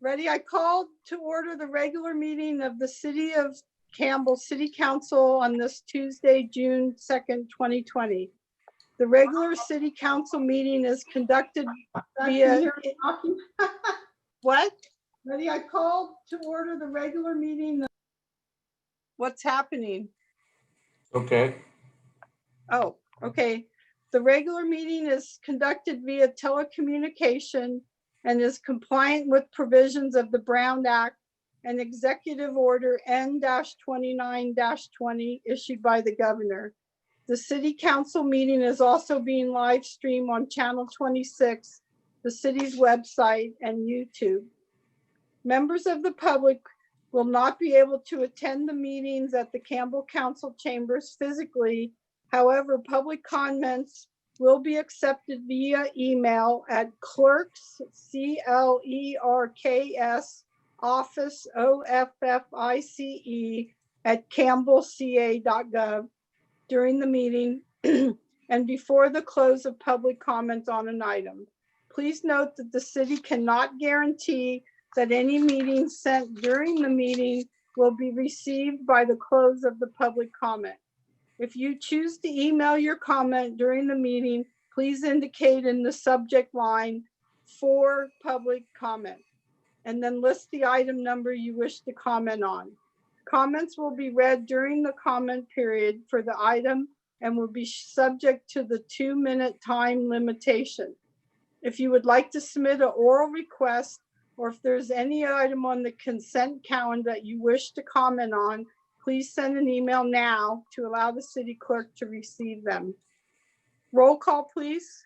Ready? I called to order the regular meeting of the City of Campbell City Council on this Tuesday, June 2nd, 2020. The regular City Council meeting is conducted via... What? Ready? I called to order the regular meeting. What's happening? Okay. Oh, okay. The regular meeting is conducted via telecommunication and is compliant with provisions of the Brown Act and Executive Order N-29-20 issued by the governor. The City Council meeting is also being live streamed on Channel 26, the city's website, and YouTube. Members of the public will not be able to attend the meetings at the Campbell Council chambers physically. However, public comments will be accepted via email at clerks, CLERKS, office, OFFICE, at campbellca.gov during the meeting and before the close of public comments on an item. Please note that the city cannot guarantee that any meeting sent during the meeting will be received by the close of the public comment. If you choose to email your comment during the meeting, please indicate in the subject line for public comment, and then list the item number you wish to comment on. Comments will be read during the comment period for the item and will be subject to the 2-minute time limitation. If you would like to submit an oral request, or if there's any item on the consent calendar that you wish to comment on, please send an email now to allow the city clerk to receive them. Roll call, please.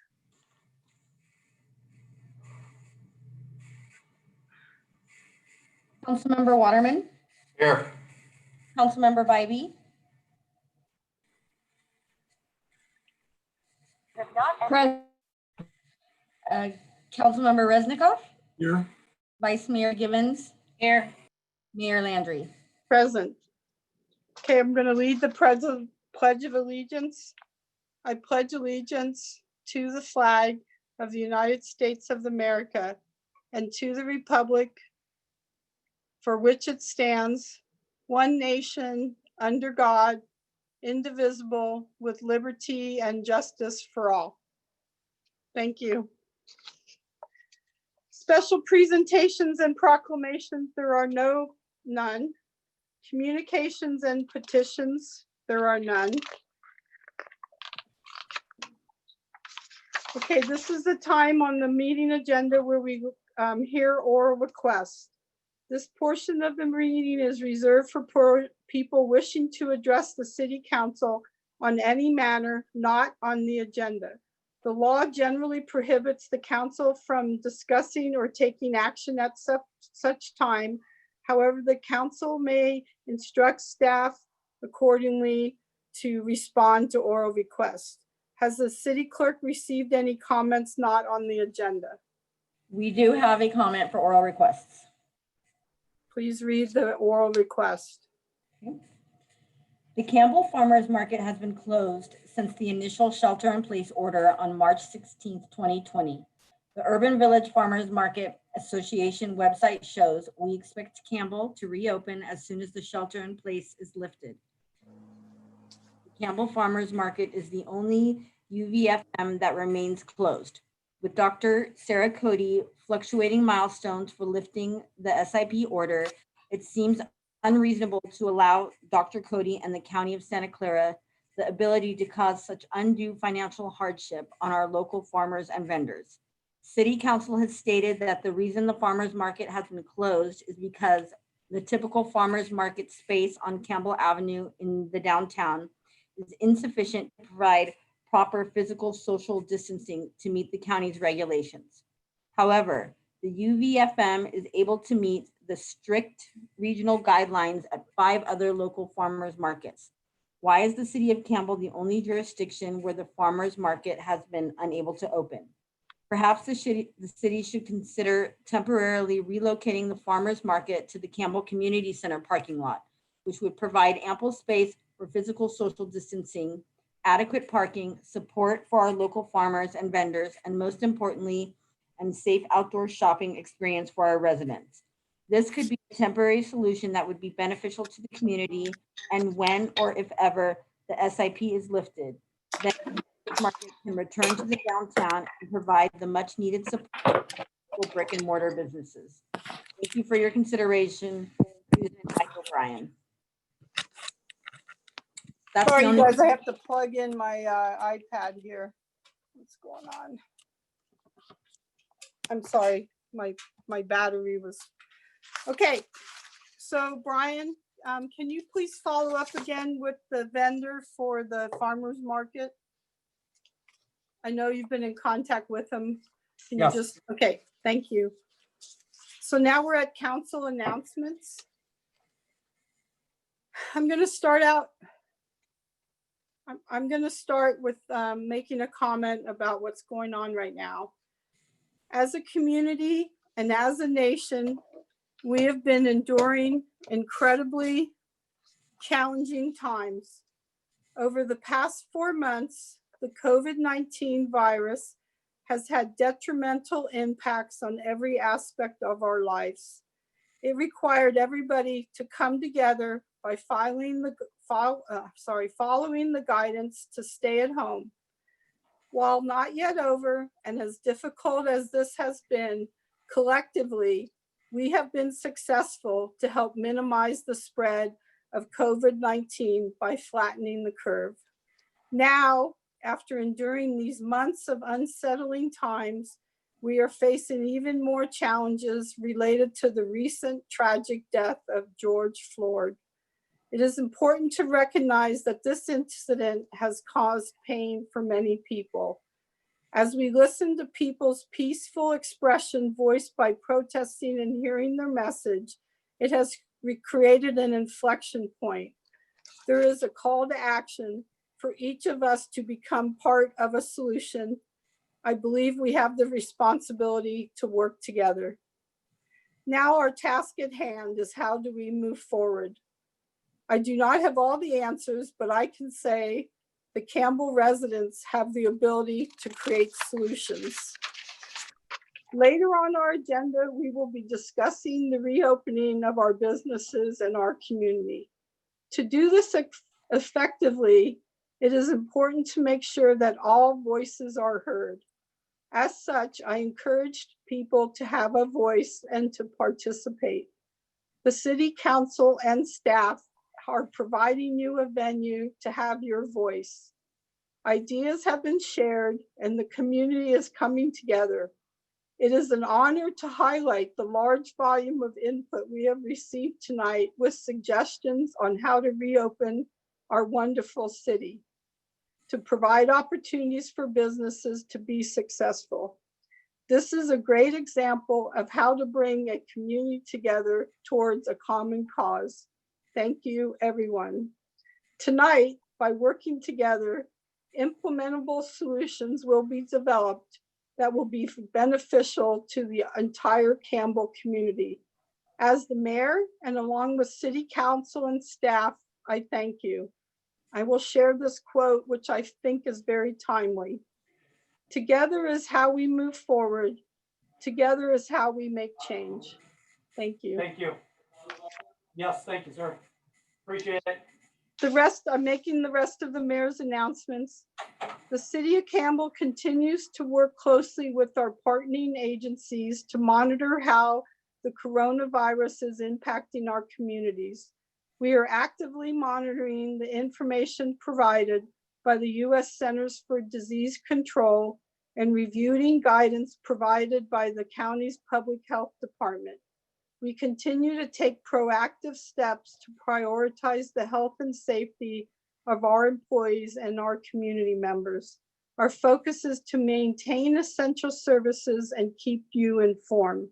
Councilmember Waterman, Here. Councilmember Bybee, Councilmember Resnikoff, Here. Vice Mayor Givens, here, Mayor Landry. Present. Okay, I'm going to lead the Pledge of Allegiance. I pledge allegiance to the flag of the United States of America and to the republic for which it stands, one nation, under God, indivisible, with liberty and justice for all. Thank you. Special presentations and proclamations, there are none. Communications and petitions, there are none. Okay, this is the time on the meeting agenda where we hear oral requests. This portion of the meeting is reserved for people wishing to address the city council on any matter not on the agenda. The law generally prohibits the council from discussing or taking action at such time. However, the council may instruct staff accordingly to respond to oral requests. Has the city clerk received any comments not on the agenda? We do have a comment for oral requests. Please read the oral request. Okay. The Campbell Farmers Market has been closed since the initial shelter-in-place order on March 16, 2020. The Urban Village Farmers Market Association website shows we expect Campbell to reopen as soon as the shelter-in-place is lifted. The Campbell Farmers Market is the only UVFM that remains closed. With Dr. Sarah Cody fluctuating milestones for lifting the SIP order, it seems unreasonable to allow Dr. Cody and the County of Santa Clara the ability to cause such undue financial hardship on our local farmers and vendors. City Council has stated that the reason the farmers market has been closed is because the typical farmers market space on Campbell Avenue in the downtown is insufficient to provide proper physical social distancing to meet the county's regulations. However, the UVFM is able to meet the strict regional guidelines at 5 other local farmers markets. Why is the city of Campbell the only jurisdiction where the farmers market has been unable to open? Perhaps the city should consider temporarily relocating the farmers market to the Campbell Community Center parking lot, which would provide ample space for physical social distancing, adequate parking, support for our local farmers and vendors, and most importantly, and safe outdoor shopping experience for our residents. This could be a temporary solution that would be beneficial to the community, and when or if ever the SIP is lifted, then the market can return to the downtown and provide the much needed support for brick and mortar businesses. Thank you for your consideration, Susan and Michael Bryan. That's Sorry, the you only. guys, I have to plug in my iPad here. What's going on? I'm sorry, my battery was, okay. So Brian, can you please follow up again with the vendor for the farmer's market? I know you've been in contact with him. Can you Yes. just, okay, thank you. So now we're at council announcements. I'm going to start out. I'm going to start with making a comment about what's going on right now. As a community and as a nation, we have been enduring incredibly challenging times. Over the past 4 months, the COVID-19 virus has had detrimental impacts on every aspect of our lives. It required everybody to come together by following the guidance to stay at home. While not yet over, and as difficult as this has been, collectively, we have been successful to help minimize the spread of COVID-19 by flattening the curve. Now, after enduring these months of unsettling times, we are facing even more challenges related to the recent tragic death of George Floyd. It is important to recognize that this incident has caused pain for many people. As we listen to people's peaceful expression voiced by protesting and hearing their message, it has created an inflection point. There is a call to action for each of us to become part of a solution. I believe we have the responsibility to work together. Now our task at hand is, how do we move forward? I do not have all the answers, but I can say the Campbell residents have the ability to create solutions. Later on our agenda, we will be discussing the reopening of our businesses and our community. To do this effectively, it is important to make sure that all voices are heard. As such, I encourage people to have a voice and to participate. The City Council and staff are providing you a venue to have your voice. Ideas have been shared and the community is coming together. It is an honor to highlight the large volume of input we have received tonight with suggestions on how to reopen our wonderful city, to provide opportunities for businesses to be successful. This is a great example of how to bring a community together towards a common cause. Thank you, everyone. Tonight, by working together, implementable solutions will be developed that will be beneficial to the entire Campbell community. As the mayor and along with City Council and staff, I thank you. I will share this quote, which I think is very timely. Together is how we move forward. Together is how we make change. Thank you. Thank you. Yes, thank you, sir. Appreciate it. I'm making the rest of the mayor's announcements. The City of Campbell continues to work closely with our partnering agencies to monitor how the coronavirus is impacting our communities. We are actively monitoring the information provided by the U.S. Centers for Disease Control and reviewing guidance provided by the county's public health department. We continue to take proactive steps to prioritize the health and safety of our employees and our community members. Our focus is to maintain essential services and keep you informed.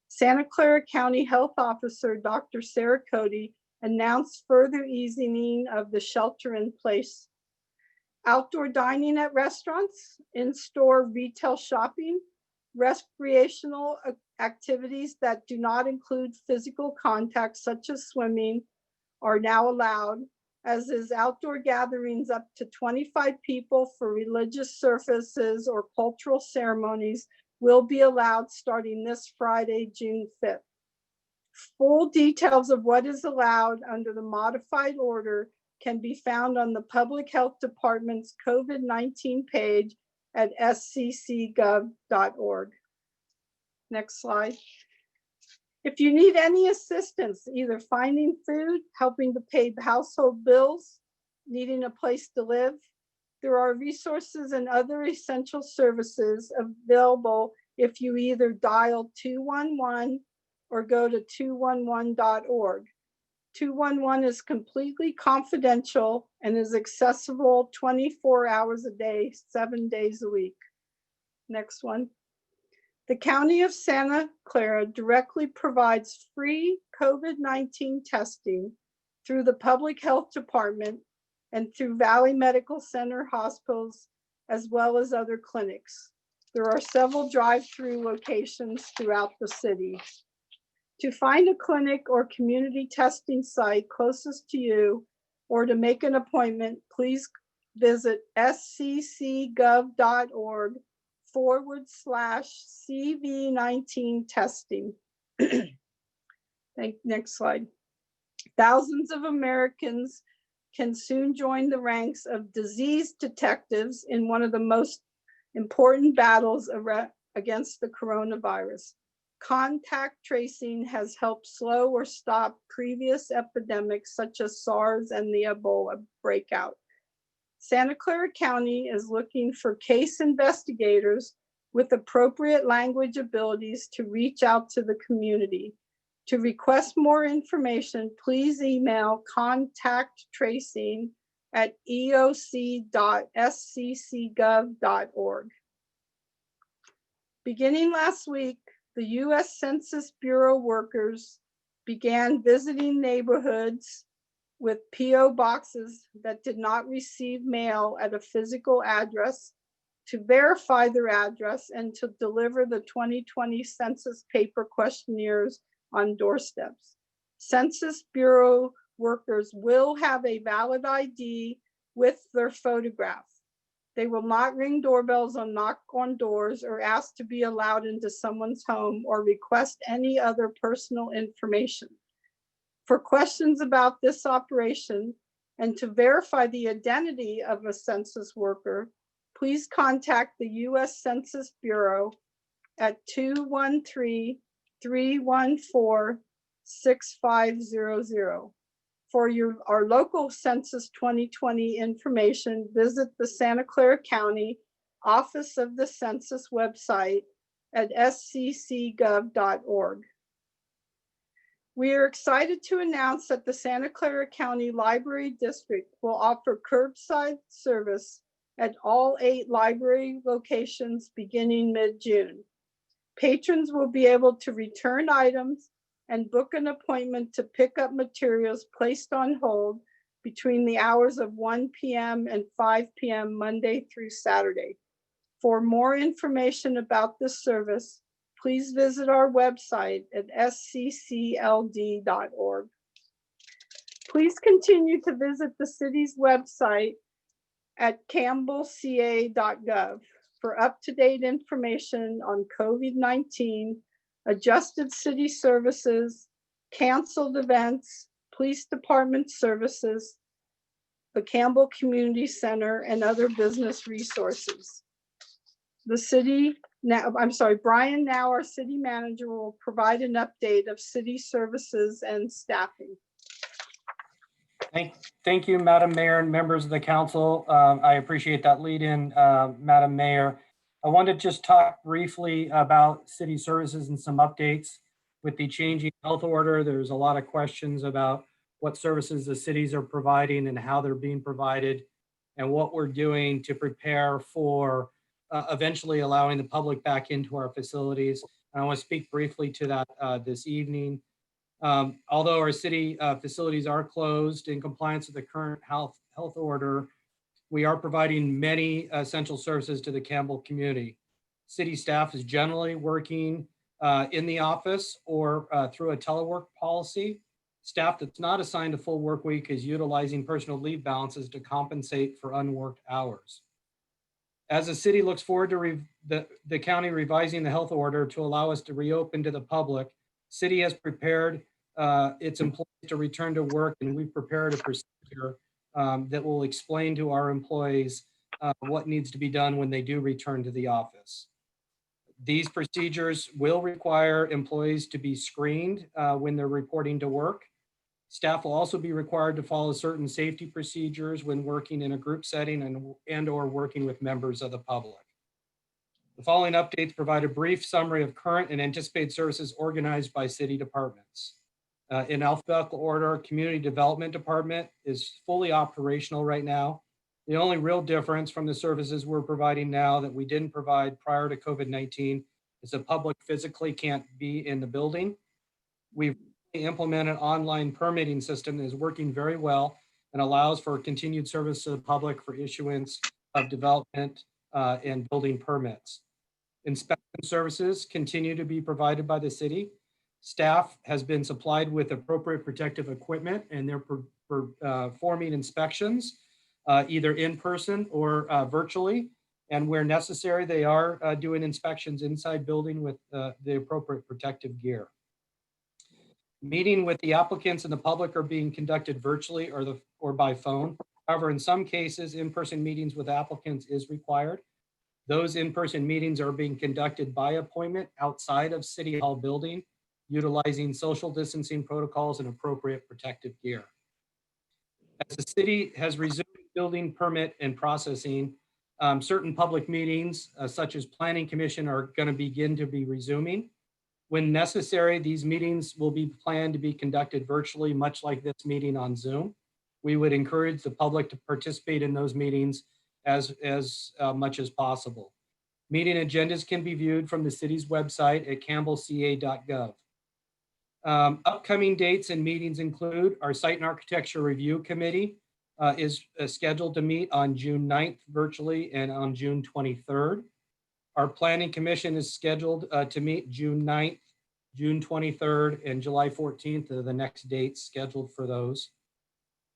Santa Clara County Health Officer Dr. Sarah Cody announced further easing of the shelter-in-place. Outdoor dining at restaurants, in-store retail shopping, recreational activities that do not include physical contact, such as swimming, are now allowed, as is outdoor gatherings up to 25 people for religious services or cultural ceremonies will be allowed starting this Friday, June 5th. Full details of what is allowed under the modified order can be found on the Public Health Department's COVID-19 page at sccgov.org. Next slide. If you need any assistance, either finding food, helping to pay household bills, needing a place to live, there are resources and other essential services available if you either dial 211 or go to 211.org. 211 is completely confidential and is accessible 24 hours a day, 7 days a week. Next one. The County of Santa Clara directly provides free COVID-19 testing through the Public Health Department and through Valley Medical Center hospitals, as well as other clinics. There are several drive-through locations throughout the city. To find a clinic or community testing site closest to you, or to make an appointment, please visit sccgov.org/CV19 testing. Next slide. Thousands of Americans can soon join the ranks of disease detectives in one of the most important battles against the coronavirus. Contact tracing has helped slow or stop previous epidemics such as SARS and the Ebola breakout. Santa Clara County is looking for case investigators with appropriate language abilities to reach out to the community. To request more information, please email contacttracing@eoc.sccgov.org. Beginning last week, the U.S. Census Bureau workers began visiting neighborhoods with P.O. boxes that did not receive mail at a physical address to verify their address and to deliver the 2020 Census paper questionnaires on doorsteps. Census Bureau workers will have a valid ID with their photograph. They will not ring doorbells or knock on doors or ask to be allowed into someone's home or request any other personal information. For questions about this operation and to verify the identity of a census worker, please contact the U.S. Census Bureau at 213-314-6500. For our local Census 2020 information, visit the Santa Clara County Office of the Census website at sccgov.org. We are excited to announce that the Santa Clara County Library District will offer curbside service at all 8 library locations beginning mid-June. Patrons will be able to return items and book an appointment to pick up materials placed on hold between the hours of 1 p.m. and 5 p.m. Monday through Saturday. For more information about this service, please visit our website at sccld.org. Please continue to visit the city's website at campbellca.gov for up-to-date information on COVID-19, adjusted city services, canceled events, police department services, the Campbell Community Center, and other business resources. Brian, now our city manager, will provide an update of city services and staffing. Thank you, Madam Mayor and members of the council. I appreciate that lead in, Madam Mayor. I want to just talk briefly about city services and some updates. With the changing health order, there's a lot of questions about what services the cities are providing and how they're being provided and what we're doing to prepare for eventually allowing the public back into our facilities. And I want to speak briefly to that this evening. Although our city facilities are closed in compliance with the current health order, we are providing many essential services to the Campbell community. City staff is generally working in the office or through a telework policy. Staff that's not assigned a full work week is utilizing personal leave balances to compensate for unworked hours. As the city looks forward to the county revising the health order to allow us to reopen to the public, City has prepared its employees to return to work, and we've prepared a procedure that will explain to our employees what needs to be done when they do return to the office. These procedures will require employees to be screened when they're reporting to work. Staff will also be required to follow certain safety procedures when working in a group setting and or working with members of the public. The following updates provide a brief summary of current and anticipated services organized by city departments. In alphabetical order, Community Development Department is fully operational right now. The only real difference from the services we're providing now that we didn't provide prior to COVID-19 is the public physically can't be in the building. We've implemented an online permitting system that is working very well and allows for continued service to the public for issuance of development and building permits. Inspection services continue to be provided by the city. Staff has been supplied with appropriate protective equipment, and they're performing inspections either in person or virtually. And where necessary, they are doing inspections inside building with the appropriate protective gear. Meeting with the applicants and the public are being conducted virtually or by phone. However, in some cases, in-person meetings with applicants is required. Those in-person meetings are being conducted by appointment outside of City Hall building, utilizing social distancing protocols and appropriate protective gear. As the city has resumed building permit and processing, certain public meetings, such as Planning Commission, are going to begin to be resuming. When necessary, these meetings will be planned to be conducted virtually, much like this meeting on Zoom. We would encourage the public to participate in those meetings as much as possible. Meeting agendas can be viewed from the city's website at campbellca.gov. Upcoming dates and meetings include our Site and Architecture Review Committee is scheduled to meet on June 9th virtually and on June 23rd. Our Planning Commission is scheduled to meet June 9th, June 23rd, and July 14th are the next dates scheduled for those.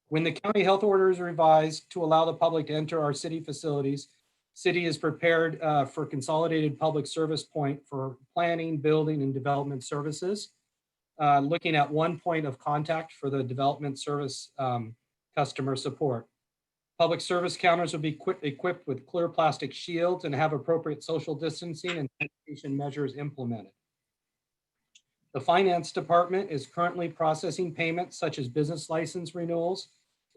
When the county health order is revised to allow the public to enter our city facilities, city is prepared for consolidated public service point for planning, building, and development services, looking at one point of contact for the development service customer support. Public service counters will be equipped with clear plastic shields and have appropriate social distancing and sanitation measures implemented. The finance department is currently processing payments such as business license renewals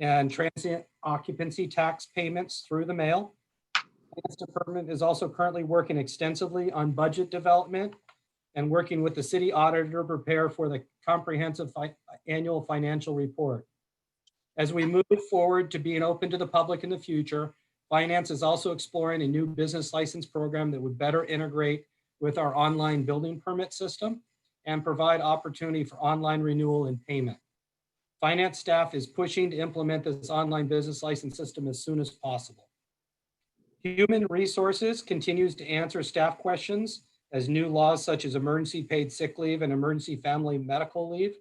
and transient occupancy tax payments through the mail. The finance department is also currently working extensively on budget development and working with the city auditor to prepare for the comprehensive annual financial report. As we move forward to being open to the public in the future, finance is also exploring a new business license program that would better integrate with our online building permit system and provide opportunity for online renewal and payment. Finance staff is pushing to implement this online business license system as soon as possible. Human Resources continues to answer staff questions as new laws such as emergency paid sick leave and emergency family medical leave.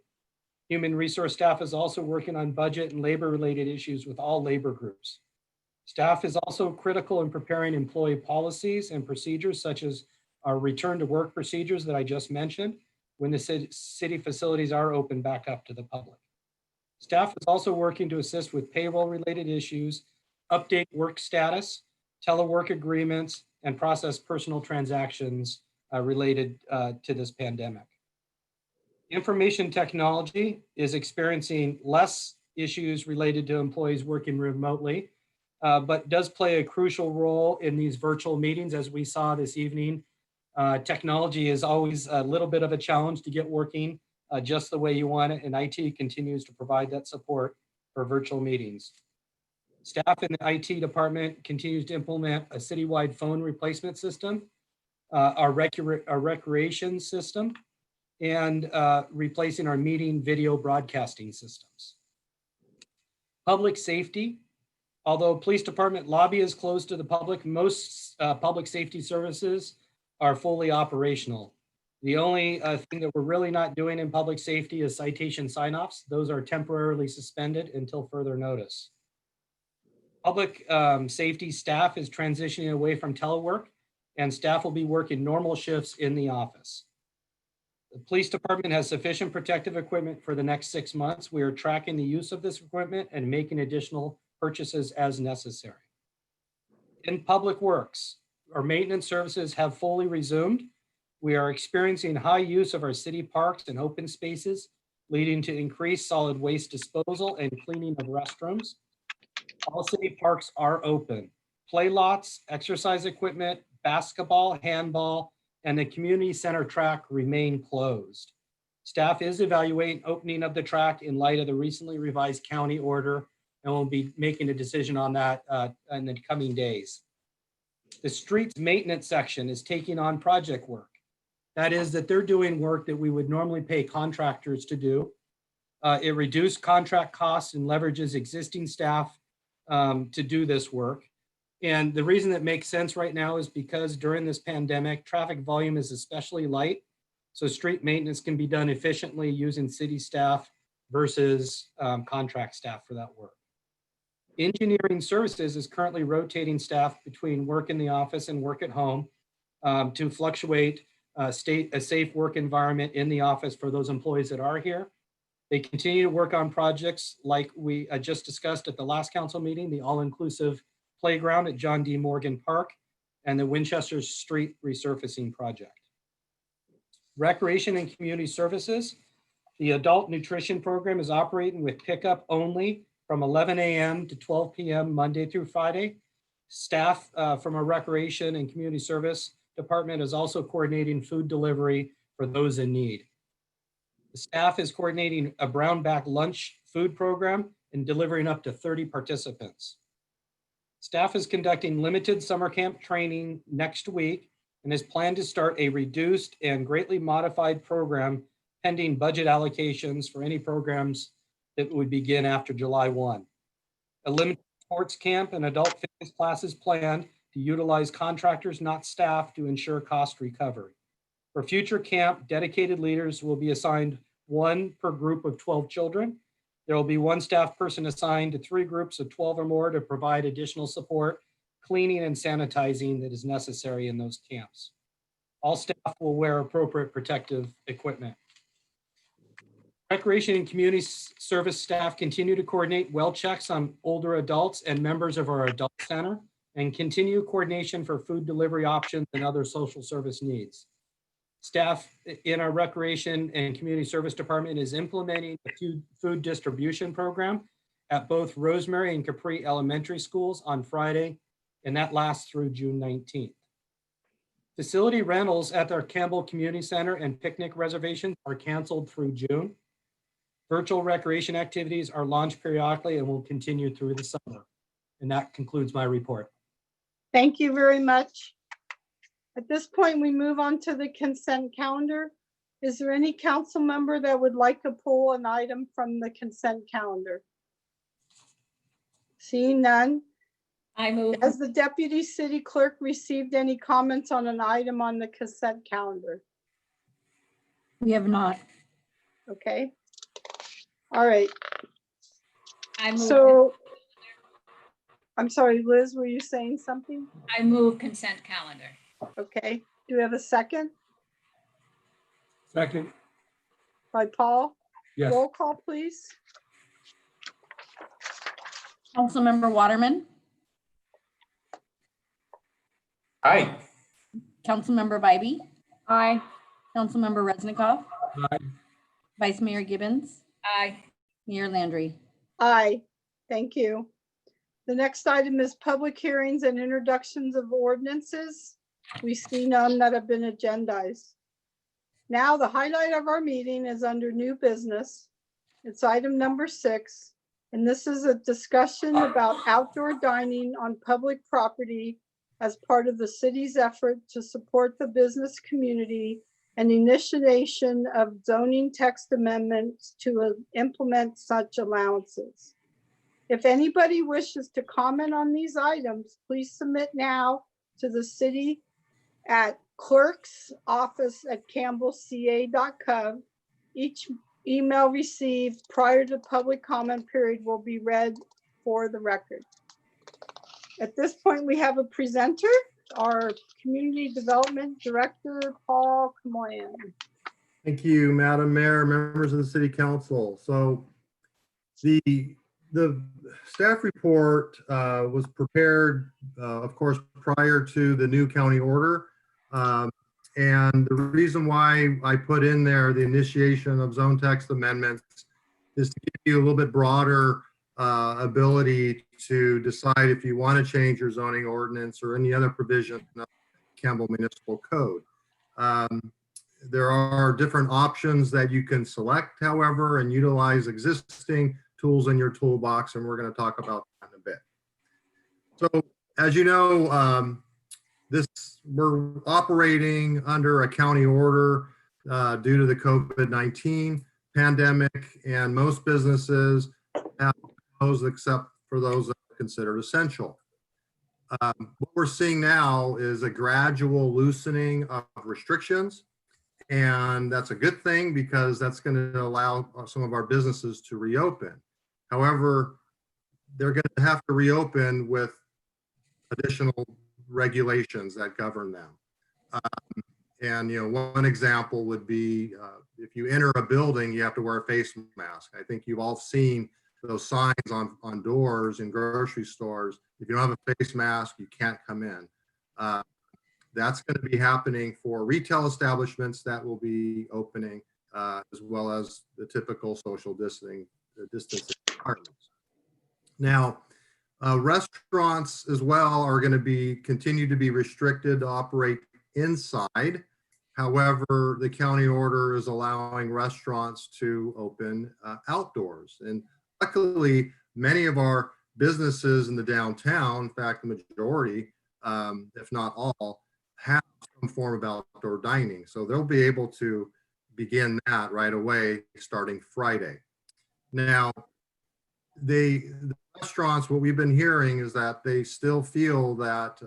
Human Resource staff is also working on budget and labor-related issues with all labor groups. Staff is also critical in preparing employee policies and procedures such as our return to work procedures that I just mentioned when the city facilities are open back up to the public. Staff is also working to assist with payroll-related issues, update work status, telework agreements, and process personal transactions related to this pandemic. Information technology is experiencing less issues related to employees working remotely, but does play a crucial role in these virtual meetings. As we saw this evening, technology is always a little bit of a challenge to get working just the way you want it, and IT continues to provide that support for virtual meetings. Staff in the IT department continues to implement a citywide phone replacement system, our recreation system, and replacing our meeting video broadcasting systems. Public safety, although police department lobby is closed to the public, most public safety services are fully operational. The only thing that we're really not doing in public safety is citation sign-offs. Those are temporarily suspended until further notice. Public safety staff is transitioning away from telework, and staff will be working normal shifts in the office. The police department has sufficient protective equipment for the next 6 months. We are tracking the use of this equipment and making additional purchases as necessary. In public works, our maintenance services have fully resumed. We are experiencing high use of our city parks and open spaces, leading to increased solid waste disposal and cleaning of restrooms. All city parks are open. Play lots, exercise equipment, basketball, handball, and the community center track remain closed. Staff is evaluating opening of the track in light of the recently revised county order, and we'll be making a decision on that in the coming days. The streets maintenance section is taking on project work. That is that they're doing work that we would normally pay contractors to do. It reduced contract costs and leverages existing staff to do this work. And the reason that makes sense right now is because during this pandemic, traffic volume is especially light. So street maintenance can be done efficiently using city staff versus contract staff for that work. Engineering services is currently rotating staff between work in the office and work at home to fluctuate a safe work environment in the office for those employees that are here. They continue to work on projects like we just discussed at the last council meeting, the all-inclusive playground at John D. Morgan Park and the Winchester Street resurfacing project. Recreation and community services. The adult nutrition program is operating with pickup only from 11 a.m. to 12 p.m. Monday through Friday. Staff from our recreation and community service department is also coordinating food delivery for those in need. The staff is coordinating a brown bag lunch food program and delivering up to 30 participants. Staff is conducting limited summer camp training next week and is planned to start a reduced and greatly modified program pending budget allocations for any programs that would begin after July 1. A limited sports camp and adult fitness classes planned to utilize contractors, not staff, to ensure cost recovery. For future camp, dedicated leaders will be assigned 1 per group of 12 children. There will be 1 staff person assigned to 3 groups of 12 or more to provide additional support, cleaning and sanitizing that is necessary in those camps. All staff will wear appropriate protective equipment. Recreation and community service staff continue to coordinate well checks on older adults and members of our adult center and continue coordination for food delivery options and other social service needs. Staff in our recreation and community service department is implementing a food distribution program at both Rosemary and Capri elementary schools on Friday, and that lasts through June 19th. Facility rentals at our Campbell Community Center and picnic reservations are canceled through June. Virtual recreation activities are launched periodically and will continue through the summer. And that concludes my report. Thank you very much. At this point, we move on to the consent calendar. Is there any council member that would like to pull an item from the consent calendar? Seeing none. I move. Has the deputy city clerk received any comments on an item on the consent calendar? We have not. Okay. All right. I move. So, I'm sorry, Liz, were you saying something? I move consent calendar. Okay. Do we have a second? Second. By Paul? Yes. Roll call, please. Councilmember Waterman, Aye. Councilmember Bybee, Aye. Councilmember Resnikoff, Aye. Vice Mayor Gibbons, Aye. Mayor Landry. Aye. Thank you. The next item is public hearings and introductions of ordinances. We see none that have been agendized. Now, the highlight of our meeting is under new business. It's item number 6, and this is a discussion about outdoor dining on public property as part of the city's effort to support the business community and initiation of zoning text amendments to implement such allowances. If anybody wishes to comment on these items, please submit now to the city at clerksoffice@campbellca.gov. Each email received prior to public comment period will be read for the record. At this point, we have a presenter, our Community Development Director, Paul Camoyan. Thank you, Madam Mayor, members of the City Council. So the staff report was prepared, of course, prior to the new county order. And the reason why I put in there the initiation of zone text amendments is to give you a little bit broader ability to decide if you want to change your zoning ordinance or any other provision of Campbell Municipal Code. There are different options that you can select, however, and utilize existing tools in your toolbox, and we're going to talk about that in a bit. So, as you know, we're operating under a county order due to the COVID-19 pandemic, and most businesses have closed except for those that are considered essential. What we're seeing now is a gradual loosening of restrictions. And that's a good thing because that's going to allow some of our businesses to reopen. However, they're going to have to reopen with additional regulations that govern them. And, one example would be if you enter a building, you have to wear a face mask. I think you've all seen those signs on doors in grocery stores. If you don't have a face mask, you can't come in. That's going to be happening for retail establishments that will be opening, as well as the typical social distancing requirements. Now, restaurants as well are going to continue to be restricted to operate inside. However, the county order is allowing restaurants to open outdoors. And luckily, many of our businesses in the downtown, in fact, the majority, if not all, have some form of outdoor dining. So they'll be able to begin that right away starting Friday. Now, the restaurants, what we've been hearing is that they still feel that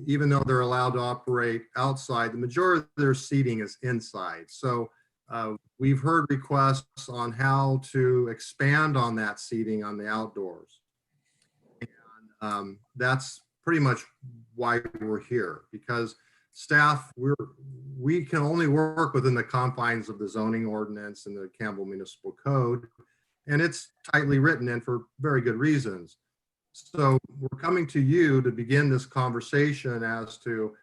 even though they're allowed to operate outside, the majority of their seating is inside. So we've heard requests on how to expand on that seating on the outdoors. And that's pretty much why we're here, because staff, we can only work within the confines of the zoning ordinance and the Campbell Municipal Code, and it's tightly written and for very good reasons. So we're coming to you to begin this conversation as to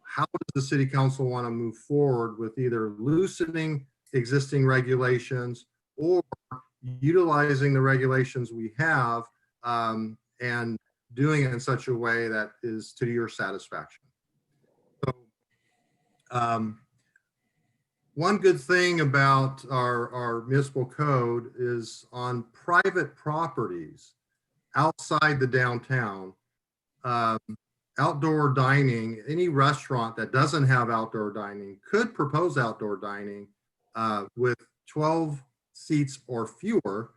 how does the City Council want to move forward with either loosening existing regulations or utilizing the regulations we have and doing it in such a way that is to your satisfaction. So one good thing about our municipal code is on private properties outside the downtown, outdoor dining, any restaurant that doesn't have outdoor dining could propose outdoor dining with 12 seats or fewer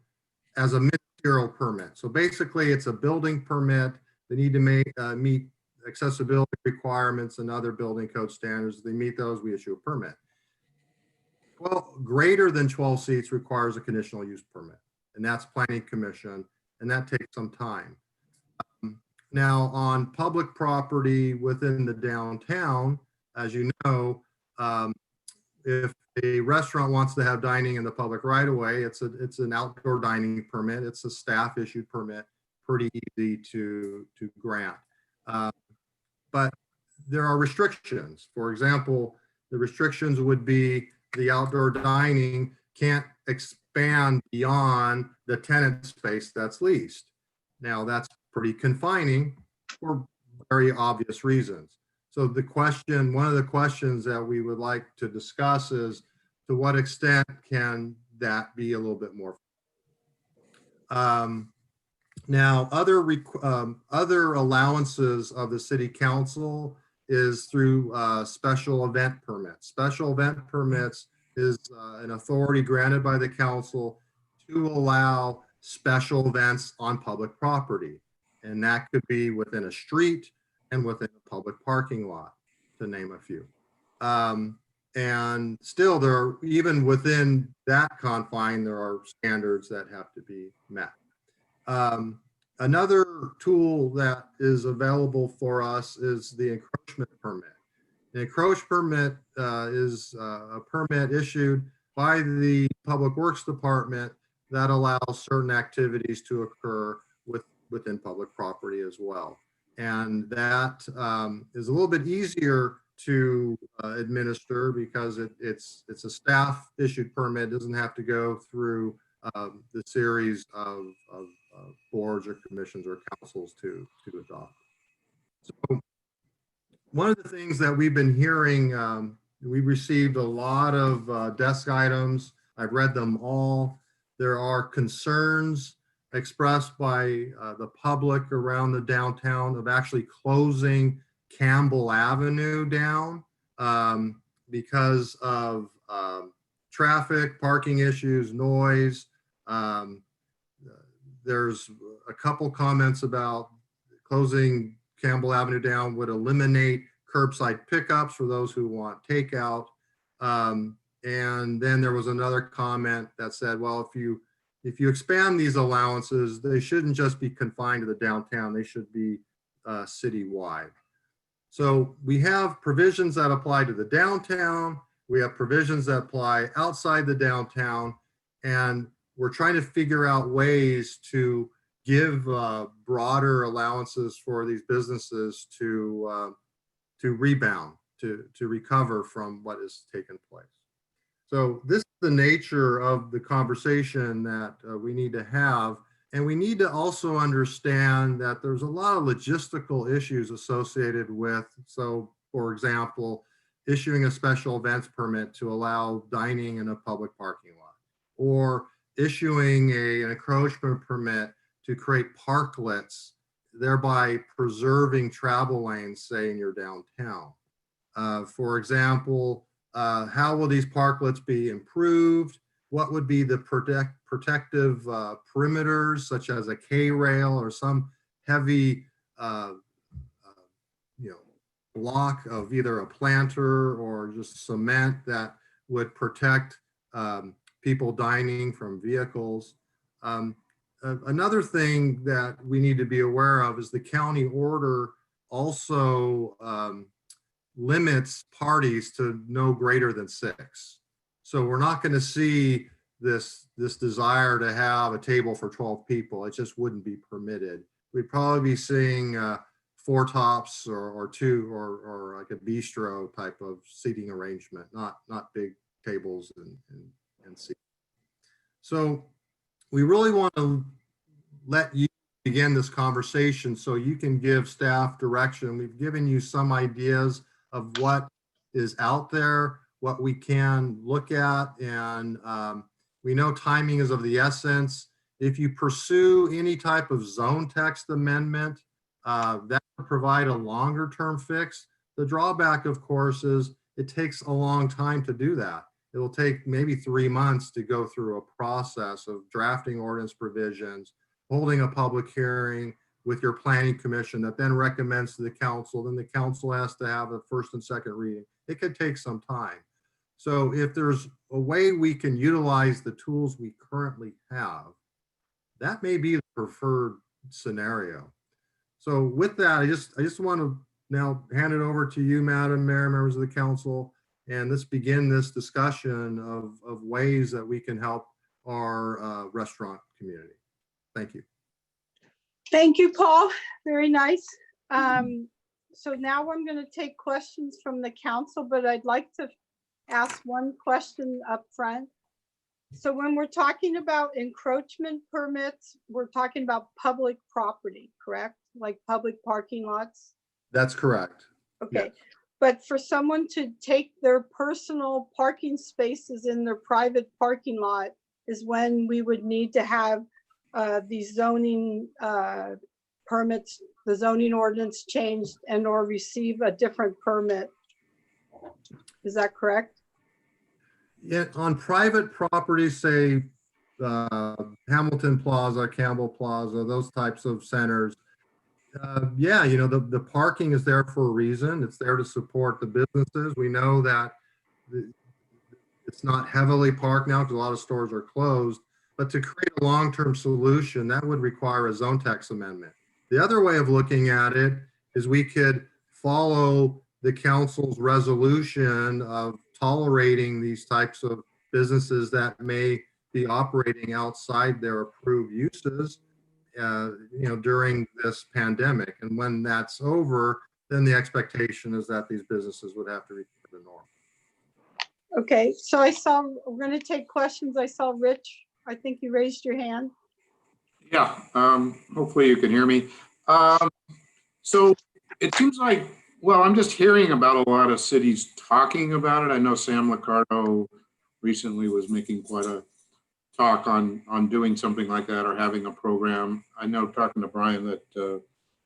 as a ministerial permit. So basically it's a building permit. They need to meet accessibility requirements and other building code standards. If they meet those, we issue a permit. Well, greater than 12 seats requires a conditional use permit, and that's planning commission, and that takes some time. Now on public property within the downtown, as you know, if a restaurant wants to have dining in the public right of way, it's an outdoor dining permit. It's a staff issued permit, pretty easy to grant. But there are restrictions. For example, the restrictions would be the outdoor dining can't expand beyond the tenant space that's leased. Now that's pretty confining for very obvious reasons. So one of the questions that we would like to discuss is to what extent can that be a little bit more? Now, other allowances of the City Council is through special event permits. Special event permits is an authority granted by the council to allow special events on public property. And that could be within a street and within a public parking lot, to name a few. And still, even within that confine, there are standards that have to be met. Another tool that is available for us is the encroachment permit. An encroach permit is a permit issued by the Public Works Department that allows certain activities to occur within public property as well. And that is a little bit easier to administer because it's a staff issued permit. It doesn't have to go through the series of boards or commissions or councils to adopt. So one of the things that we've been hearing, we received a lot of desk items. I've read them all. There are concerns expressed by the public around the downtown of actually closing Campbell Avenue down because of traffic, parking issues, noise. There's a couple comments about closing Campbell Avenue down would eliminate curbside pickups for those who want takeout. And then there was another comment that said, well, if you expand these allowances, they shouldn't just be confined to the downtown, they should be citywide. So we have provisions that apply to the downtown, we have provisions that apply outside the downtown, and we're trying to figure out ways to give broader allowances for these businesses to rebound, to recover from what has taken place. So this is the nature of the conversation that we need to have. And we need to also understand that there's a lot of logistical issues associated with, so for example, issuing a special events permit to allow dining in a public parking lot, or issuing an encroachment permit to create parklets, thereby preserving travel lanes, say in your downtown. For example, how will these parklets be improved? What would be the protective perimeters, such as a K-rail or some heavy block of either a planter or just cement that would protect people dining from vehicles. Another thing that we need to be aware of is the county order also limits parties to no greater than 6. So we're not going to see this desire to have a table for 12 people. It just wouldn't be permitted. We'd probably be seeing 4 tops or 2 or like a bistro type of seating arrangement, not big tables and seats. So we really want to let you begin this conversation so you can give staff direction. We've given you some ideas of what is out there, what we can look at, and we know timing is of the essence. If you pursue any type of zone text amendment, that will provide a longer term fix. The drawback, of course, is it takes a long time to do that. It will take maybe 3 months to go through a process of drafting ordinance provisions, holding a public hearing with your planning commission that then recommends to the council. Then the council has to have a first and second reading. It could take some time. So if there's a way we can utilize the tools we currently have, that may be the preferred scenario. So with that, I just want to now hand it over to you, Madam Mayor, members of the council, and let's begin this discussion of ways that we can help our restaurant community. Thank you. Thank you, Paul. Very nice. So now I'm going to take questions from the council, but I'd like to ask one question up front. So when we're talking about encroachment permits, we're talking about public property, correct? Like public parking lots? That's correct. Okay. Yes. But for someone to take their personal parking spaces in their private parking lot is when we would need to have these zoning permits, the zoning ordinance changed and or receive a different permit. Is that correct? Yeah, on private property, say Hamilton Plaza, Campbell Plaza, those types of centers. Yeah, you know, the parking is there for a reason. It's there to support the businesses. We know that it's not heavily parked now because a lot of stores are closed, but to create a long-term solution, that would require a zone tax amendment. The other way of looking at it is we could follow the council's resolution of tolerating these types of businesses that may be operating outside their approved uses, during this pandemic. And when that's over, then the expectation is that these businesses would have to return to normal. Okay, so we're going to take questions. I saw Rich. I think you raised your hand. Yeah, hopefully you can hear me. So it seems like, well, I'm just hearing about a lot of cities talking about it. I know Sam Liccardo recently was making quite a talk on doing something like that or having a program. I know talking to Brian that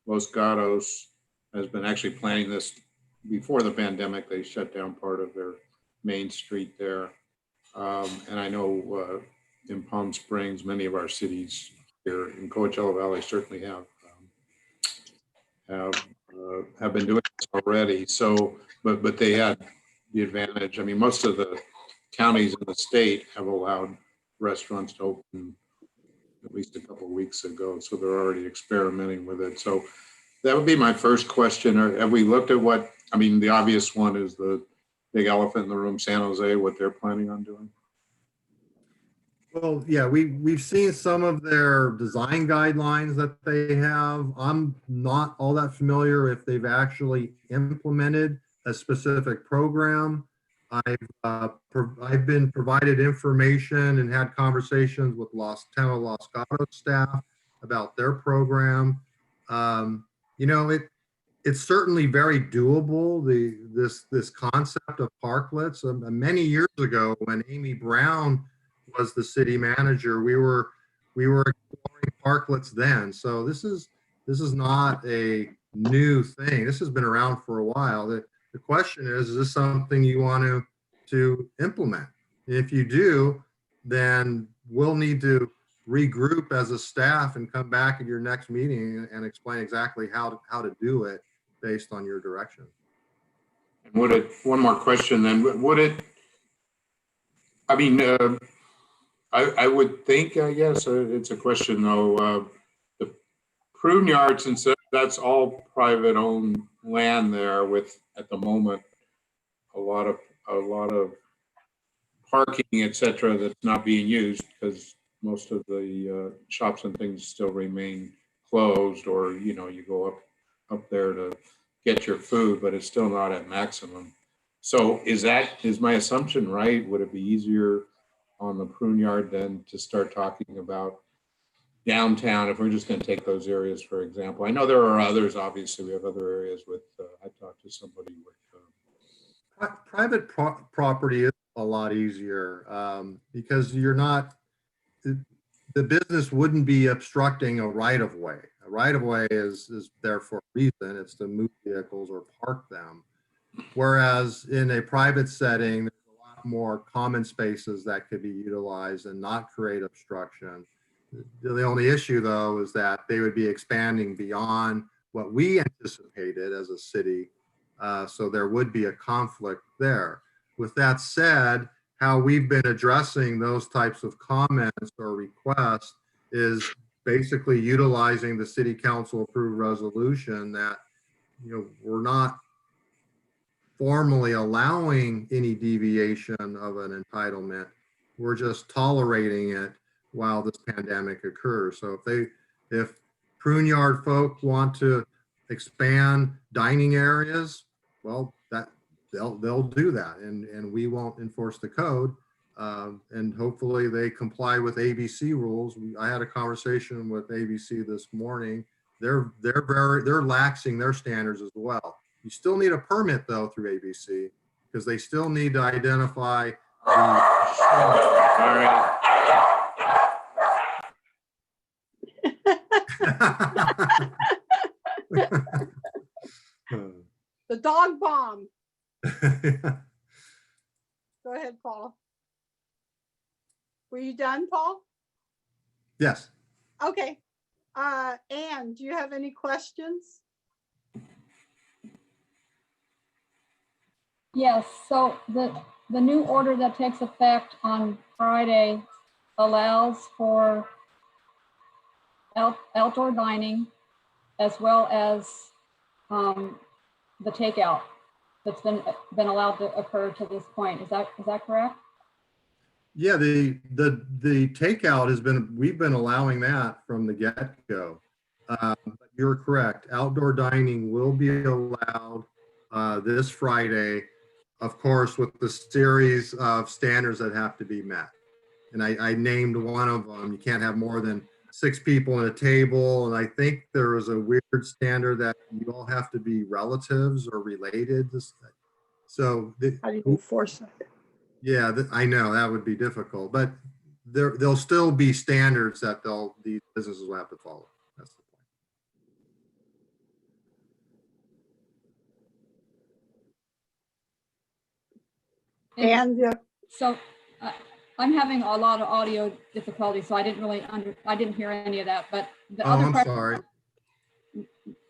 Los Gatos has been actually planning this before the pandemic. They shut down part of their main street there. And I know in Palm Springs, many of our cities here in Coachella Valley certainly have been doing this already. So, but they had the advantage. I mean, most of the counties in the state have allowed restaurants to open at least a couple of weeks ago, so they're already experimenting with it. So that would be my first question. Have we looked at what, I mean, the obvious one is the big elephant in the room, San Jose, what they're planning on doing? Well, yeah, we've seen some of their design guidelines that they have. I'm not all that familiar if they've actually implemented a specific program. I've been provided information and had conversations with Los Gatos staff about their program. It's certainly very doable. This concept of parklets. Many years ago, when Amy Brown was the city manager, we were exploring parklets then. So this is not a new thing. This has been around for a while. The question is this something you want to implement? If you do, then we'll need to regroup as a staff and come back at your next meeting and explain exactly how to do it based on your direction. And one more question then, would it, I mean, I would think, I guess, it's a question though, the prune yard, since that's all private owned land there with, at the moment, a lot of parking, et cetera, that's not being used because most of the shops and things still remain closed, or, you go up there to get your food, but it's still not at maximum. So is my assumption right? Would it be easier on the prune yard than to start talking about downtown, if we're just going to take those areas, for example? I know there are others, obviously. We have other areas with, I talked to somebody with. Private property is a lot easier because you're not, the business wouldn't be obstructing a right of way. A right of way is there for a reason. It's to move vehicles or park them. Whereas in a private setting, there's a lot more common spaces that could be utilized and not create obstruction. The only issue though is that they would be expanding beyond what we anticipated as a city. So there would be a conflict there. With that said, how we've been addressing those types of comments or requests is basically utilizing the city council approved resolution that, we're not formally allowing any deviation of an entitlement. We're just tolerating it while this pandemic occurs. So if prune yard folk want to expand dining areas, well, that they'll do that, and we won't enforce the code. And hopefully they comply with ABC rules. I had a conversation with ABC this morning. They're laxing their standards as well. You still need a permit though through ABC because they still need to identify the. All right. The dog bomb. Go ahead, Paul. Were you done, Paul? Yes. Okay. Anne, do you have any questions? Yes, so the new order that takes effect on Friday allows for outdoor dining as well as the takeout. that's been allowed to occur to this point. Is that correct? Yeah, the takeout has been, we've been allowing that from the get-go. You're correct. Outdoor dining will be allowed this Friday, of course, with the series of standards that have to be met. And I named one of them. You can't have more than 6 people at a table. And I think there was a weird standard that you all have to be relatives or related. So How do you enforce that? yeah, I know that would be difficult, but there'll still be standards that these businesses will have to follow. That's the point. And So I'm having a lot of audio difficulty, so I didn't hear any of that, but the Oh, other I'm question, sorry.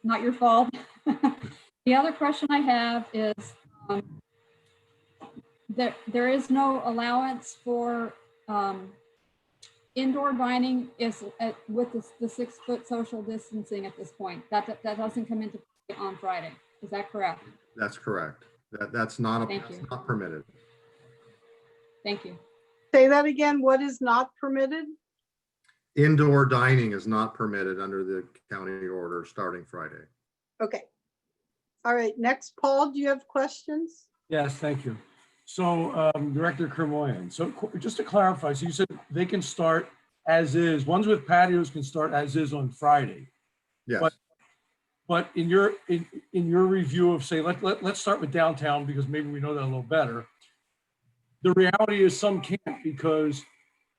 not your fault. The other question I have is, there is no allowance for indoor dining with the 6-foot social distancing at this point. That doesn't come into play on Friday. Is that correct? That's correct. That's not Thank you. not permitted. Thank you. say that again, what is not permitted? Indoor dining is not permitted under the county order starting Friday. Okay. All right, next, Paul, do you have questions? Yes, thank you. So Director Kermoyan, so just to clarify, so you said they can start as is, ones with patios can start as is on Friday. Yes. But in your review of, say, let's start with downtown because maybe we know that a little better. The reality is some can't because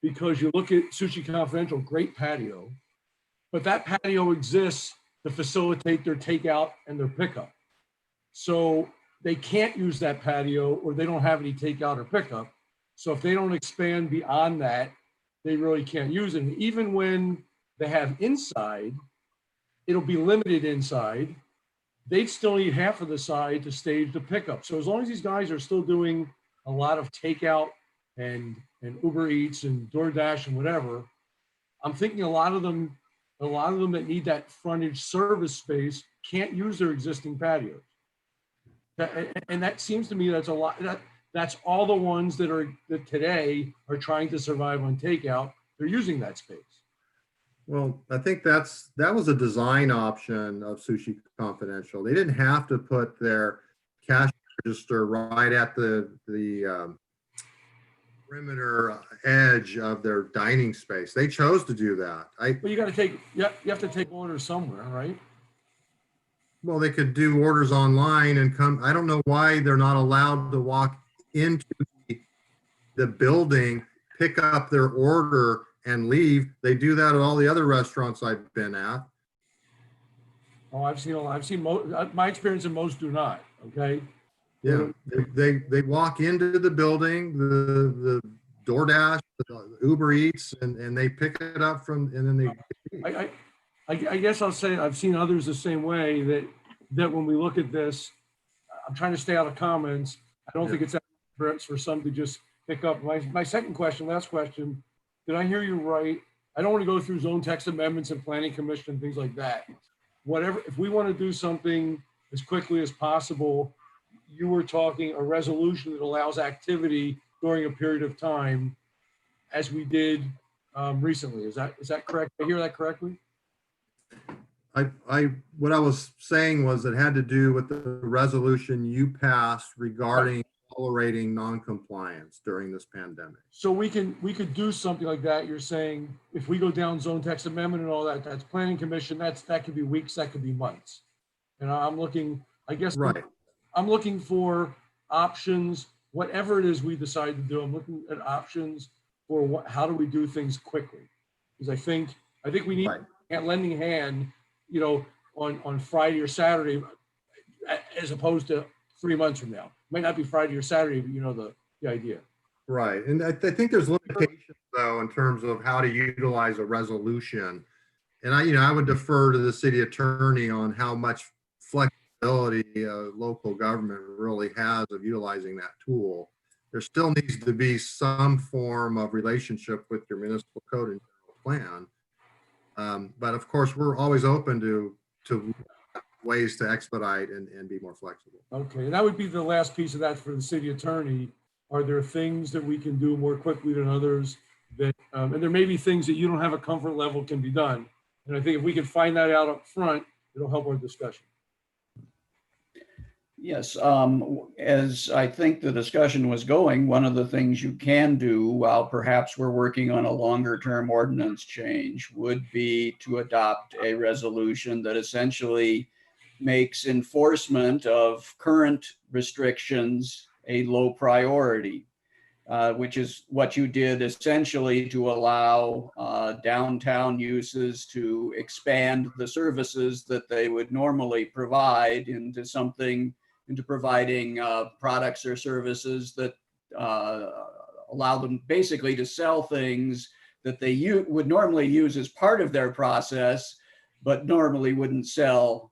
you look at Sushi Confidential, great patio, but that patio exists to facilitate their takeout and their pickup. So they can't use that patio or they don't have any takeout or pickup. So if they don't expand beyond that, they really can't use it. And even when they have inside, it'll be limited inside. They'd still need half of the side to stage the pickup. So as long as these guys are still doing a lot of takeout and Uber Eats and DoorDash and whatever, I'm thinking a lot of them that need that frontage service space can't use their existing patios. And that seems to me that's a lot. That's all the ones that today are trying to survive on takeout. They're using that space. Well, I think that was a design option of Sushi Confidential. They didn't have to put their cash register right at the perimeter edge of their dining space. They chose to do that. Well, you have to take orders somewhere, right? Well, they could do orders online and come. I don't know why they're not allowed to walk into the building, pick up their order and leave. They do that at all the other restaurants I've been at. Oh, I've seen my experience in most do not. Okay. Yeah, they walk into the building, the DoorDash, the Uber Eats, and they pick it up and then they. I guess I'll say I've seen others the same way that when we look at this, I'm trying to stay out of comments. I don't think it's for some to just pick up. My second question, last question, did I hear you right? I don't want to go through zone text amendments and planning commission and things like that. Whatever, if we want to do something as quickly as possible, you were talking a resolution that allows activity during a period of time as we did recently. Is that correct? Did I hear that correctly? What I was saying was it had to do with the resolution you passed regarding tolerating noncompliance during this pandemic. So we could do something like that. You're saying if we go down zone text amendment and all that, that's planning commission, that could be weeks, that could be months. And I'm looking, I guess, Right. I'm looking for options, whatever it is we decide to do. I'm looking at options for how do we do things quickly? Because I think we need a lending hand, on Friday or Saturday, as opposed to 3 months from now. Might not be Friday or Saturday, but you know the idea. Right. And I think there's limitations though in terms of how to utilize a resolution. And I would defer to the city attorney on how much flexibility local government really has of utilizing that tool. There still needs to be some form of relationship with your municipal code and plan. But of course, we're always open to ways to expedite and be more flexible. Okay, that would be the last piece of that for the city attorney. Are there things that we can do more quickly than others that, and there may be things that you don't have a comfort level can be done. And I think if we can find that out up front, it'll help our discussion. Yes, as I think the discussion was going, one of the things you can do while perhaps we're working on a longer term ordinance change would be to adopt a resolution that essentially makes enforcement of current restrictions a low priority, which is what you did essentially to allow downtown uses to expand the services that they would normally provide into providing products or services that allow them basically to sell things that they would normally use as part of their process, but normally wouldn't sell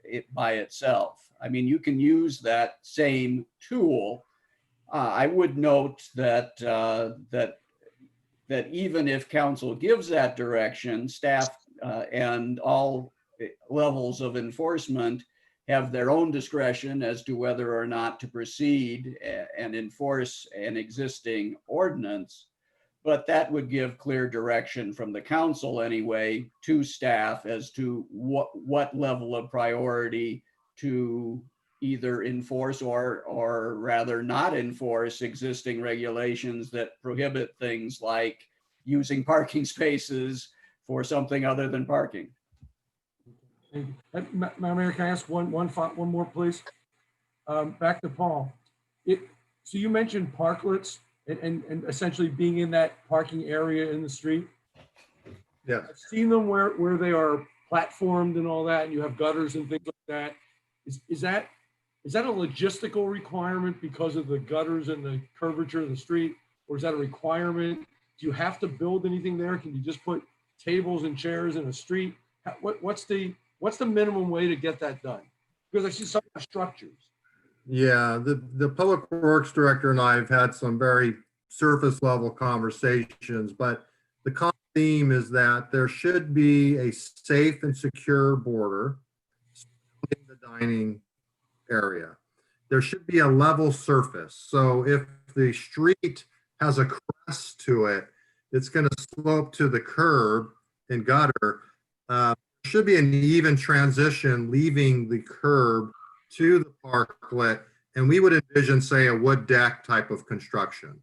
it by itself. I mean, you can use that same tool. I would note that that even if council gives that direction, staff and all levels of enforcement have their own discretion as to whether or not to proceed and enforce an existing ordinance. But that would give clear direction from the council anyway to staff as to what level of priority to either enforce or rather not enforce existing regulations that prohibit things like using parking spaces for something other than parking. Mayor, can I ask one more, please? Back to Paul. So you mentioned parklets and essentially being in that parking area in the street. Yeah. I've seen them where they are platformed and all that, and you have gutters and things like that. Is that a logistical requirement because of the gutters and the curvature of the street, or is that a requirement? Do you have to build anything there? Can you just put tables and chairs in a street? What's the minimum way to get that done? Because I see some structures. Yeah, the public works director and I have had some very surface level conversations, but the common theme is that there should be a safe and secure border in the dining area. There should be a level surface. So if the street has a crest to it, it's going to slope to the curb and gutter. Should be an even transition leaving the curb to the parklet, and we would envision, say, a wood deck type of construction.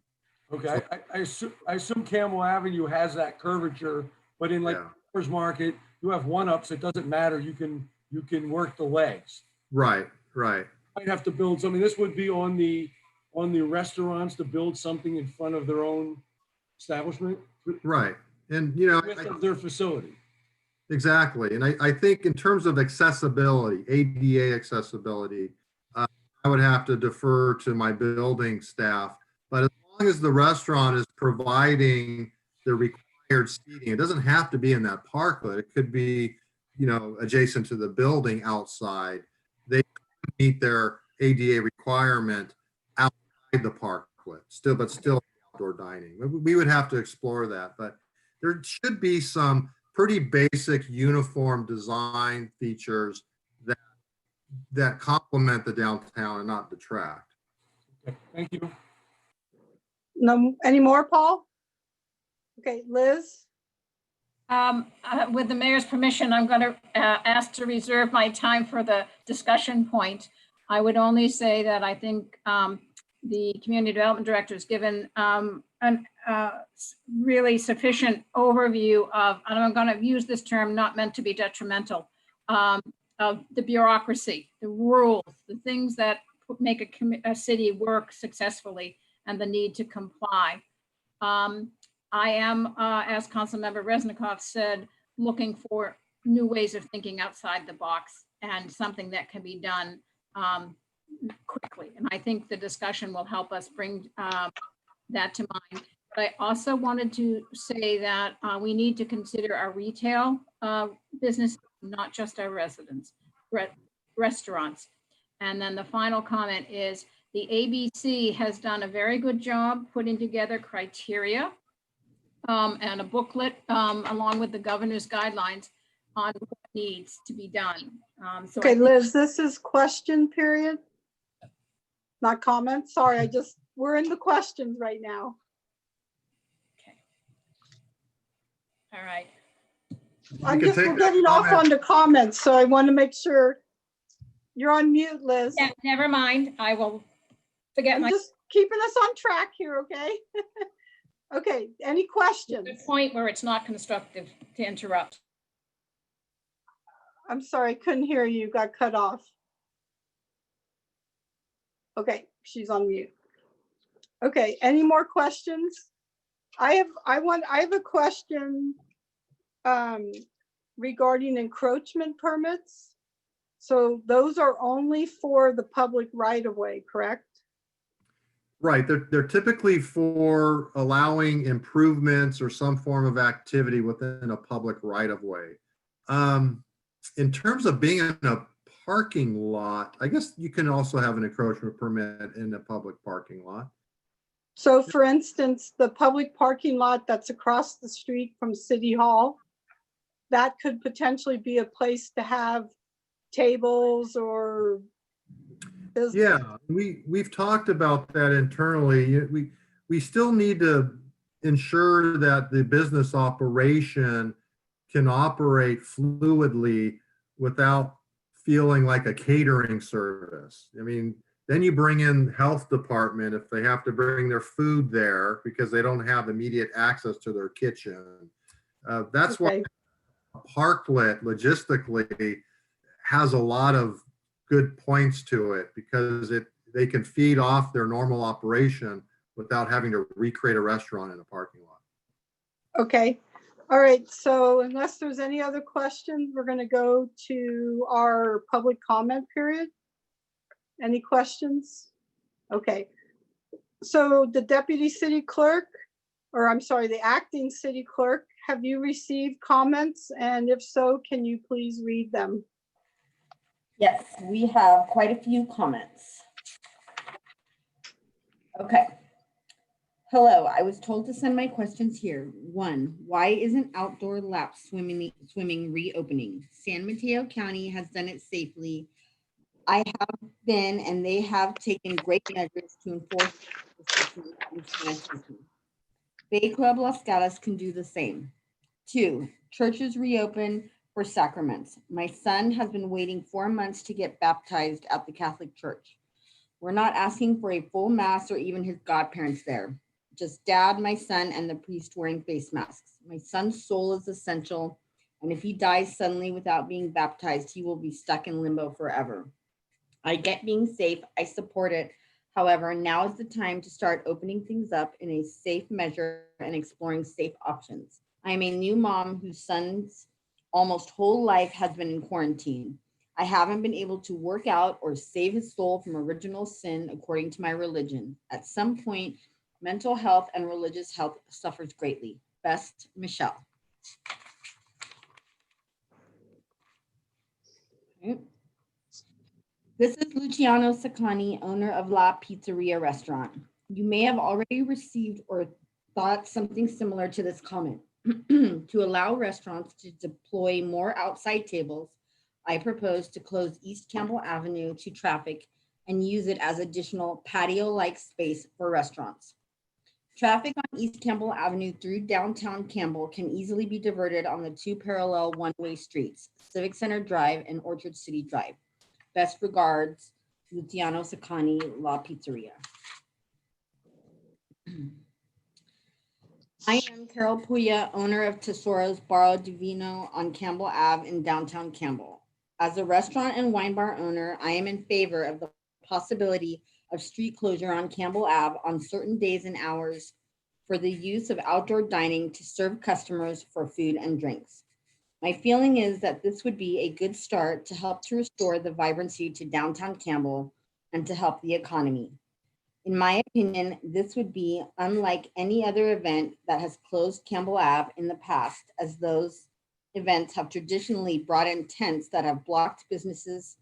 Okay, I assume Campbell Avenue has that curvature, but in like Farmers Market, you have one-ups. It doesn't matter. You can work the legs. Right. Might have to build something. This would be on the restaurants to build something in front of their own establishment. Right, and With their facility. Exactly, and I think in terms of accessibility, ADA accessibility, I would have to defer to my building staff. But as long as the restaurant is providing the required seating, it doesn't have to be in that parklet. It could be, adjacent to the building outside. They meet their ADA requirement outside the parklet, still outdoor dining. We would have to explore that, but there should be some pretty basic uniform design features that complement the downtown and not detract. Okay, thank you. No, any more, Paul? Okay, Liz? With the mayor's permission, I'm going to ask to reserve my time for the discussion point. I would only say that I think the community development director has given a really sufficient overview of, and I'm going to use this term not meant to be detrimental, of the bureaucracy, the rules, the things that make a city work successfully, and the need to comply. I am, as Councilmember Reznikov said, looking for new ways of thinking outside the box and something that can be done quickly. And I think the discussion will help us bring that to mind. But I also wanted to say that we need to consider our retail business, not just our restaurants. And then the final comment is the ABC has done a very good job putting together criteria and a booklet along with the governor's guidelines on what needs to be done. So Okay, Liz, this is question period, not comment. Sorry, we're in the questions right now. all right. can take We're that getting off comment. onto comments, so I want to make sure you're on mute, Liz. Yeah, never mind. I will forget I'm my just keeping us on track here, okay? Okay, any questions? point where it's not constructive to interrupt. I'm sorry, I couldn't hear you, got cut off. Okay, she's on mute. Okay, any more questions? I have a question regarding encroachment permits. So those are only for the public right of way, correct? Right, they're typically for allowing improvements or some form of activity within a public right of way. In terms of being in a parking lot, I guess you can also have an encroachment permit in a public parking lot. So for instance, the public parking lot that's across the street from City Hall, that could potentially be a place to have tables or. Yeah, we've talked about that internally. We still need to ensure that the business operation can operate fluidly without feeling like a catering service. I mean, then you bring in health department if they have to bring their food there because they don't have immediate access to their kitchen. That's why Okay. a parklet logistically has a lot of good points to it because they can feed off their normal operation without having to recreate a restaurant in a parking lot. Okay, all right, so unless there's any other questions, we're gonna go to our public comment period. Any questions? Okay, so the deputy city clerk, or I'm sorry, the acting city clerk, have you received comments? And if so, can you please read them? Yes, we have quite a few comments. Okay. Hello, I was told to send my questions here. 1, why isn't outdoor lap swimming reopening? San Mateo County has done it safely. I have been, and they have taken great measures to enforce distancing and sanitation. Bay Club Las Gatas can do the same. 2, churches reopen for sacraments. My son has been waiting 4 months to get baptized at the Catholic Church. We're not asking for a full mass or even his godparents there. Just dad, my son, and the priest wearing face masks. My son's soul is essential, and if he dies suddenly without being baptized, he will be stuck in limbo forever. I get being safe, I support it. However, now is the time to start opening things up in a safe measure and exploring safe options. I am a new mom whose son's almost whole life has been in quarantine. I haven't been able to work out or save his soul from original sin according to my religion. At some point, mental health and religious health suffers greatly. Best, Michelle. Okay. This is Luciano Saccani, owner of La Pizzeria restaurant. You may have already received or thought something similar to this comment. To allow restaurants to deploy more outside tables, I propose to close East Campbell Avenue to traffic and use it as additional patio-like space for restaurants. Traffic on East Campbell Avenue through downtown Campbell can easily be diverted on the 2 parallel one-way streets, Civic Center Drive and Orchard City Drive. Best regards, Luciano Saccani, La Pizzeria. I am Carol Puya, owner of Tesoro's Barro Divino on Campbell Ave in downtown Campbell. As a restaurant and wine bar owner, I am in favor of the possibility of street closure on Campbell Ave on certain days and hours for the use of outdoor dining to serve customers for food and drinks. My feeling is that this would be a good start to help to restore the vibrancy to downtown Campbell and to help the economy. In my opinion, this would be unlike any other event that has closed Campbell Ave in the past, as those events have traditionally brought in tents that have blocked business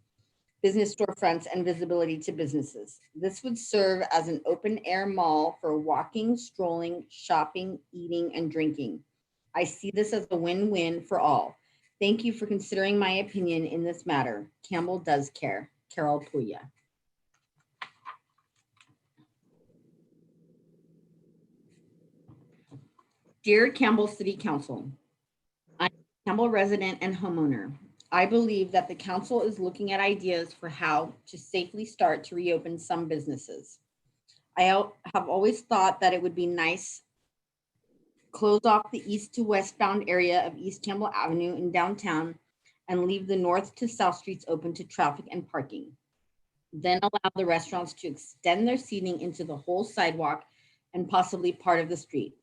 storefronts and visibility to businesses. This would serve as an open air mall for walking, strolling, shopping, eating, and drinking. I see this as a win-win for all. Thank you for considering my opinion in this matter. Campbell does care. Carol Puya. Dear Campbell City Council, I'm a Campbell resident and homeowner. I believe that the council is looking at ideas for how to safely start to reopen some businesses. I have always thought that it would be nice close off the east to westbound area of East Campbell Avenue in downtown and leave the north to south streets open to traffic and parking. Then allow the restaurants to extend their seating into the whole sidewalk and possibly part of the street.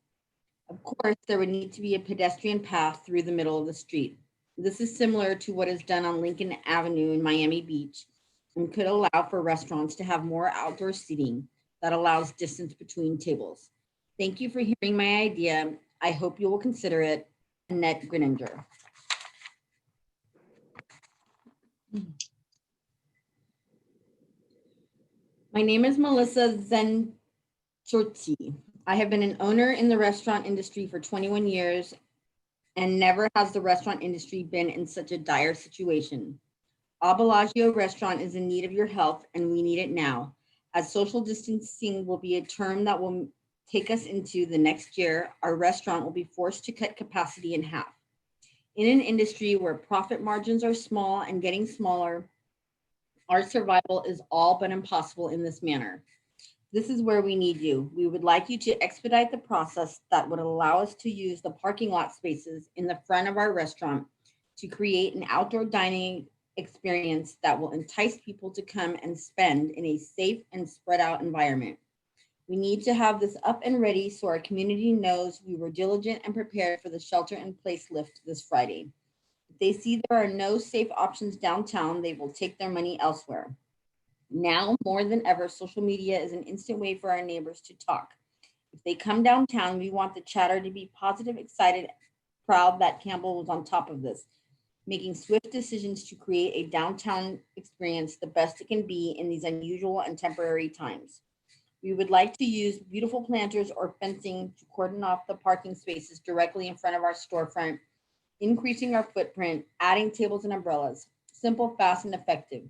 Of course, there would need to be a pedestrian path through the middle of the street. This is similar to what is done on Lincoln Avenue in Miami Beach and could allow for restaurants to have more outdoor seating that allows distance between tables. Thank you for hearing my idea. I hope you will consider it. Annette Grininger. My name is Melissa Zenchorti. I have been an owner in the restaurant industry for 21 years, and never has the restaurant industry been in such a dire situation. Abellagio Restaurant is in need of your help, and we need it now, as social distancing will be a term that will take us into the next year. Our restaurant will be forced to cut capacity in half. In an industry where profit margins are small and getting smaller, our survival is all but impossible in this manner. This is where we need you. We would like you to expedite the process that would allow us to use the parking lot spaces in the front of our restaurant to create an outdoor dining experience that will entice people to come and spend in a safe and spread out environment. We need to have this up and ready so our community knows we were diligent and prepared for the shelter in place lift this Friday. If they see there are no safe options downtown, they will take their money elsewhere. Now more than ever, social media is an instant way for our neighbors to talk. If they come downtown, we want the chatter to be positive, excited, proud that Campbell was on top of this, making swift decisions to create a downtown experience the best it can be in these unusual and temporary times. We would like to use beautiful planters or fencing to cordon off the parking spaces directly in front of our storefront, increasing our footprint, adding tables and umbrellas. Simple, fast, and effective.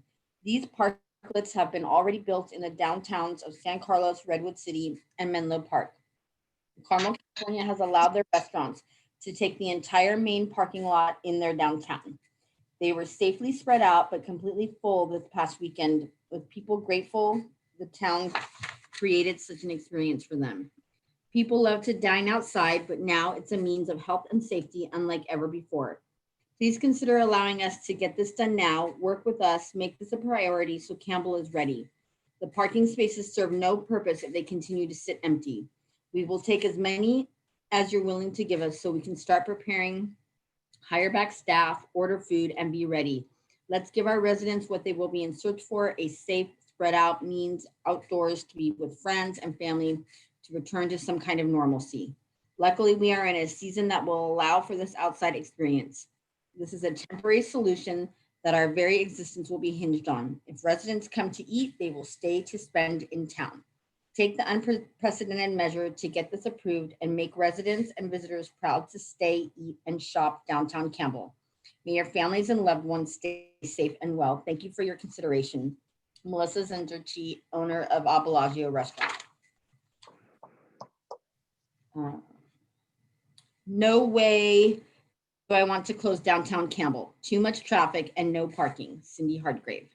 These parklets have been already built in the downtowns of San Carlos, Redwood City, and Menlo Park. Carmel, California has allowed their restaurants to take the entire main parking lot in their downtown. They were safely spread out, but completely full this past weekend, with people grateful the town created such an experience for them. People love to dine outside, but now it's a means of health and safety unlike ever before. Please consider allowing us to get this done now. Work with us, make this a priority so Campbell is ready. The parking spaces serve no purpose if they continue to sit empty. We will take as many as you're willing to give us so we can start preparing, hire back staff, order food, and be ready. Let's give our residents what they will be in search for, a safe, spread out means outdoors to be with friends and family, to return to some kind of normalcy. Luckily, we are in a season that will allow for this outside experience. This is a temporary solution that our very existence will be hinged on. If residents come to eat, they will stay to spend in town. Take the unprecedented measure to get this approved and make residents and visitors proud to stay, eat, and shop downtown Campbell. May your families and loved ones stay safe and well. Thank you for your consideration. Melissa Zenderchi, owner of Abellagio Restaurant. No way do I want to close downtown Campbell. Too much traffic and no parking. Cindy Hardgrave.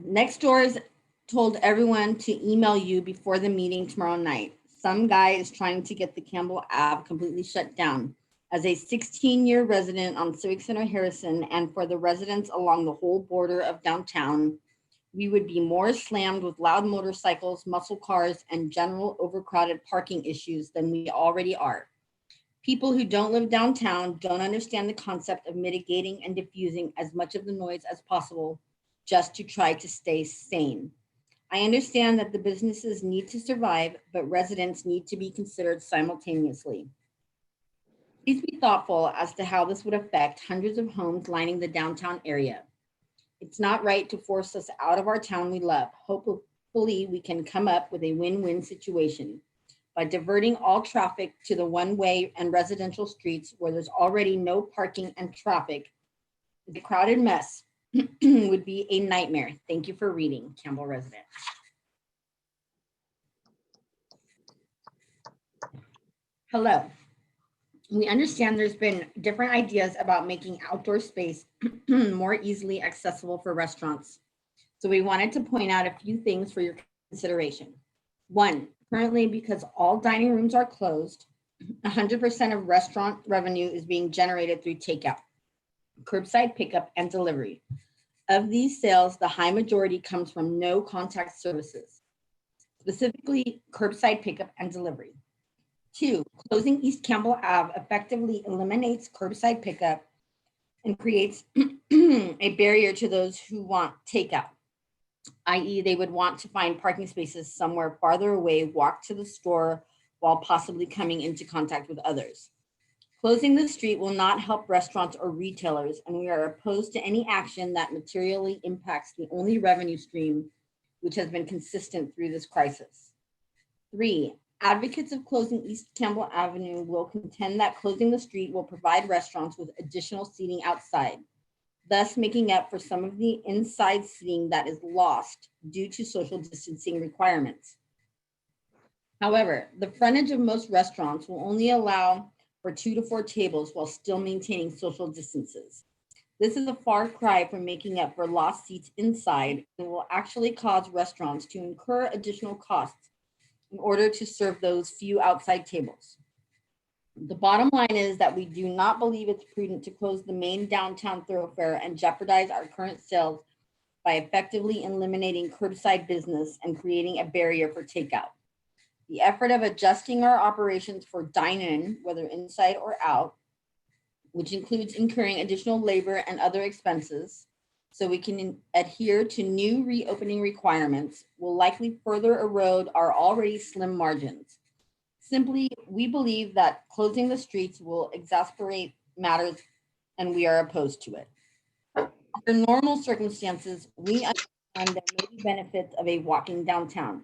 Next door is told everyone to email you before the meeting tomorrow night. Some guy is trying to get the Campbell Ave completely shut down. As a 16-year resident on Civic Center Harrison, and for the residents along the whole border of downtown, we would be more slammed with loud motorcycles, muscle cars, and general overcrowded parking issues than we already are. People who don't live downtown don't understand the concept of mitigating and diffusing as much of the noise as possible just to try to stay sane. I understand that the businesses need to survive, but residents need to be considered simultaneously. Please be thoughtful as to how this would affect hundreds of homes lining the downtown area. It's not right to force us out of our town we love. Hopefully hopefully we can come up with a win-win situation by diverting all traffic to the one-way and residential streets where there's already no parking and traffic. The crowded mess would be a nightmare. Thank you for reading, Campbell resident. Hello. We understand there's been different ideas about making outdoor space more easily accessible for restaurants. So we wanted to point out a few things for your consideration. One, currently, because all dining rooms are closed, 100% of restaurant revenue is being generated through takeout, curbside pickup, and delivery. Of these sales, the high majority comes from no contact services, specifically curbside pickup and delivery. Two, closing East Campbell Ave effectively eliminates curbside pickup and creates a barrier to those who want takeout, i.e. they would want to find parking spaces somewhere farther away, walk to the store while possibly coming into contact with others. Closing the street will not help restaurants or retailers, and we are opposed to any action that materially impacts the only revenue stream which has been consistent through this crisis. Three, advocates of closing East Campbell Avenue will contend that closing the street will provide restaurants with additional seating outside, thus making up for some of the inside seating that is lost due to social distancing requirements. However, the frontage of most restaurants will only allow for 2 to 4 tables while still maintaining social distances. This is a far cry from making up for lost seats inside and will actually cause restaurants to incur additional costs in order to serve those few outside tables. The bottom line is that we do not believe it's prudent to close the main downtown thoroughfare and jeopardize our current sales by effectively eliminating curbside business and creating a barrier for takeout. The effort of adjusting our operations for dine-in, whether inside or out, which includes incurring additional labor and other expenses, so we can adhere to new reopening requirements, will likely further erode our already slim margins. Simply, we believe that closing the streets will exacerbate matters, and we are opposed to it. Under normal circumstances, we understand there may be benefits of a walking downtown.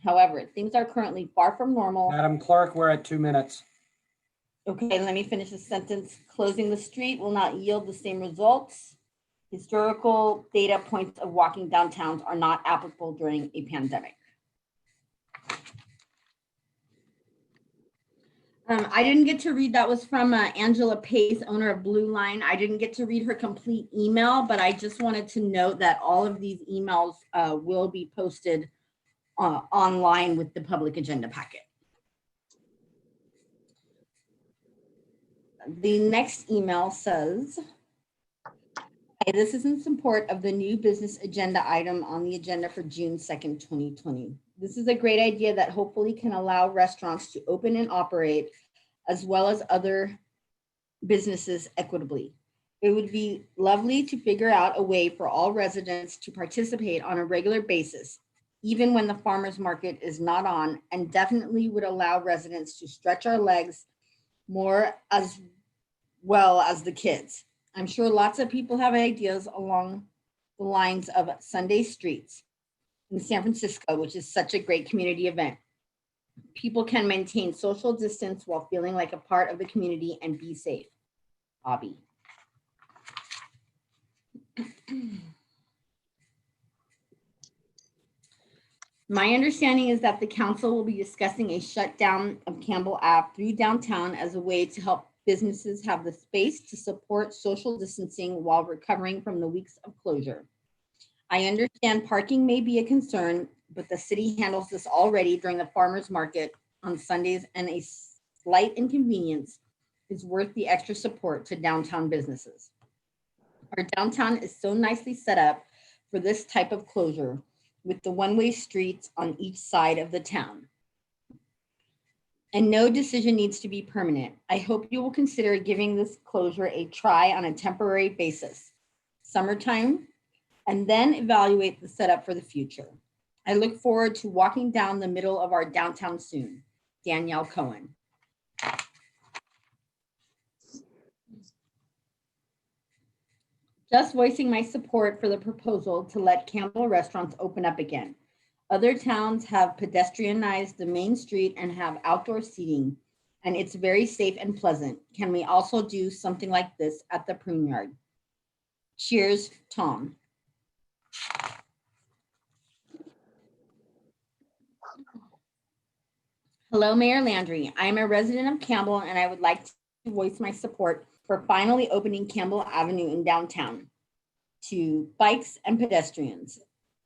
However, things are currently far from normal. Madam Clerk, we're at 2 minutes. Okay, let me finish the sentence. Closing the street will not yield the same results. Historical data points of walking downtowns are not applicable during a pandemic. I didn't get to read, that was from Angela Pace, owner of Blue Line. I didn't get to read her complete email, but I just wanted to note that all of these emails will be posted online with the public agenda packet. The next email says, "Hey, this is in support of the new business agenda item on the agenda for June 2nd, 2020. This is a great idea that hopefully can allow restaurants to open and operate as well as other businesses equitably. It would be lovely to figure out a way for all residents to participate on a regular basis, even when the farmers market is not on, and definitely would allow residents to stretch our legs more as well as the kids. I'm sure lots of people have ideas along the lines of Sunday streets in San Francisco, which is such a great community event. People can maintain social distance while feeling like a part of the community and be safe. Bobby." My understanding is that the council will be discussing a shutdown of Campbell Ave through downtown as a way to help businesses have the space to support social distancing while recovering from the weeks of closure. I understand parking may be a concern, but the city handles this already during the farmers market on Sundays, and a slight inconvenience is worth the extra support to downtown businesses. Our downtown is so nicely set up for this type of closure, with the one-way streets on each side of the town. And no decision needs to be permanent. I hope you will consider giving this closure a try on a temporary basis, summertime, and then evaluate the setup for the future. I look forward to walking down the middle of our downtown soon. Danielle Cohen. Just voicing my support for the proposal to let Campbell restaurants open up again. Other towns have pedestrianized the main street and have outdoor seating, and it's very safe and pleasant. Can we also do something like this at the Prune Yard? Cheers, Tom. Hello, Mayor Landry. I am a resident of Campbell, and I would like to voice my support for finally opening Campbell Avenue in downtown to bikes and pedestrians.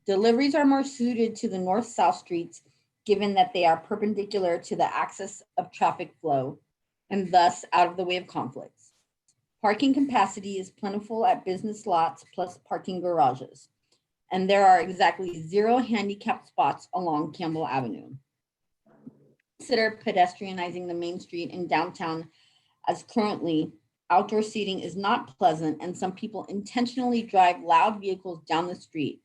Deliveries are more suited to the north-south streets, given that they are perpendicular to the axis of traffic flow and thus out of the way of conflicts. Parking capacity is plentiful at business lots plus parking garages, and there are exactly 0 handicap spots along Campbell Avenue. Consider pedestrianizing the main street in downtown, as currently outdoor seating is not pleasant and some people intentionally drive loud vehicles down the street.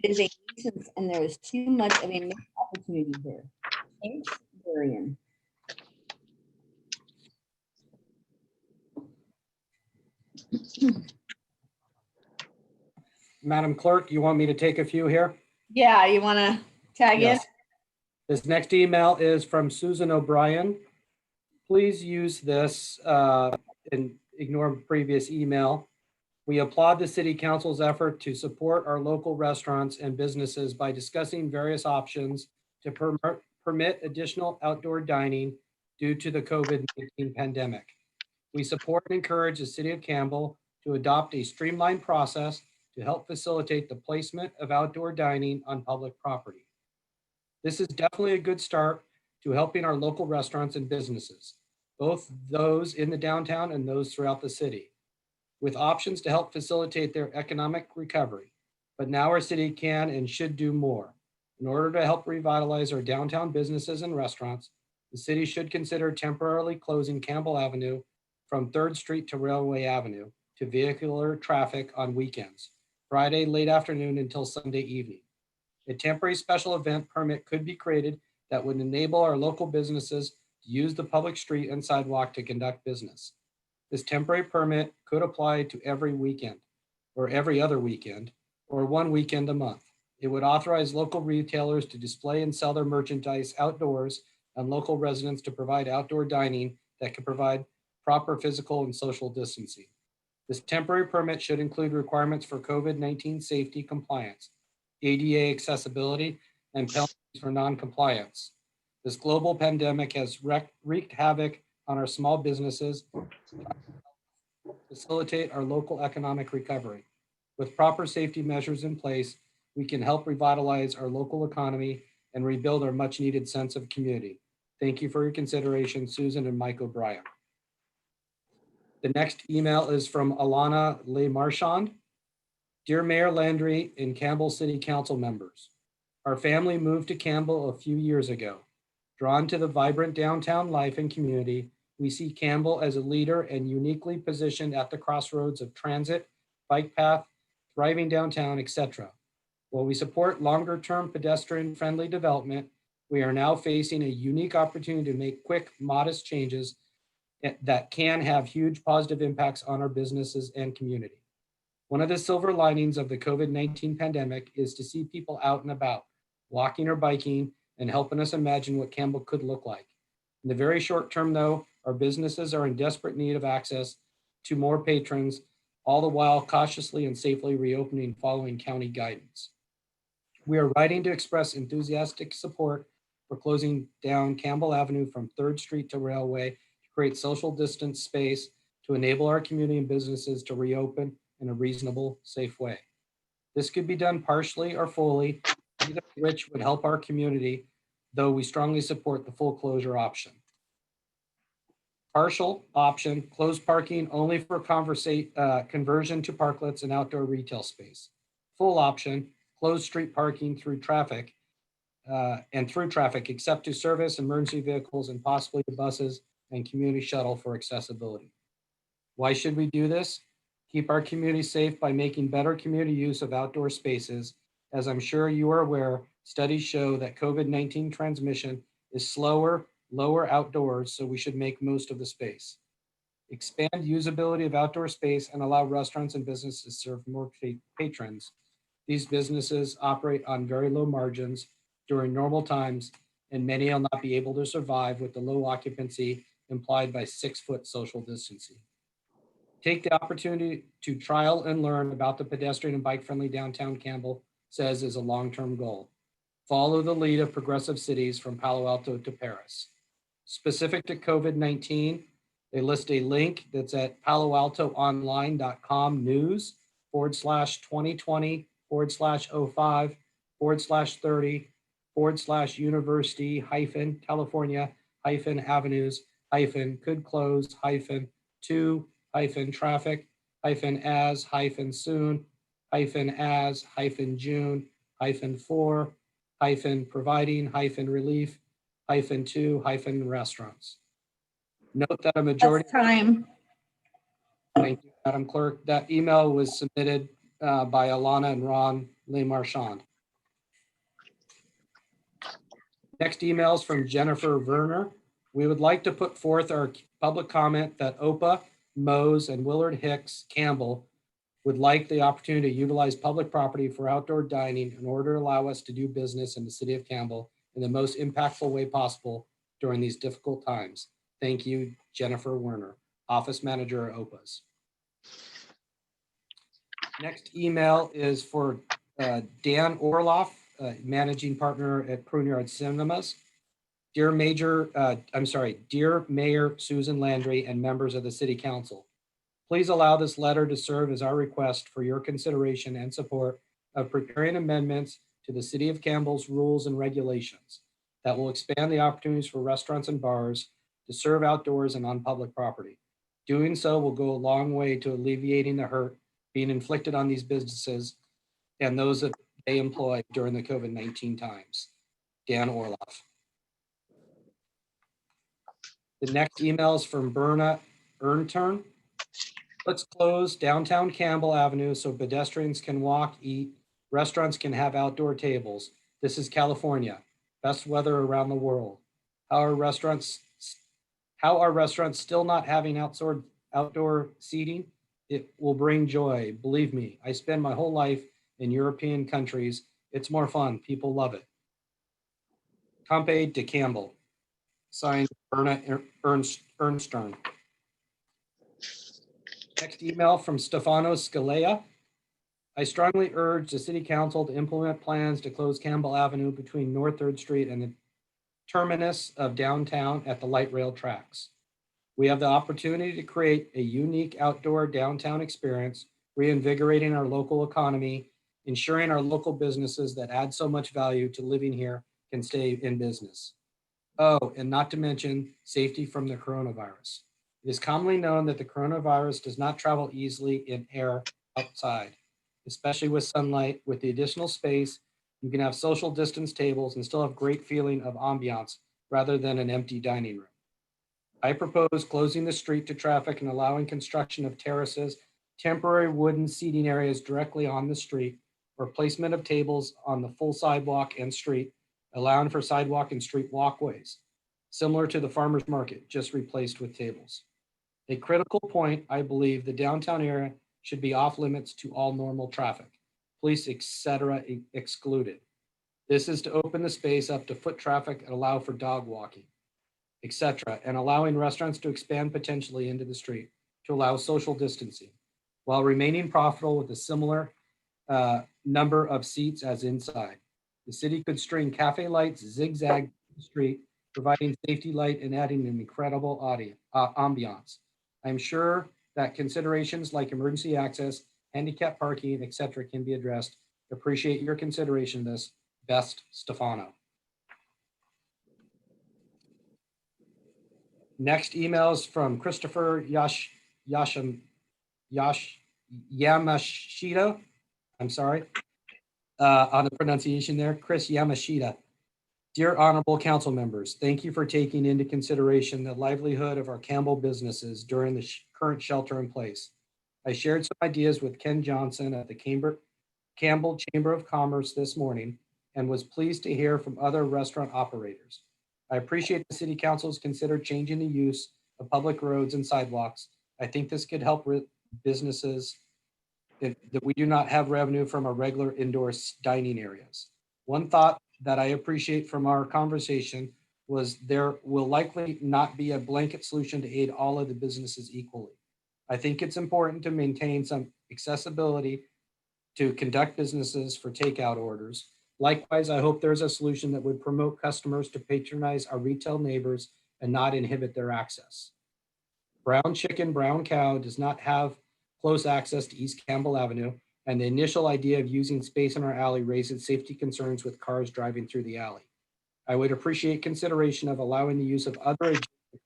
It is a nuisance and there is too much of a missed opportunity here. Thanks, Darian. Madam Clerk, you want me to take a few here? Yeah, you want to tag Yes. This next email is from Susan O'Brien. Please use this and ignore previous email. We applaud the City Council's effort to support our local restaurants and businesses by discussing various options to permit additional outdoor dining due to the COVID-19 pandemic. We support and encourage the City of Campbell to adopt a streamlined process to help facilitate the placement of outdoor dining on public property. This is definitely a good start to helping our local restaurants and businesses, both those in the downtown and those throughout the city, with options to help facilitate their economic recovery. But now our city can and should do more. In order to help revitalize our downtown businesses and restaurants, the city should consider temporarily closing Campbell Avenue from 3rd Street to Railway Avenue to vehicular traffic on weekends, Friday late afternoon until Sunday evening. A temporary special event permit could be created that would enable our local businesses to use the public street and sidewalk to conduct business. This temporary permit could apply to every weekend or every other weekend or 1 weekend a month. It would authorize local retailers to display and sell their merchandise outdoors and local residents to provide outdoor dining that can provide proper physical and social distancing. This temporary permit should include requirements for COVID-19 safety compliance, ADA accessibility, and penalties for non-compliance. This global pandemic has wreaked havoc on our small businesses, facilitate our local economic recovery. With proper safety measures in place, we can help revitalize our local economy and rebuild our much needed sense of community. Thank you for your consideration, Susan and Mike O'Brien. The next email is from Alana Le Marchand. Dear Mayor Landry and Campbell City Council members, our family moved to Campbell a few years ago. Drawn to the vibrant downtown life and community, we see Campbell as a leader and uniquely positioned at the crossroads of transit, bike path, thriving downtown, etc. While we support longer-term pedestrian-friendly development, we are now facing a unique opportunity to make quick, modest changes that can have huge positive impacts on our businesses and community. One of the silver linings of the COVID-19 pandemic is to see people out and about, walking or biking, and helping us imagine what Campbell could look like. In the very short term, though, our businesses are in desperate need of access to more patrons, all the while cautiously and safely reopening following county guidance. We are writing to express enthusiastic support for closing down Campbell Avenue from 3rd Street to Railway to create social distance space to enable our community and businesses to reopen in a reasonable, safe way. This could be done partially or fully, either of which would help our community, though we strongly support the full closure option. Partial option, closed parking only for conversion to parklets and outdoor retail space. Full option, closed street parking through traffic except to service emergency vehicles and possibly buses and community shuttle for accessibility. Why should we do this? Keep our community safe by making better community use of outdoor spaces. As I'm sure you are aware, studies show that COVID-19 transmission is slower, lower outdoors, so we should make most of the space. Expand usability of outdoor space and allow restaurants and businesses to serve more patrons. These businesses operate on very low margins. during normal times, and many will not be able to survive with the low occupancy implied by 6-foot social distancing. Take the opportunity to trial and learn about the pedestrian and bike-friendly downtown Campbell says is a long-term goal. Follow the lead of progressive cities from Palo Alto to Paris. Specific to COVID-19, they list a link that's at paloaltoonline.com news/2020/30/university/California-avenues- could close-soon-relief-2-relief-relief-2-restaurants. Note that a majority. That's time. Thank you, Madam Clerk. That email was submitted by Alana and Ron LeMarchand. Next email is from Jennifer Werner. We would like to put forth our public comment that OPA, Mose, and Willard Hicks Campbell would like the opportunity to utilize public property for outdoor dining in order to allow us to do business in the city of Campbell in the most impactful way possible during these difficult times. Thank you, Jennifer Werner, Office Manager at OPA's. Next email is for Dan Orloff, Managing Partner at Pruneyard Cinemas. Dear Mayor Susan Landry and members of the City Council, please allow this letter to serve as our request for your consideration and support of preparing amendments to the City of Campbell's rules and regulations that will expand the opportunities for restaurants and bars to serve outdoors and on public property. Doing so will go a long way to alleviating the hurt being inflicted on these businesses and those that they employ during the COVID-19 times. Dan Orloff. The next email is from Berna Ernturn. Let's close downtown Campbell Avenue so pedestrians can walk, eat, restaurants can have outdoor tables. This is California, best weather around the world. How are restaurants still not having outdoor seating? It will bring joy. Believe me, I spend my whole life in European countries. It's more fun. People love it. Campe de Campbell. Signed, Berna Ernstern. Next email from Stefano Scalea. I strongly urge the City Council to implement plans to close Campbell Avenue between North 3rd Street and the terminus of downtown at the light rail tracks. We have the opportunity to create a unique outdoor downtown experience, reinvigorating our local economy, ensuring our local businesses that add so much value to living here can stay in business. Oh, and not to mention safety from the coronavirus. It is commonly known that the coronavirus does not travel easily in air outside, especially with sunlight. With the additional space, you can have social distance tables and still have great feeling of ambiance rather than an empty dining room. I propose closing the street to traffic and allowing construction of terraces, temporary wooden seating areas directly on the street, or placement of tables on the full sidewalk and street, allowing for sidewalk and street walkways, similar to the farmer's market, just replaced with tables. A critical point, I believe the downtown area should be off limits to all normal traffic, police, etc. excluded. This is to open the space up to foot traffic and allow for dog walking, etc., and allowing restaurants to expand potentially into the street to allow social distancing while remaining profitable with a similar number of seats as inside. The city could string cafe lights zigzag the street, providing safety light and adding an incredible ambiance. I'm sure that considerations like emergency access, handicap parking, etc. can be addressed. Appreciate your consideration of this. Best, Stefano. Next email is from Christopher Yamashita. I'm sorry on the pronunciation there. Chris Yamashita. Dear honorable council members, thank you for taking into consideration the livelihood of our Campbell businesses during the current shelter in place. I shared some ideas with Ken Johnson at the Campbell Chamber of Commerce this morning and was pleased to hear from other restaurant operators. I appreciate the city council's considered changing the use of public roads and sidewalks. I think this could help businesses that we do not have revenue from our regular indoor dining areas. One thought that I appreciate from our conversation was there will likely not be a blanket solution to aid all of the businesses equally. I think it's important to maintain some accessibility to conduct businesses for takeout orders. Likewise, I hope there's a solution that would promote customers to patronize our retail neighbors and not inhibit their access. Brown Chicken, Brown Cow does not have close access to East Campbell Avenue, and the initial idea of using space in our alley raises safety concerns with cars driving through the alley. I would appreciate consideration of allowing the use of other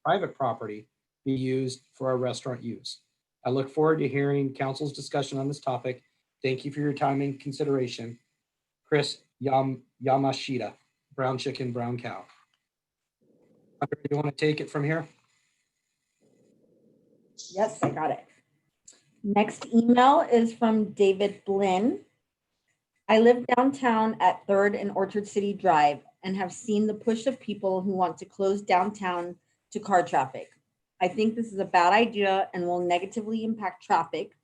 private property be used for our restaurant use. I look forward to hearing council's discussion on this topic. Thank you for your time and consideration. Chris Yamashita, Brown Chicken, Brown Cow. Do you want to take it from here? Yes, I got it. Next email is from David Blinn. I live downtown at 3rd and Orchard City Drive and have seen the push of people who want to close downtown to car traffic. I think this is a bad idea and will negatively impact traffic,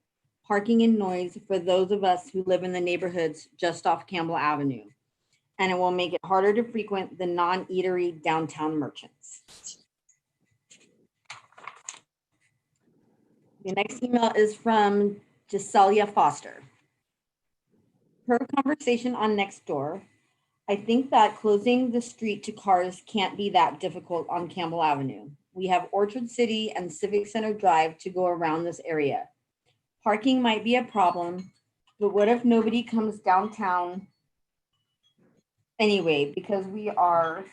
parking, and noise for those of us who live in the neighborhoods just off Campbell Avenue. And it will make it harder to frequent the non-eatery downtown merchants. The next email is from Giselia Foster. Per conversation on Nextdoor, I think that closing the street to cars can't be that difficult on Campbell Avenue. We have Orchard City and Civic Center Drive to go around this area. Parking might be a problem, but what if nobody comes downtown anyway, because we are,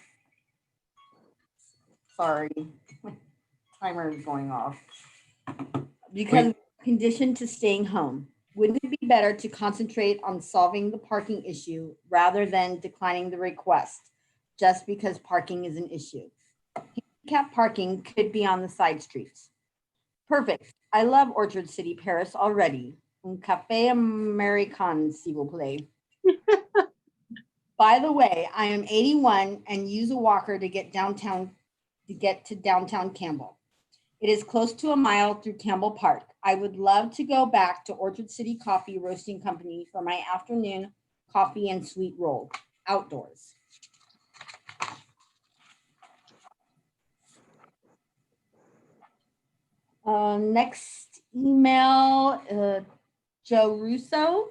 sorry, my timer is going off. Because we're conditioned to staying home. Wouldn't it be better to concentrate on solving the parking issue rather than declining the request just because parking is an issue? Handicap parking could be on the side streets. Perfect. I love Orchard City, Paris already. Un café American, s'il vous plaît. By the way, I am 81 and use a walker to get to downtown Campbell. It is close to a mile through Campbell Park. I would love to go back to Orchard City Coffee Roasting Company for my afternoon coffee and sweet roll outdoors. Next email, Joe Russo.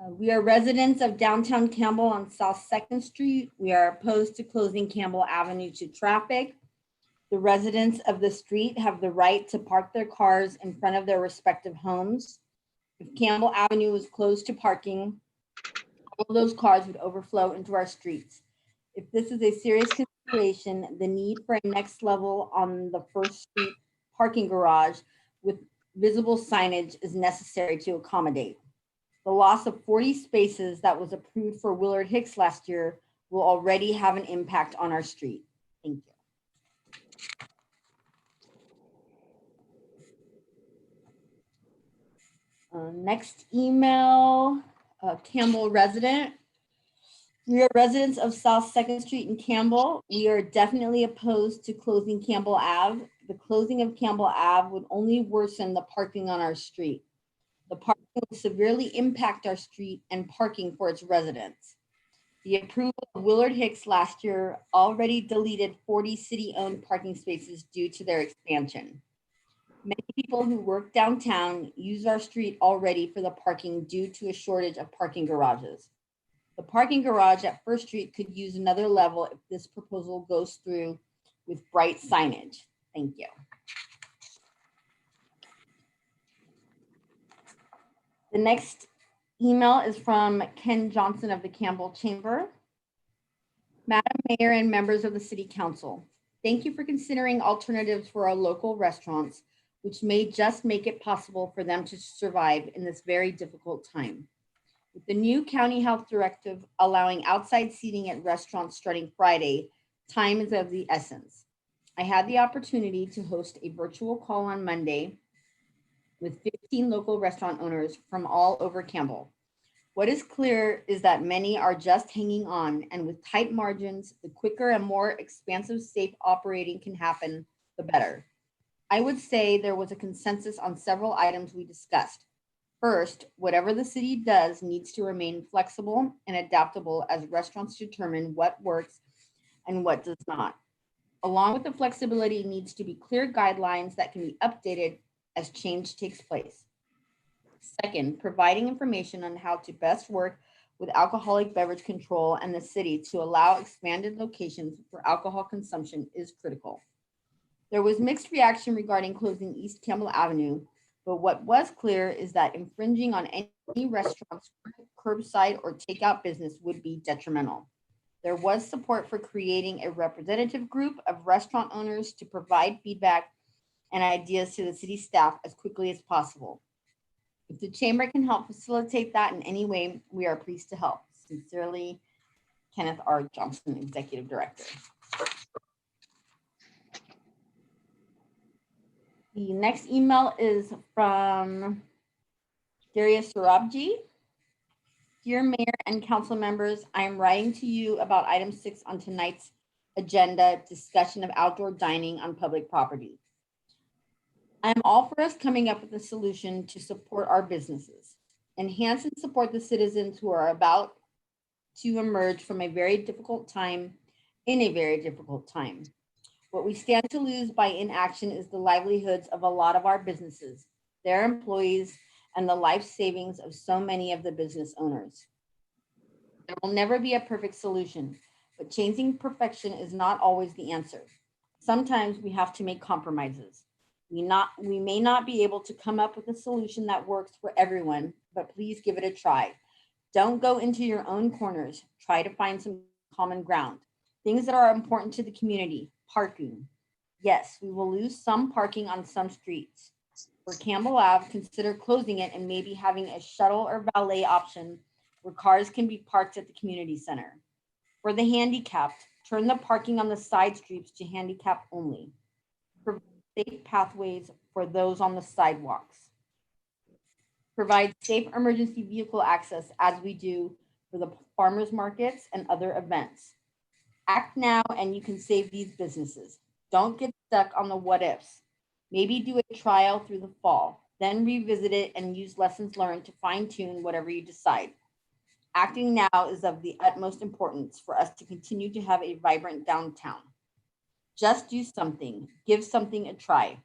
We are residents of downtown Campbell on South 2nd Street. We are opposed to closing Campbell Avenue to traffic. The residents of the street have the right to park their cars in front of their respective homes. If Campbell Avenue was closed to parking, all of those cars would overflow into our streets. If this is a serious consideration, the need for a next level on the First Street parking garage with visible signage is necessary to accommodate. The loss of 40 spaces that was approved for Willard Hicks last year will already have an impact on our street. Thank you. Next email, Campbell resident. We are residents of South 2nd Street in Campbell. We are definitely opposed to closing Campbell Ave. The closing of Campbell Ave would only worsen the parking on our street. The parking would severely impact our street and parking for its residents. The approval of Willard Hicks last year already deleted 40 city-owned parking spaces due to their expansion. Many people who work downtown use our street already for the parking due to a shortage of parking garages. The parking garage at First Street could use another level if this proposal goes through with bright signage. Thank you. The next email is from Ken Johnson of the Campbell Chamber. Madam Mayor and members of the City Council, thank you for considering alternatives for our local restaurants, which may just make it possible for them to survive in this very difficult time. With the new county health directive allowing outside seating at restaurants starting Friday, time is of the essence. I had the opportunity to host a virtual call on Monday with 15 local restaurant owners from all over Campbell. What is clear is that many are just hanging on, and with tight margins, the quicker and more expansive safe operating can happen, the better. I would say there was a consensus on several items we discussed. First, whatever the city does needs to remain flexible and adaptable as restaurants determine what works and what does not. Along with the flexibility needs to be clear guidelines that can be updated as change takes place. Second, providing information on how to best work with alcoholic beverage control and the city to allow expanded locations for alcohol consumption is critical. There was mixed reaction regarding closing East Campbell Avenue, but what was clear is that infringing on any restaurant's curbside or takeout business would be detrimental. There was support for creating a representative group of restaurant owners to provide feedback and ideas to the city staff as quickly as possible. If the chamber can help facilitate that in any way, we are pleased to help. Sincerely, Kenneth R. Johnson, Executive Director. The next email is from Darius Sarabji. Dear Mayor and council members, I am writing to you about item 6 on tonight's agenda, discussion of outdoor dining on public property. I am all for us coming up with a solution to support our businesses, enhance and support the citizens who are about to emerge from a very difficult time, in a very difficult time. What we stand to lose by inaction is the livelihoods of a lot of our businesses, their employees, and the life savings of so many of the business owners. There will never be a perfect solution, but chasing perfection is not always the answer. Sometimes we have to make compromises. We may not be able to come up with a solution that works for everyone, but please give it a try. Don't go into your own corners. Try to find some common ground. Things that are important to the community, parking. Yes, we will lose some parking on some streets. For Campbell Ave, consider closing it and maybe having a shuttle or valet option where cars can be parked at the community center. For the handicapped, turn the parking on the side streets to handicap only. Provide safe pathways for those on the sidewalks. Provide safe emergency vehicle access as we do for the farmers markets and other events. Act now and you can save these businesses. Don't get stuck on the what ifs. Maybe do a trial through the fall, then revisit it and use lessons learned to fine tune whatever you decide. Acting now is of the utmost importance for us to continue to have a vibrant downtown. Just do something, give something a try.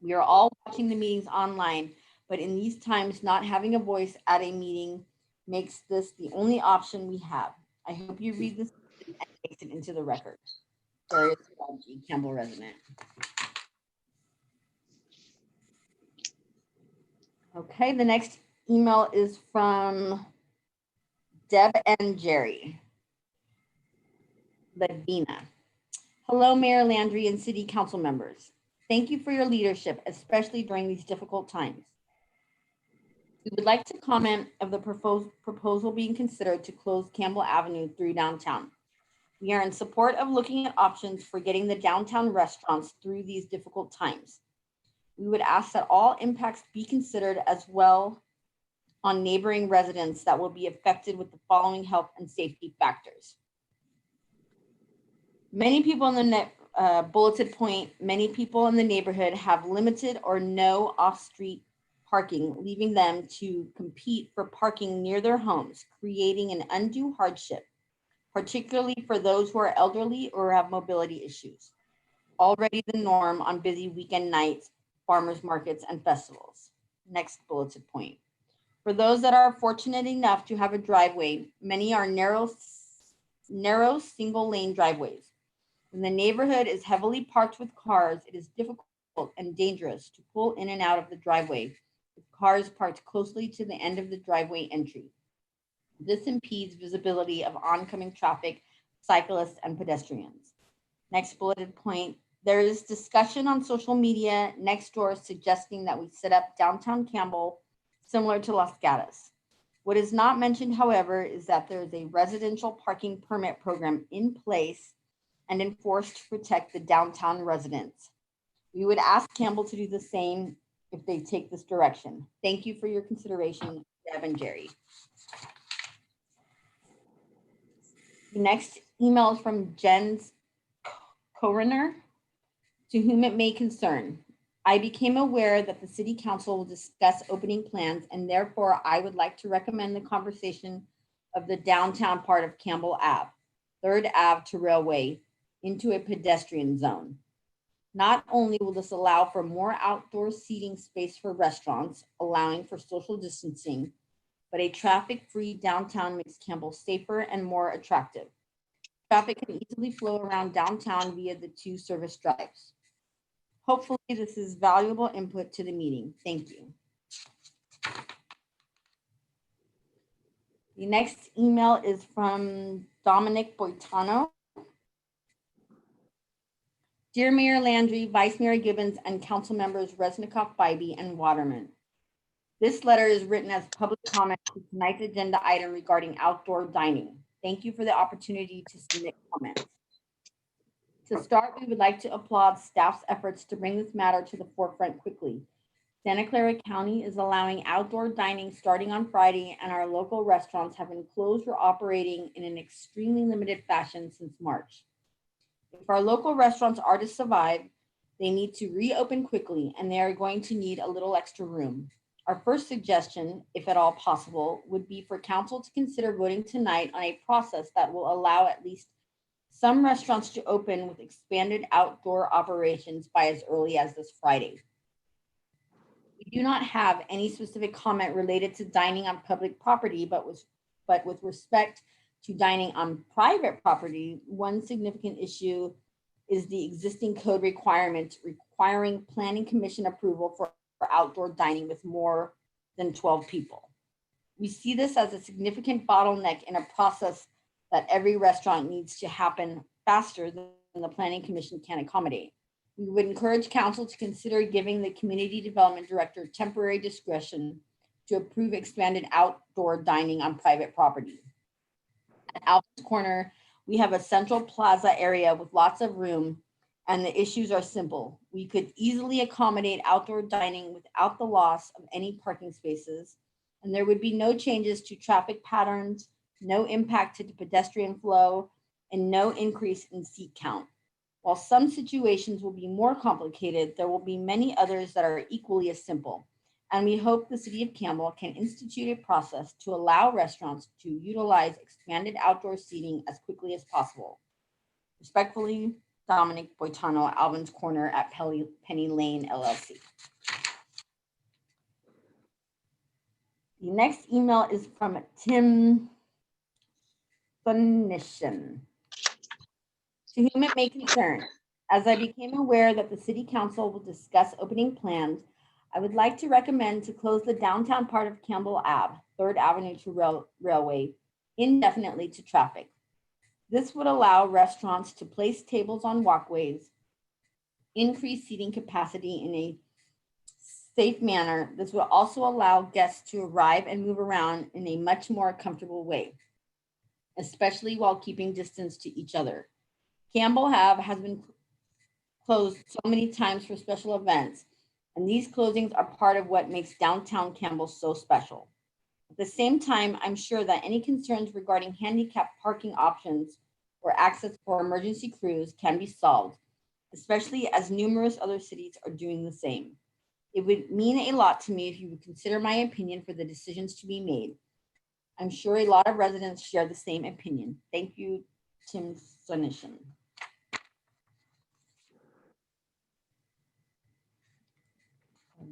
We are all watching the meetings online, but in these times, not having a voice at a meeting makes this the only option we have. I hope you read this and takes it into the record. Darius Sarabji, Campbell resident. Okay, the next email is from Deb and Jerry. Ledvina. Hello, Mayor Landry and City Council members. Thank you for your leadership, especially during these difficult times. We would like to comment of the proposal being considered to close Campbell Avenue through downtown. We are in support of looking at options for getting the downtown restaurants through these difficult times. We would ask that all impacts be considered as well on neighboring residents that will be affected with the following health and safety factors. Many people in the bulleted point, many people in the neighborhood have limited or no off-street parking, leaving them to compete for parking near their homes, creating an undue hardship, particularly for those who are elderly or have mobility issues. Already the norm on busy weekend nights, farmers markets, and festivals. Next bulleted point. For those that are fortunate enough to have a driveway, many are narrow single lane driveways. When the neighborhood is heavily parked with cars, it is difficult and dangerous to pull in and out of the driveway with cars parked closely to the end of the driveway entry. This impedes visibility of oncoming traffic, cyclists, and pedestrians. Next bulleted point. There is discussion on social media next door suggesting that we set up downtown Campbell similar to Los Gatos. What is not mentioned, however, is that there is a residential parking permit program in place and enforced to protect the downtown residents. We would ask Campbell to do the same if they take this direction. Thank you for your consideration, Deb and Jerry. The next email is from Jens Coroner. To whom it may concern, I became aware that the city council will discuss opening plans, and therefore I would like to recommend the conversation of the downtown part of Campbell Ave, 3rd Ave to Railway, into a pedestrian zone. Not only will this allow for more outdoor seating space for restaurants, allowing for social distancing, but a traffic-free downtown makes Campbell safer and more attractive. Traffic can easily flow around downtown via the 2 service drives. Hopefully, this is valuable input to the meeting. Thank you. The next email is from Dominic Boitano. Dear Mayor Landry, Vice Mayor Gibbons, and council members Resnikoff, Bybee, and Waterman. This letter is written as public comment to tonight's agenda item regarding outdoor dining. Thank you for the opportunity to submit comments. To start, we would like to applaud staff's efforts to bring this matter to the forefront quickly. Santa Clara County is allowing outdoor dining starting on Friday, and our local restaurants have been closed or operating in an extremely limited fashion since March. If our local restaurants are to survive, they need to reopen quickly, and they are going to need a little extra room. Our first suggestion, if at all possible, would be for council to consider voting tonight on a process that will allow at least some restaurants to open with expanded outdoor operations by as early as this Friday. We do not have any specific comment related to dining on public property, but with respect to dining on private property, one significant issue is the existing code requirement requiring planning commission approval for outdoor dining with more than 12 people. We see this as a significant bottleneck in a process that every restaurant needs to happen faster than the planning commission can accommodate. We would encourage council to consider giving the community development director temporary discretion to approve expanded outdoor dining on private property. At Alpha's Corner, we have a central plaza area with lots of room, and the issues are simple. We could easily accommodate outdoor dining without the loss of any parking spaces, and there would be no changes to traffic patterns, no impact to the pedestrian flow, and no increase in seat count. While some situations will be more complicated, there will be many others that are equally as simple. And we hope the city of Campbell can institute a process to allow restaurants to utilize expanded outdoor seating as quickly as possible. Respectfully, Dominic Boitano, Alvin's Corner at Penny Lane, LLC. The next email is from Tim Thunishin. To whom it may concern, as I became aware that the city council will discuss opening plans, I would like to recommend to close the downtown part of Campbell Ave, 3rd Avenue to Railway, indefinitely to traffic. This would allow restaurants to place tables on walkways, increase seating capacity in a safe manner. This will also allow guests to arrive and move around in a much more comfortable way, especially while keeping distance to each other. Campbell Ave has been closed so many times for special events, and these closings are part of what makes downtown Campbell so special. At the same time, I'm sure that any concerns regarding handicapped parking options or access for emergency crews can be solved, especially as numerous other cities are doing the same. It would mean a lot to me if you would consider my opinion for the decisions to be made. I'm sure a lot of residents share the same opinion. Thank you, Tim Sonishin.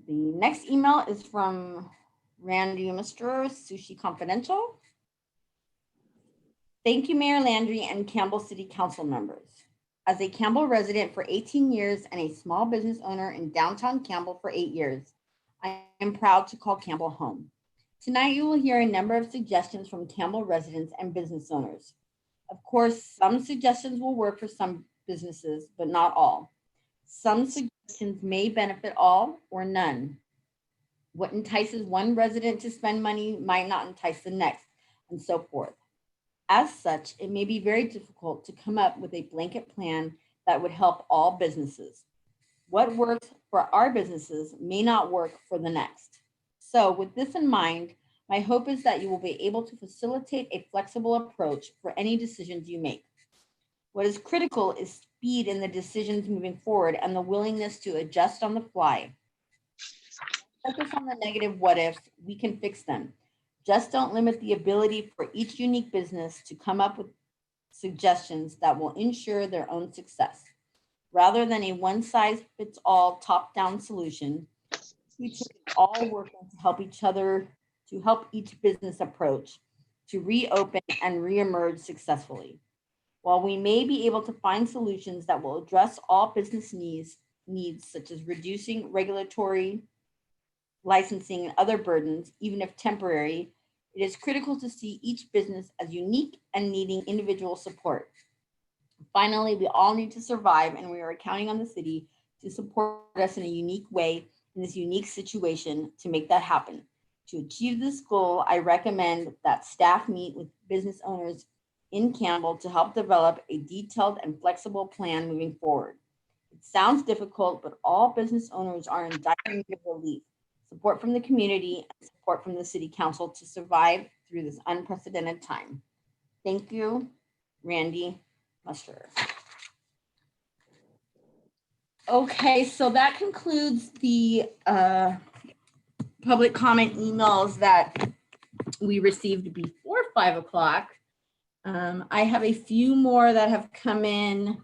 The next email is from Randy Mr. Sushi Confidential. Thank you, Mayor Landry and Campbell City Council members. As a Campbell resident for 18 years and a small business owner in downtown Campbell for 8 years, I am proud to call Campbell home. Tonight, you will hear a number of suggestions from Campbell residents and business owners. Of course, some suggestions will work for some businesses, but not all. Some suggestions may benefit all or none. What entices one resident to spend money might not entice the next, and so forth. As such, it may be very difficult to come up with a blanket plan that would help all businesses. What works for our businesses may not work for the next. So with this in mind, my hope is that you will be able to facilitate a flexible approach for any decisions you make. What is critical is speed in the decisions moving forward and the willingness to adjust on the fly. Focus on the negative what ifs, we can fix them. Just don't limit the ability for each unique business to come up with suggestions that will ensure their own success. Rather than a one-size-fits-all top-down solution, we should all working to help each other, to help each business approach to reopen and reemerge successfully. While we may be able to find solutions that will address all business needs such as reducing regulatory, licensing, and other burdens, even if temporary, it is critical to see each business as unique and needing individual support. Finally, we all need to survive, and we are counting on the city to support us in a unique way in this unique situation to make that happen. To achieve this goal, I recommend that staff meet with business owners in Campbell to help develop a detailed and flexible plan moving forward. It sounds difficult, but all business owners are in dire need of relief, support from the community, and support from the city council to survive through this unprecedented time. Thank you, Randy Muster. Okay, so that concludes the public comment emails that we received before 5 o'clock. I have a few more that have come in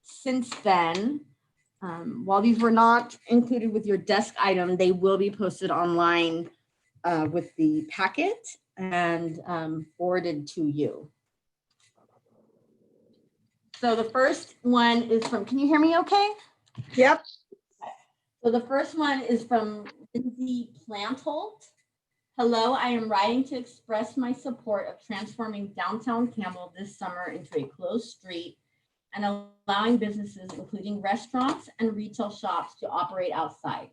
since then. While these were not included with your desk item, they will be posted online with the packet and forwarded to you. So the first one is from, can you hear me okay? Yep. So the first one is from Lindsay Plantholt. Hello, I am writing to express my support of transforming downtown Campbell this summer into a closed street and allowing businesses, including restaurants and retail shops, to operate outside.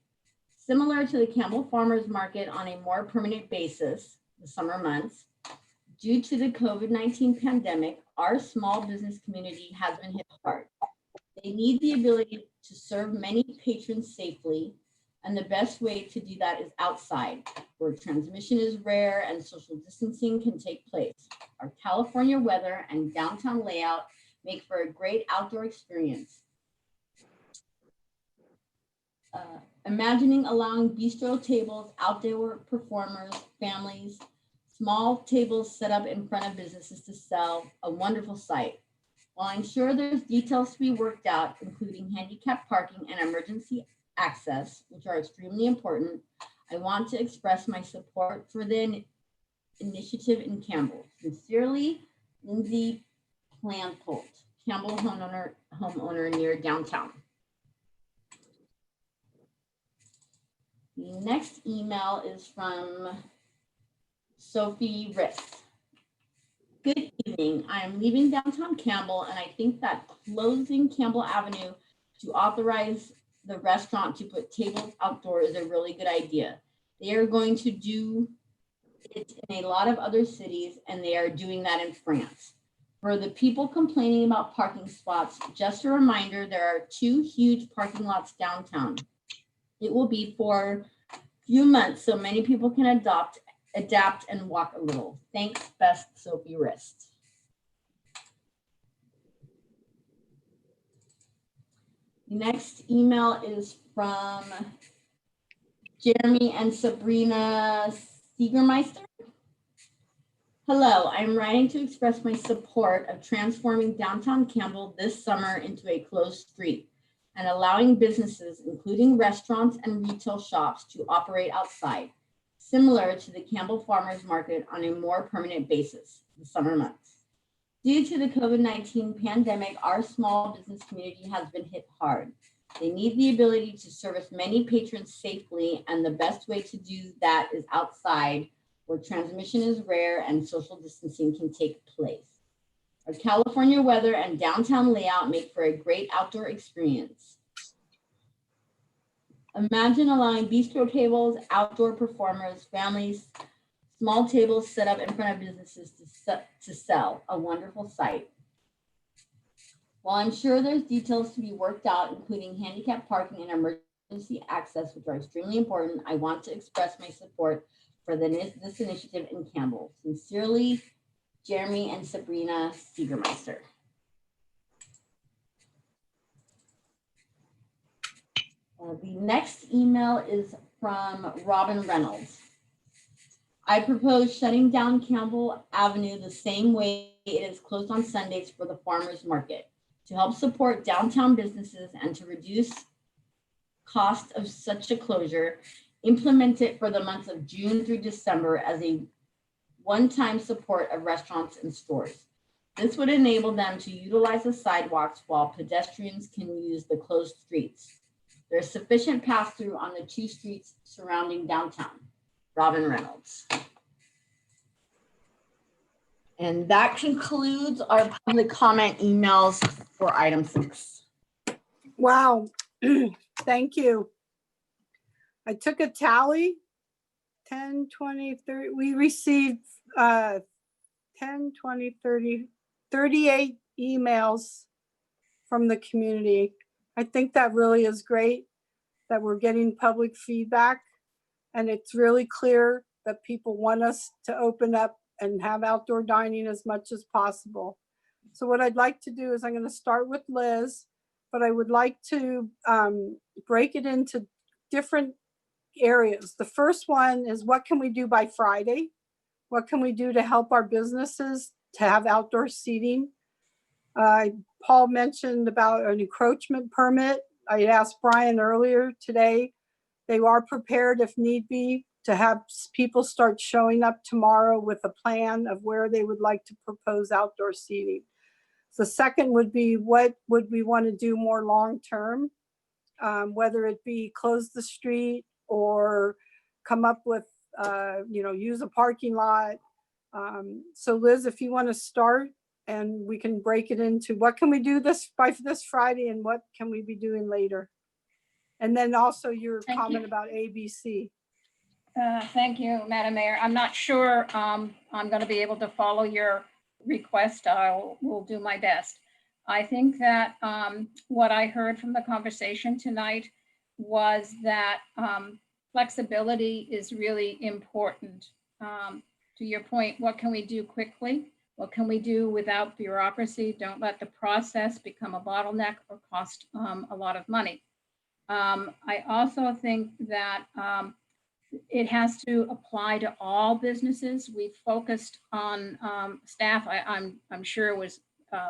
Similar to the Campbell Farmers Market on a more permanent basis, the summer months, due to the COVID-19 pandemic, our small business community has been hit hard. They need the ability to serve many patrons safely, and the best way to do that is outside, where transmission is rare and social distancing can take place. Our California weather and downtown layout make for a great outdoor experience. Imagining allowing bistro tables, outdoor performers, families, small tables set up in front of businesses to sell, a wonderful sight. While I'm sure there's details to be worked out, including handicap parking and emergency access, which are extremely important, I want to express my support for the initiative in Campbell. Sincerely, Lindsay Plantholt, Campbell homeowner near downtown. The next email is from Sophie Rist. Good evening. I am leaving downtown Campbell, and I think that closing Campbell Avenue to authorize the restaurant to put tables outdoors is a really good idea. They are going to do it in a lot of other cities, and they are doing that in France. For the people complaining about parking spots, just a reminder, there are 2 huge parking lots downtown. It will be for a few months so many people can adapt and walk a little. Thanks, best, Sophie Rist. Next email is from Jeremy and Sabrina Siegermeister. Hello, I'm writing to express my support of transforming downtown Campbell this summer into a closed street and allowing businesses, including restaurants and retail shops, to operate outside, similar to the Campbell Farmers Market on a more permanent basis, the summer months. Due to the COVID-19 pandemic, our small business community has been hit hard. They need the ability to service many patrons safely, and the best way to do that is outside, where transmission is rare and social distancing can take place. Our California weather and downtown layout make for a great outdoor experience. Imagine allowing bistro tables, outdoor performers, families, small tables set up in front of businesses to sell, a wonderful sight. While I'm sure there's details to be worked out, including handicap parking and emergency access, which are extremely important, I want to express my support for this initiative in Campbell. Sincerely, Jeremy and Sabrina Siegermeister. The next email is from Robin Reynolds. I propose shutting down Campbell Avenue the same way it is closed on Sundays for the farmers market to help support downtown businesses and to reduce cost of such a closure. Implement it for the months of June through December as a one-time support of restaurants and stores. This would enable them to utilize the sidewalks while pedestrians can use the closed streets. There's sufficient pass-through on the 2 streets surrounding downtown. Robin Reynolds. And that concludes our public comment emails for item 6. Wow. Thank you. I took a tally. 10, 20, 30. We received 10, 20, 30, 38 emails from the community. I think that really is great that we're getting public feedback. And it's really clear that people want us to open up and have outdoor dining as much as possible. So what I'd like to do is I'm going to start with Liz, but I would like to break it into different areas. The first one is, what can we do by Friday? What can we do to help our businesses to have outdoor seating? Paul mentioned about an encroachment permit. I asked Brian earlier today. They are prepared if need be to have people start showing up tomorrow with a plan of where they would like to propose outdoor seating. The second would be, what would we want to do more long-term? Whether it be close the street or come up with, use a parking lot. So Liz, if you want to start, and we can break it into what can we do by this Friday and what can we be doing later? And then also your comment about ABC. Thank you, Madam Mayor. I'm not sure I'm going to be able to follow your request. I will do my best. I think that what I heard from the conversation tonight was that flexibility is really important. To your point, what can we do quickly? What can we do without bureaucracy? Don't let the process become a bottleneck or cost a lot of money. I also think that it has to apply to all businesses. We focused on staff. I'm sure it was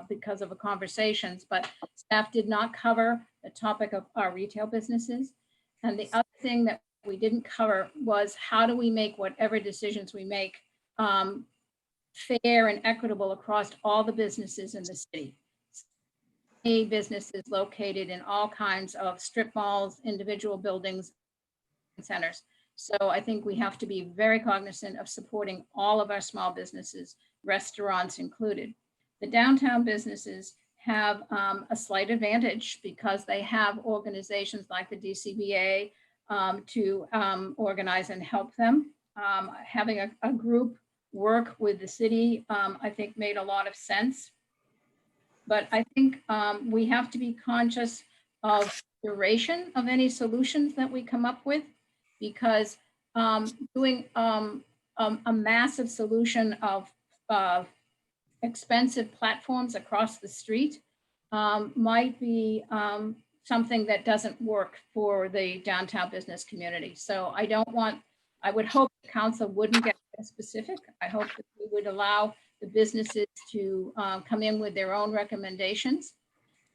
because of the conversations, but staff did not cover the topic of our retail businesses. And the other thing that we didn't cover was, how do we make whatever decisions we make fair and equitable across all the businesses in the city. Businesses located in all kinds of strip malls, individual buildings, and centers. So I think we have to be very cognizant of supporting all of our small businesses, restaurants included. The downtown businesses have a slight advantage because they have organizations like the DCBA to organize and help them. Having a group work with the city, I think made a lot of sense. But I think we have to be conscious of duration of any solutions that we come up with, because doing a massive solution of expensive platforms across the street might be something that doesn't work for the downtown business community. So I would hope the council wouldn't get specific. I hope that we would allow the businesses to come in with their own recommendations.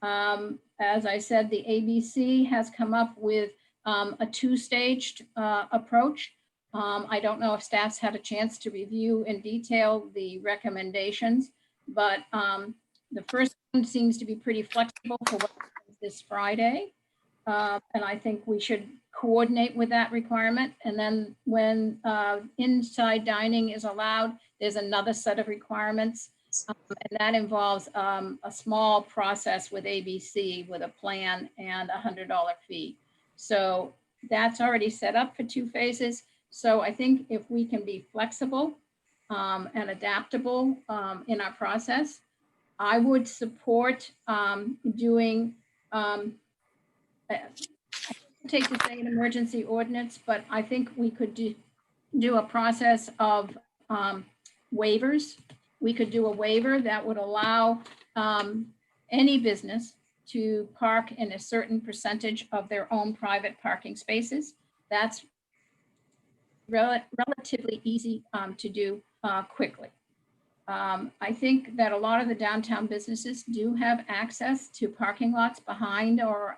As I said, the ABC has come up with a 2-staged approach. I don't know if staff's had a chance to review in detail the recommendations, but the first one seems to be pretty flexible for what happens this Friday. And I think we should coordinate with that requirement. And then when inside dining is allowed, there's another set of requirements. And that involves a small process with ABC with a plan and a $100 fee. So that's already set up for 2 phases. So I think if we can be flexible and adaptable in our process, I would support doing, take to say an emergency ordinance, but I think we could do a process of waivers. We could do a waiver that would allow any business to park in a certain percentage of their own private parking spaces. That's relatively easy to do quickly. I think that a lot of the downtown businesses do have access to parking lots behind or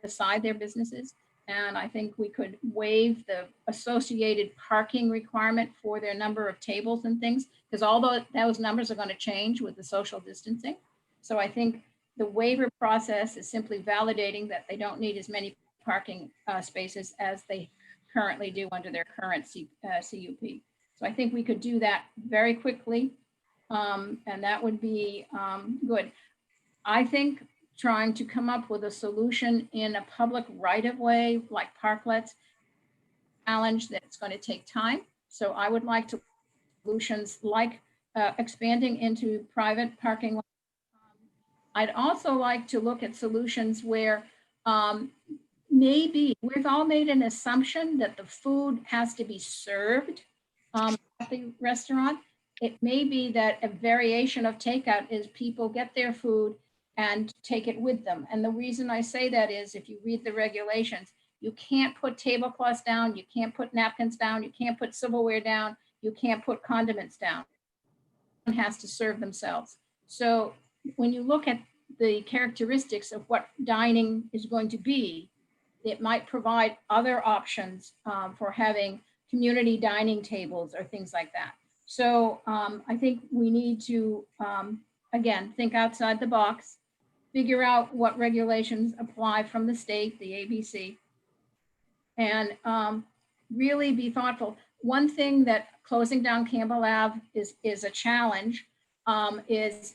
beside their businesses. And I think we could waive the associated parking requirement for their number of tables and things, because although those numbers are going to change with the social distancing. So I think the waiver process is simply validating that they don't need as many parking spaces as they currently do under their current CUP. So I think we could do that very quickly, and that would be good. I think trying to come up with a solution in a public right-of-way like parklets challenge that's going to take time. So I would like to solutions like expanding into private parking lots. I'd also like to look at solutions where maybe we've all made an assumption that the food has to be served at the restaurant. It may be that a variation of takeout is people get their food and take it with them. And the reason I say that is if you read the regulations, you can't put tablecloths down, you can't put napkins down, you can't put silverware down, you can't put condiments down. Everyone has to serve themselves. So when you look at the characteristics of what dining is going to be, it might provide other options for having community dining tables or things like that. So I think we need to, again, think outside the box, figure out what regulations apply from the state, the ABC, and really be thoughtful. One thing that closing down Campbell Ave is a challenge is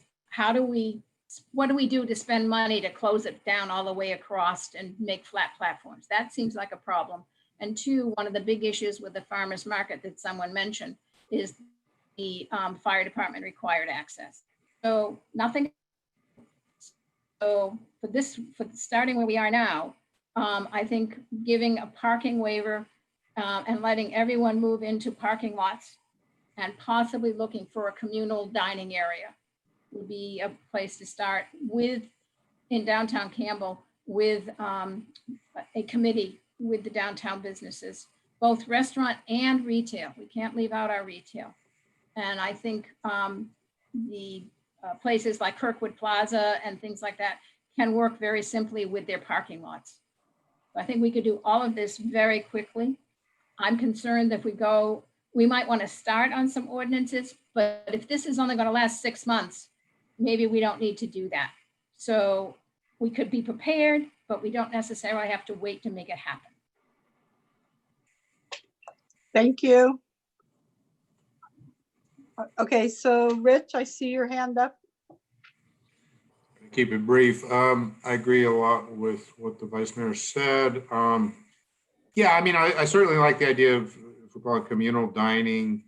what do we do to spend money to close it down all the way across and make flat platforms? That seems like a problem. And two, one of the big issues with the farmer's market that someone mentioned is the fire department required access. So nothing. So for starting where we are now, I think giving a parking waiver and letting everyone move into parking lots and possibly looking for a communal dining area would be a place to start in downtown Campbell with a committee with the downtown businesses, both restaurant and retail. We can't leave out our retail. And I think the places like Kirkwood Plaza and things like that can work very simply with their parking lots. So I think we could do all of this very quickly. I'm concerned that we might want to start on some ordinances, but if this is only going to last 6 months, maybe we don't need to do that. So we could be prepared, but we don't necessarily have to wait to make it happen. Thank you. Okay, so Rich, I see your hand up. Keep it brief. I agree a lot with what the vice mayor said. Yeah, I mean, I certainly like the idea of, if we call it communal dining,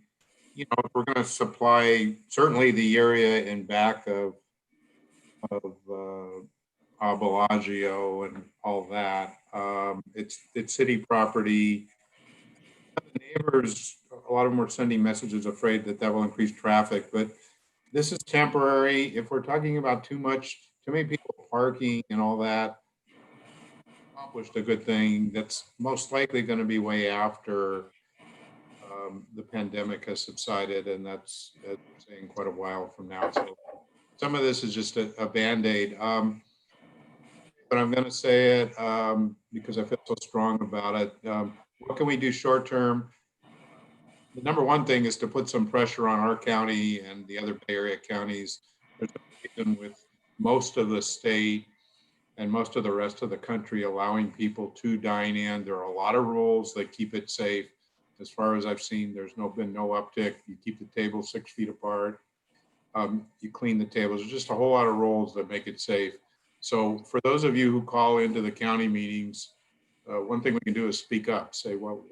you know, if we're going to supply certainly the area in back of Bellagio and all that. It's city property. The neighbors, a lot of them are sending messages afraid that will increase traffic, but this is temporary. If we're talking about too many people parking and all that, accomplished a good thing. That's most likely going to be way after the pandemic has subsided, and that's saying quite a while from now. So some of this is just a Band-Aid. But I'm going to say it because I feel so strong about it. What can we do short term? The number one thing is to put some pressure on our county and the other Bay Area counties. There's a reason with most of the state and most of the rest of the country allowing people to dine in. There are a lot of rules that keep it safe. As far as I've seen, there's been no uptick. You keep the tables 6 feet apart. You clean the tables. There's just a whole lot of rules that make it safe. So for those of you who call into the county meetings, one thing we can do is speak up, say, well,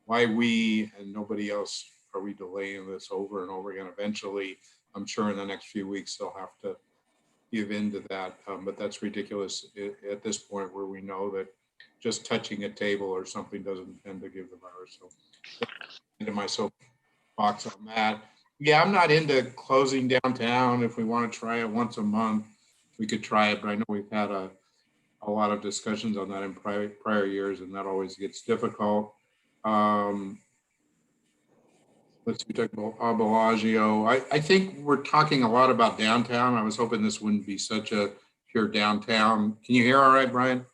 why we and nobody else are we delaying this over and over again? Eventually, I'm sure in the next few weeks, they'll have to give into that. But that's ridiculous at this point where we know that just touching a table or something doesn't tend to give the virus. So into my soapbox on that. Yeah, I'm not into closing downtown. If we want to try it once a month, we could try it, but I know we've had a lot of discussions on that in prior years, and that always gets difficult. Let's see, talk about Bellagio. I think we're talking a lot about downtown. I was hoping this wouldn't be such a pure downtown. Can you hear all right, Brian?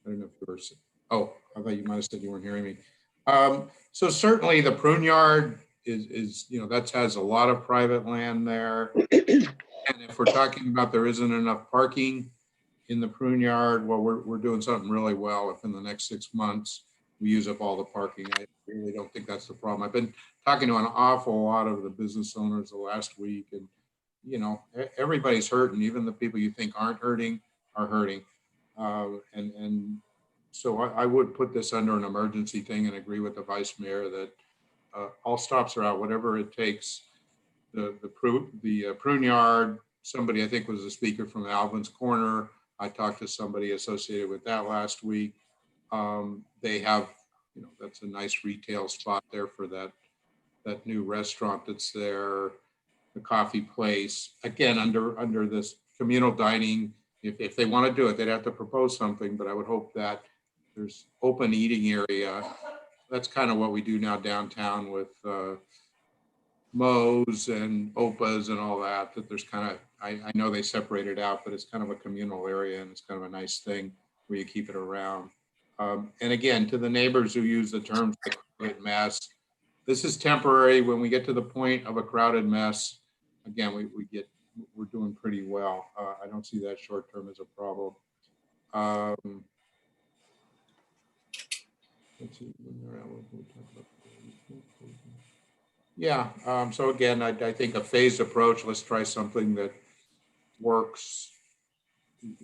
I don't know if you were, oh, I thought you might have said you weren't hearing me. So certainly the prune yard is, you know, that has a lot of private land there. And if we're talking about there isn't enough parking in the prune yard, well, we're doing something really well if in the next 6 months we use up all the parking. I really don't think that's the problem. I've been talking to an awful lot of the business owners the last week, and you know, everybody's hurting. Even the people you think aren't hurting are hurting. And so I would put this under an emergency thing and agree with the vice mayor that all stops are out, whatever it takes. The prune yard, somebody I think was a speaker from Alvin's Corner. I talked to somebody associated with that last week. They have, you know, that's a nice retail spot there for that new restaurant that's there, the coffee place. Again, under this communal dining, if they want to do it, they'd have to propose something, but I would hope that there's open eating area. That's kind of what we do now downtown with Moe's and Opa's and all that, that there's kind of, I know they separate it out, but it's kind of a communal area and it's kind of a nice thing where you keep it around. And again, to the neighbors who use the terms like crowded mess, this is temporary. When we get to the point of a crowded mess, again, we're doing pretty well. I don't see that short term as a problem. Let's see. Yeah, so again, I think a phased approach, let's try something that works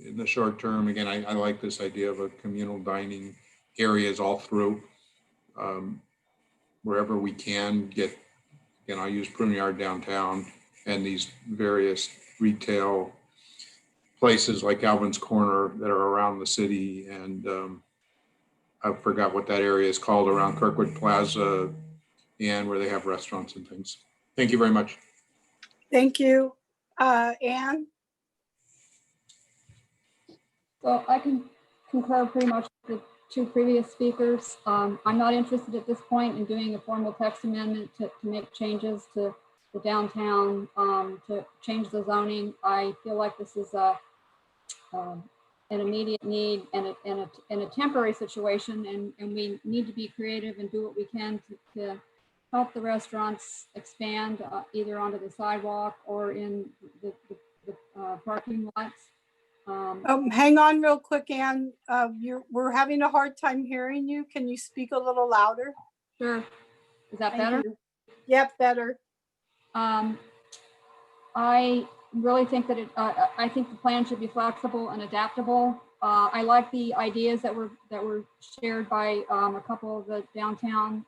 in the short term. Again, I like this idea of a communal dining areas all through. Wherever we can get, again, I'll use Prune Yard downtown and these various retail places like Alvin's Corner that are around the city. And I forgot what that area is called around Kirkwood Plaza and where they have restaurants and things. Thank you very much. Thank you. Anne? So I can concur pretty much with the two previous speakers. I'm not interested at this point in doing a formal text amendment to make changes to the downtown, to change the zoning. I feel like this is an immediate need and a temporary situation, and we need to be creative and do what we can to help the restaurants expand either onto the sidewalk or in the parking lots. Hang on real quick, Anne. We're having a hard time hearing you. Can you speak a little louder? Sure. Is that Thank better? you. Yep, better. I really think that I think the plan should be flexible and adaptable. I like the ideas that were shared by a couple of the downtown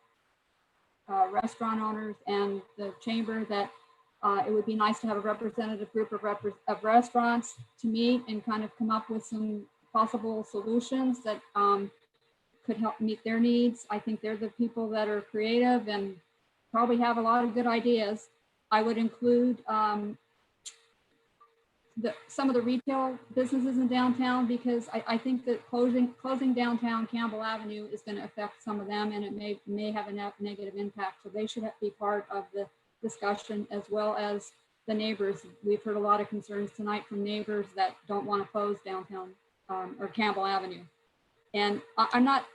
restaurant owners and the chamber, that it would be nice to have a representative group of restaurants to meet and kind of come up with some possible solutions that could help meet their needs. I think they're the people that are creative and probably have a lot of good ideas. I would include some of the retail businesses in downtown, because I think that closing downtown Campbell Avenue is going to affect some of them, and it may have a negative impact. So they should be part of the discussion, as well as the neighbors. We've heard a lot of concerns tonight from neighbors that don't want to close downtown or Campbell Avenue. And I'm not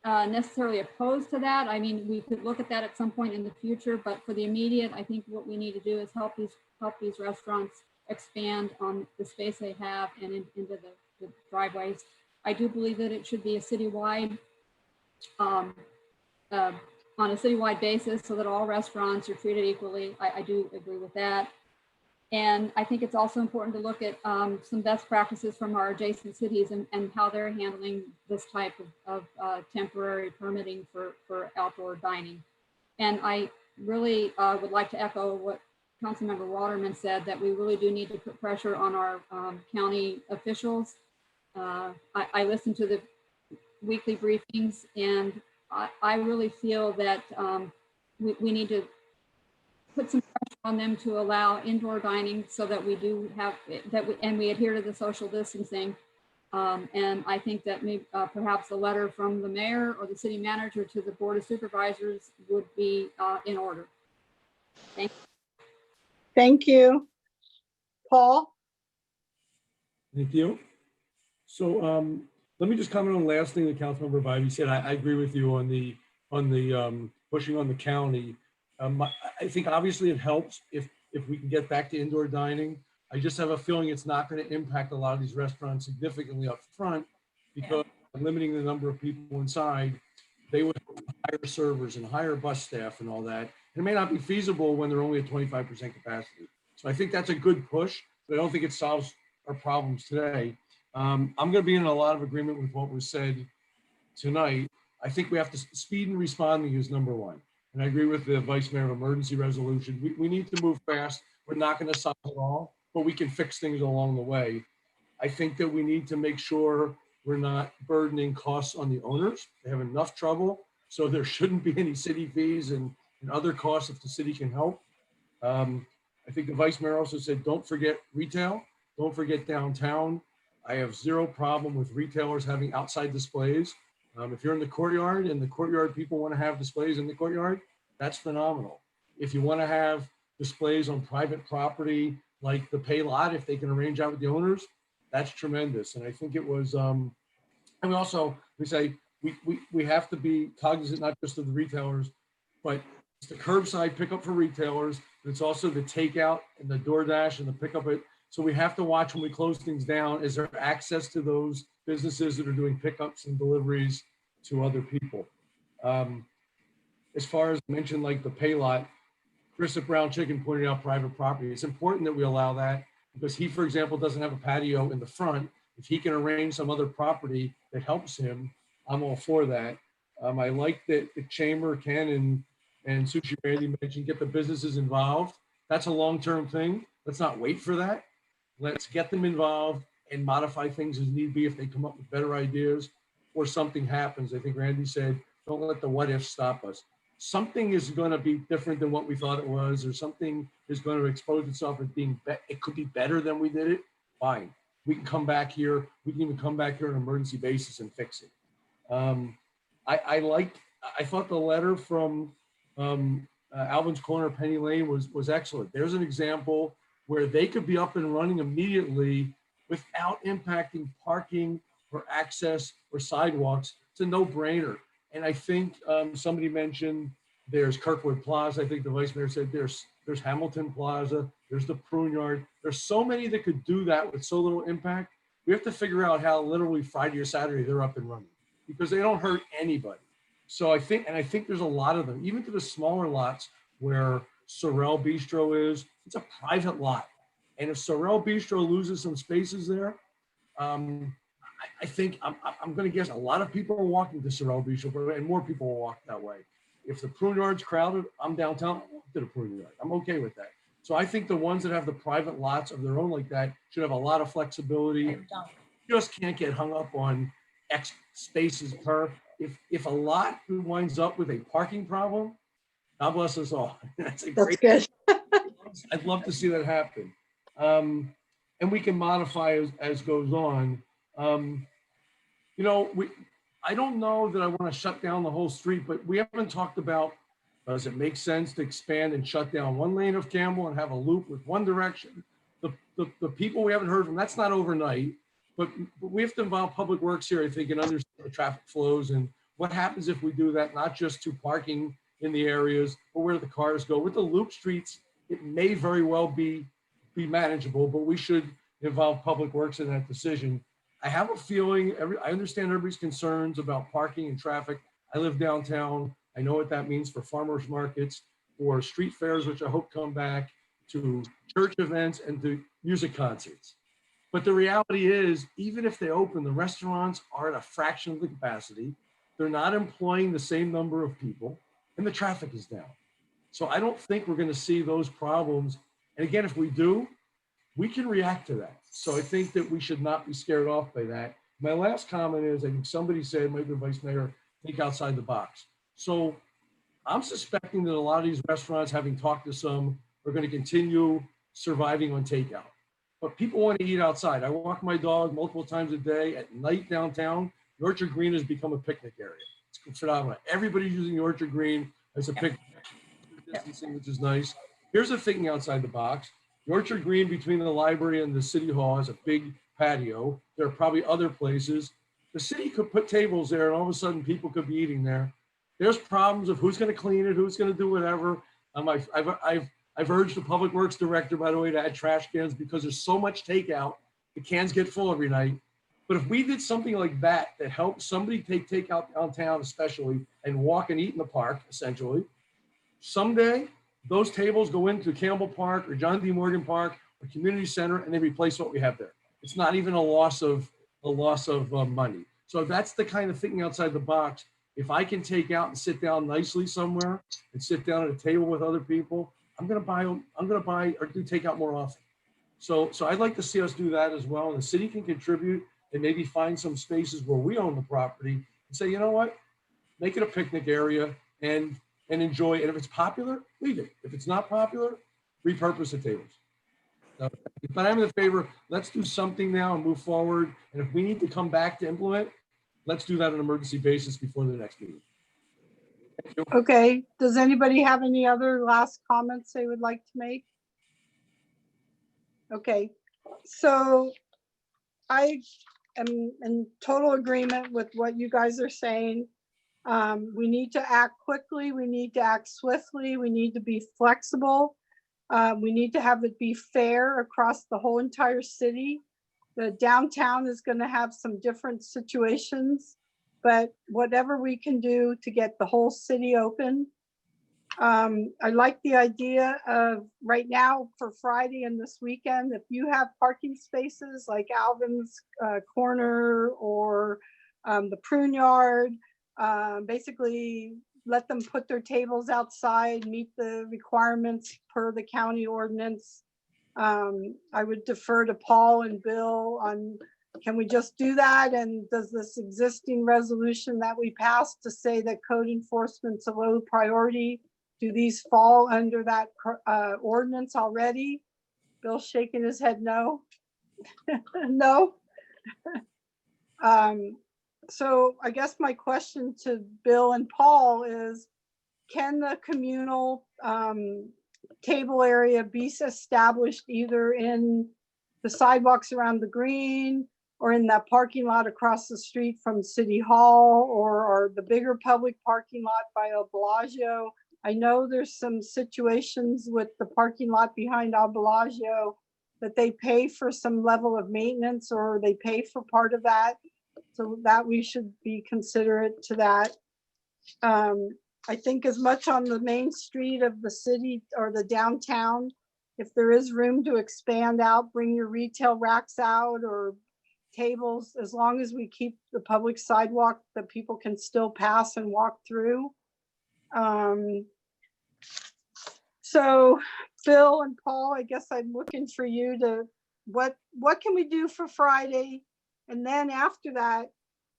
necessarily opposed to that. I mean, we could look at that at some point in the future, but for the immediate, I think what we need to do is help these restaurants expand on the space they have and into the driveways. I do believe that it should be a citywide, on a citywide basis, so that all restaurants are treated equally. I do agree with that. And I think it's also important to look at some best practices from our adjacent cities and how they're handling this type of temporary permitting for outdoor dining. And I really would like to echo what Councilmember Waterman said, that we really do need to put pressure on our county officials. I listened to the weekly briefings, and I really feel that we need to put some pressure on them to allow indoor dining so that we do have, and we adhere to the social distancing. And I think that maybe perhaps a letter from the mayor or the city manager to the board of supervisors would be in order. Thank you. Paul? Thank you. So let me just comment on the last thing that Councilmember Bybee said. I agree with you on the pushing on the county. I think obviously it helps if we can get back to indoor dining. I just have a feeling it's not going to impact a lot of these restaurants significantly up front because limiting the number of people inside, they would hire servers and hire bus staff and all that. It may not be feasible when they're only at 25% capacity. So I think that's a good push, but I don't think it solves our problems today. I'm going to be in a lot of agreement with what was said tonight. I think we have to speed and responding is number one. And I agree with the Vice Mayor of Emergency Resolution. We need to move fast. We're not going to solve it all, but we can fix things along the way. I think that we need to make sure we're not burdening costs on the owners. They have enough trouble, so there shouldn't be any city fees and other costs if the city can help. I think the Vice Mayor also said, don't forget retail, don't forget downtown. I have zero problem with retailers having outside displays. If you're in the courtyard and the courtyard people want to have displays in the courtyard, that's phenomenal. If you want to have displays on private property, like the pay lot, if they can arrange out with the owners, that's tremendous. And I think it was, and we say, we have to be cognizant, not just of the retailers, but it's the curbside pickup for retailers, but it's also the takeout and the DoorDash and the pickup. So we have to watch when we close things down, is there access to those businesses that are doing pickups and deliveries to other people? As far as mentioned, like the pay lot, Chris at Brown Chicken pointed out private property. It's important that we allow that because he, for example, doesn't have a patio in the front. If he can arrange some other property that helps him, I'm all for that. I like that the chamber can and Sushi Randy mentioned get the businesses involved. That's a long-term thing. Let's not wait for that. Let's get them involved and modify things as need be if they come up with better ideas or something happens. I think Randy said, don't let the what if stop us. Something is going to be different than what we thought it was, or something is going to expose itself as being, it could be better than we did it. Fine. We can come back here. We can even come back here on an emergency basis and fix it. I thought the letter from Alvin's Corner, Penny Lane was excellent. There's an example where they could be up and running immediately without impacting parking or access or sidewalks. It's a no-brainer. And I think somebody mentioned there's Kirkwood Plaza. I think the Vice Mayor said there's Hamilton Plaza, there's the Prune Yard. There's so many that could do that with so little impact. We have to figure out how literally Friday or Saturday they're up and running because they don't hurt anybody. So I think there's a lot of them, even to the smaller lots where Sorrel Bistro is. It's a private lot. And if Sorrel Bistro loses some spaces there, I think I'm going to guess a lot of people are walking to Sorrel Bistro, and more people will walk that way. If the Prune Yard's crowded, I'm downtown, I'll walk to the Prune Yard. I'm okay with that. So I think the ones that have the private lots of their own like that should have a lot of flexibility. You just can't get hung up on X spaces per. If a lot winds up with a parking problem, God bless us all. That's That's good. I'd love to see that happen. And we can modify as goes on. I don't know that I want to shut down the whole street, but we haven't talked about, does it make sense to expand and shut down one lane of Campbell and have a loop with one direction? The people we haven't heard from, that's not overnight, but we have to involve public works here, I think, and understand the traffic flows and what happens if we do that, not just to parking in the areas, but where the cars go. With the loop streets, it may very well be manageable, but we should involve public works in that decision. I have a feeling, I understand everybody's concerns about parking and traffic. I live downtown. I know what that means for farmers markets, for street fairs, which I hope come back, to church events and to music concerts. But the reality is, even if they open, the restaurants are at a fraction of the capacity. They're not employing the same number of people, and the traffic is down. So I don't think we're going to see those problems. And again, if we do, we can react to that. So I think that we should not be scared off by that. My last comment is, I think somebody said, maybe the Vice Mayor, think outside the box. So I'm suspecting that a lot of these restaurants, having talked to some, are going to continue surviving on takeout. But people want to eat outside. I walk my dog multiple times a day at night downtown. The Orchard Green has become a picnic area. It's phenomenal. Everybody's using the Orchard Green as a picnic distancing, which is nice. Here's the thinking outside the box. The Orchard Green between the library and the city hall has a big patio. There are probably other places. The city could put tables there and all of a sudden people could be eating there. There's problems of who's going to clean it, who's going to do whatever. I've urged the public works director, by the way, to add trash cans because there's so much takeout. The cans get full every night. But if we did something like that helped somebody take takeout downtown especially and walk and eat in the park, essentially, someday those tables go into Campbell Park or John D. Morgan Park or Community Center and they replace what we have there. It's not even a loss of money. So that's the kind of thinking outside the box. If I can take out and sit down nicely somewhere and sit down at a table with other people, I'm going to buy or do takeout more often. So I'd like to see us do that as well. And the city can contribute and maybe find some spaces where we own the property and say, you know what, make it a picnic area and enjoy. And if it's popular, leave it. If it's not popular, repurpose the tables. But I'm in favor, let's do something now and move forward. And if we need to come back to implement, let's do that on an emergency basis before the next meeting. Okay, does anybody have any other last comments they would like to make? Okay, so I am in total agreement with what you guys are saying. We need to act quickly, we need to act swiftly, we need to be flexible. We need to have it be fair across the whole entire city. The downtown is going to have some different situations, but whatever we can do to get the whole city open. I like the idea of right now for Friday and this weekend, if you have parking spaces like Alvin's Corner or the Prune Yard, basically let them put their tables outside, meet the requirements per the county ordinance. I would defer to Paul and Bill on, can we just do that? And does this existing resolution that we passed to say that code enforcement's a low priority, do these fall under that ordinance already? Bill's shaking his head no. No. So I guess my question to Bill and Paul is, can the communal table area be established either in the sidewalks around the green or in that parking lot across the street from City Hall or the bigger public parking lot by El Bellagio? I know there's some situations with the parking lot behind El Bellagio that they pay for some level of maintenance or they pay for part of that. So that we should be considerate to that. I think as much on the main street of the city or the downtown, if there is room to expand out, bring your retail racks out or tables, as long as we keep the public sidewalk that people can still pass and walk through. So Bill and Paul, I guess I'm looking for you to, what can we do for Friday? And then after that,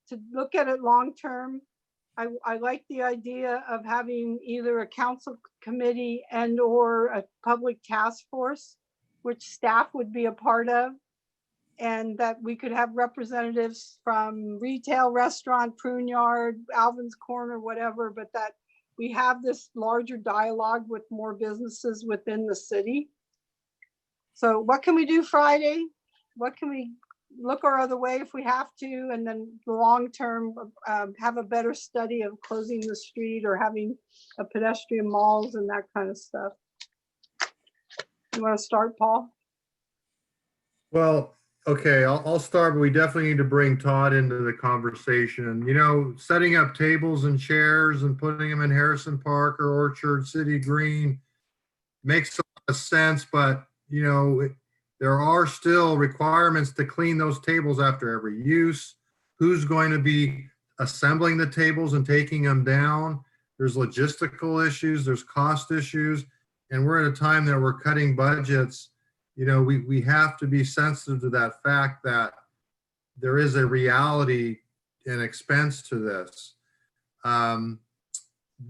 to look at it long-term, I like the idea of having either a council committee and or a public task force, which staff would be a part of. And that we could have representatives from retail, restaurant, Prune Yard, Alvin's Corner, whatever, but that we have this larger dialogue with more businesses within the city. So what can we do Friday? What can we look our other way if we have to? And then the long term, have a better study of closing the street or having a pedestrian malls and that kind of stuff. You want to start, Paul? Well, okay, I'll start, but we definitely need to bring Todd into the conversation. You know, setting up tables and chairs and putting them in Harrison Park or Orchard City Green makes a lot of sense, but you know, there are still requirements to clean those tables after every use. Who's going to be assembling the tables and taking them down? There's logistical issues, there's cost issues, and we're at a time that we're cutting budgets. You know, we have to be sensitive to that fact that there is a reality and expense to this.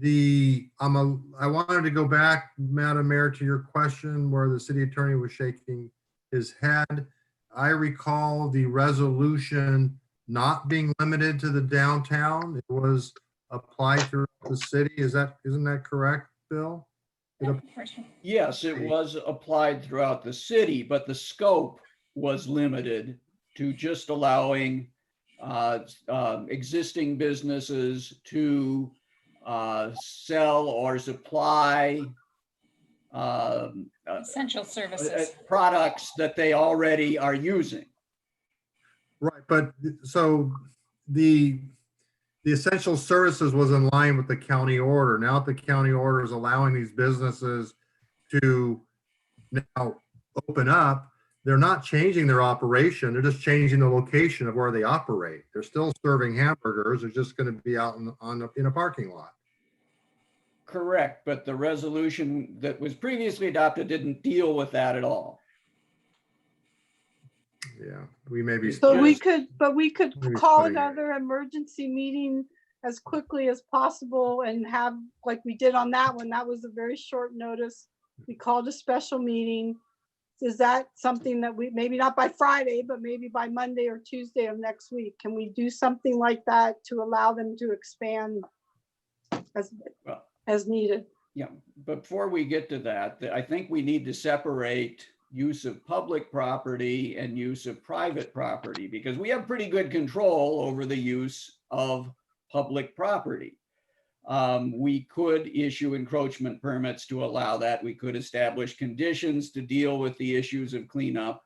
I wanted to go back, Madam Mayor, to your question where the city attorney was shaking his head. I recall the resolution not being limited to the downtown. It was applied throughout the city. Isn't that correct, Bill? Yes, it was applied throughout the city, but the scope was limited to just allowing existing businesses to sell or supply Essential services. products that they already are using. Right, but so the essential services was in line with the county order. Now that the county order is allowing these businesses to now open up, they're not changing their operation. They're just changing the location of where they operate. They're still serving hamburgers. They're just going to be out in a parking lot. Correct, but the resolution that was previously adopted didn't deal with that at all. Yeah, we may be. But we Yes. could Maybe call splitting it. another emergency meeting as quickly as possible and have, like we did on that one, that was a very short notice. We called a special meeting. Is that something that we, maybe not by Friday, but maybe by Monday or Tuesday of next week? Can we do something like that to allow them to expand Well, as needed? yeah, before we get to that, I think we need to separate use of public property and use of private property, because we have pretty good control over the use of public property. We could issue encroachment permits to allow that. We could establish conditions to deal with the issues of cleanup.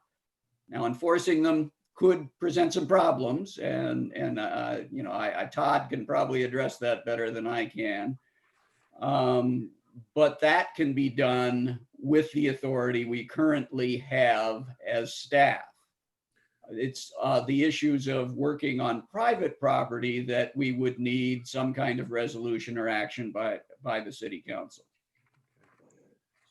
Now, enforcing them could present some problems, and you know, Todd can probably address that better than I can. But that can be done with the authority we currently have as staff. It's the issues of working on private property that we would need some kind of resolution or action by the city council.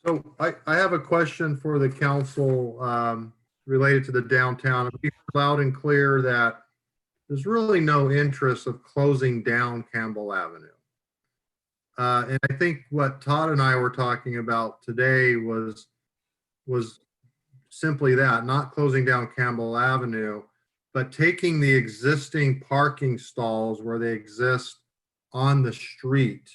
So I have a question for the council related to the downtown. We heard loud and clear that there's really no interest of closing down Campbell Avenue. And I think what Todd and I were talking about today was simply that, not closing down Campbell Avenue, but taking the existing parking stalls where they exist on the street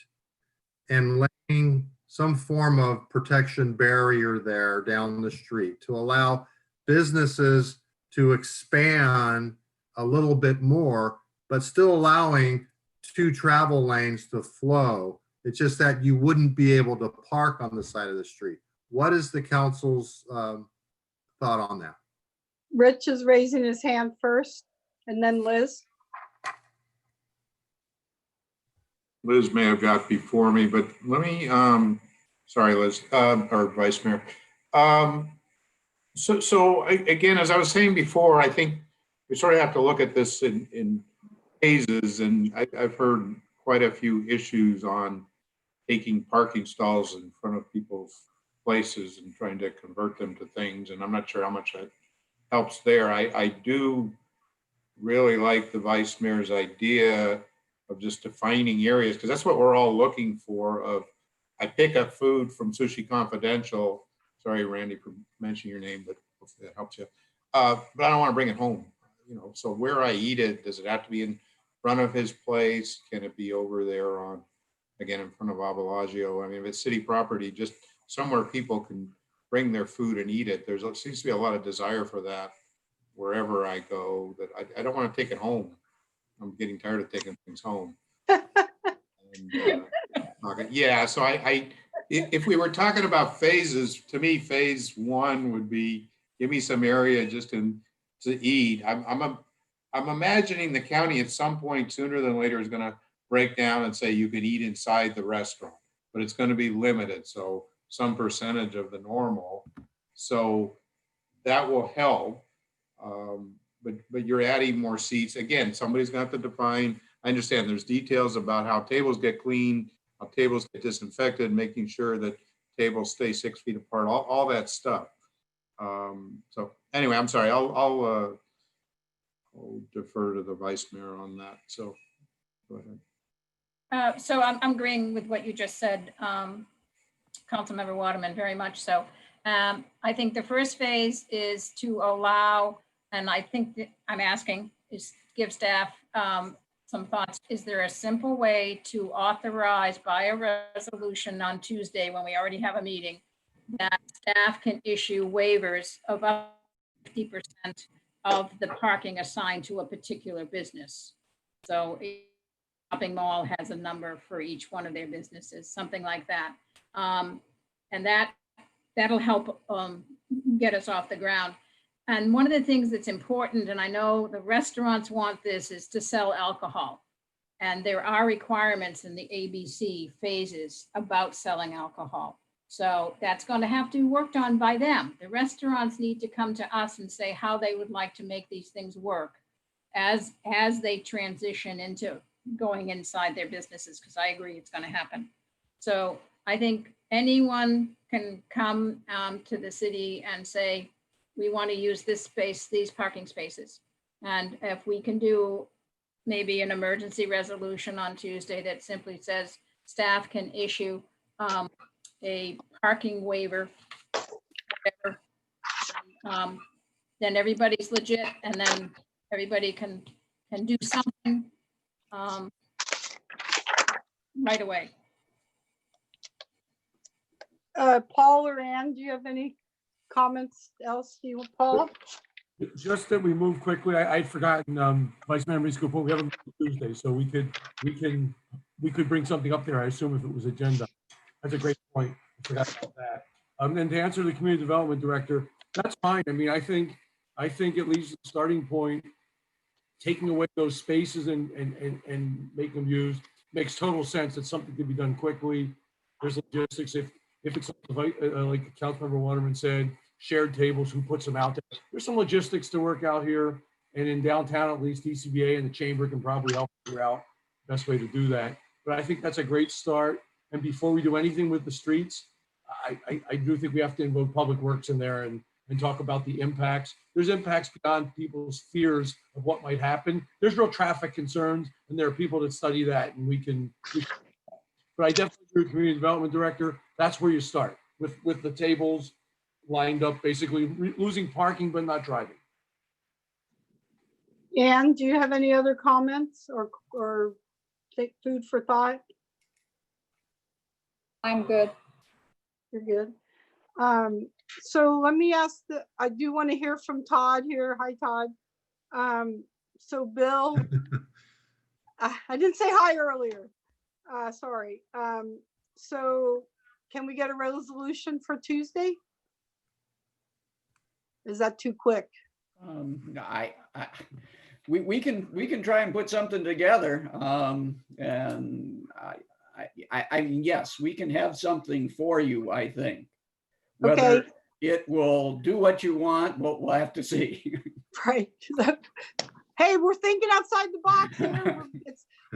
and laying some form of protection barrier there down the street to allow businesses to expand a little bit more, but still allowing 2 travel lanes to flow. It's just that you wouldn't be able to park on the side of the street. What is the council's thought on that? Rich is raising his hand first and then Liz. Liz may have got before me, but let me, sorry, Liz, or Vice Mayor. Again, as I was saying before, I think we sort of have to look at this in phases, and I've heard quite a few issues on taking parking stalls in front of people's places and trying to convert them to things, and I'm not sure how much that helps there. I do really like the Vice Mayor's idea of just defining areas, because that's what we're all looking for. Of I pick up food from Sushi Confidential. Sorry, Randy, for mentioning your name, but hopefully that helps you. But I don't want to bring it home. You know, so where I eat it, does it have to be in front of his place? Can it be over there on, again, in front of Avalagio? I mean, if it's city property, just somewhere people can bring their food and eat it. There seems to be a lot of desire for that wherever I go, that I don't want to take it home. I'm getting tired of taking things home. And, yeah, so if we were talking about phases, to me, phase 1 would be give me some area just to eat. I'm imagining the county at some point sooner than later is going to break down and say you can eat inside the restaurant, but it's going to be limited. So some percentage of the normal. So that will help. But you're adding more seats. Again, somebody's got to define. I understand there's details about how tables get cleaned, how tables get disinfected, making sure that tables stay 6 feet apart, all that stuff. So anyway, I'm sorry. I'll defer to the Vice Mayor on that. So go ahead. So I'm agreeing with what you just said, Councilmember Waterman, very much so. I think the first phase is to allow, and I think that I'm asking, is give staff some thoughts. Is there a simple way to authorize by a resolution on Tuesday, when we already have a meeting, that staff can issue waivers of up to 50% of the parking assigned to a particular business? So a shopping mall has a number for each one of their businesses, something like that. And that'll help get us off the ground. And one of the things that's important, and I know the restaurants want this, is to sell alcohol. And there are requirements in the ABC phases about selling alcohol. So that's going to have to be worked on by them. The restaurants need to come to us and say how they would like to make these things work as they transition into going inside their businesses, because I agree it's going to happen. So I think anyone can come to the city and say, we want to use this space, these parking spaces. And if we can do maybe an emergency resolution on Tuesday that simply says staff can issue a parking waiver, whatever, then everybody's legit, and then everybody can do something right away. Paul or Ann, do you have any comments else, Paul? Just that we move quickly. I'd forgotten, Vice Mayor Marisco, we have a meeting Tuesday, so we could bring something up there, I assume, if it was agenda. That's a great point. I forgot about that. And to answer the community development director, that's fine. I mean, I think at least the starting point, taking away those spaces and making them used makes total sense. It's something to be done quickly. There's logistics. If it's like Councilmember Waterman said, shared tables, who puts them out there? There's some logistics to work out here. And in downtown, at least DCBA and the chamber can probably help figure out the best way to do that. But I think that's a great start. And before we do anything with the streets, I do think we have to invoke Public Works in there and talk about the impacts. There's impacts beyond people's fears of what might happen. There's real traffic concerns, and there are people that study that, and we can but I definitely agree with Community Development Director. That's where you start with the tables lined up, basically losing parking but not driving. Ann, do you have any other comments or take food for thought? I'm good. You're good. So let me ask I do want to hear from Todd here. Hi, Todd. So Bill, I didn't say hi earlier. Sorry. So can we get a resolution for Tuesday? Is that too quick? We can try and put something together. And I mean, yes, we can have something for you, I think. Whether Okay. it will do what you want, we'll have to see. Right. Hey, we're thinking outside the box here.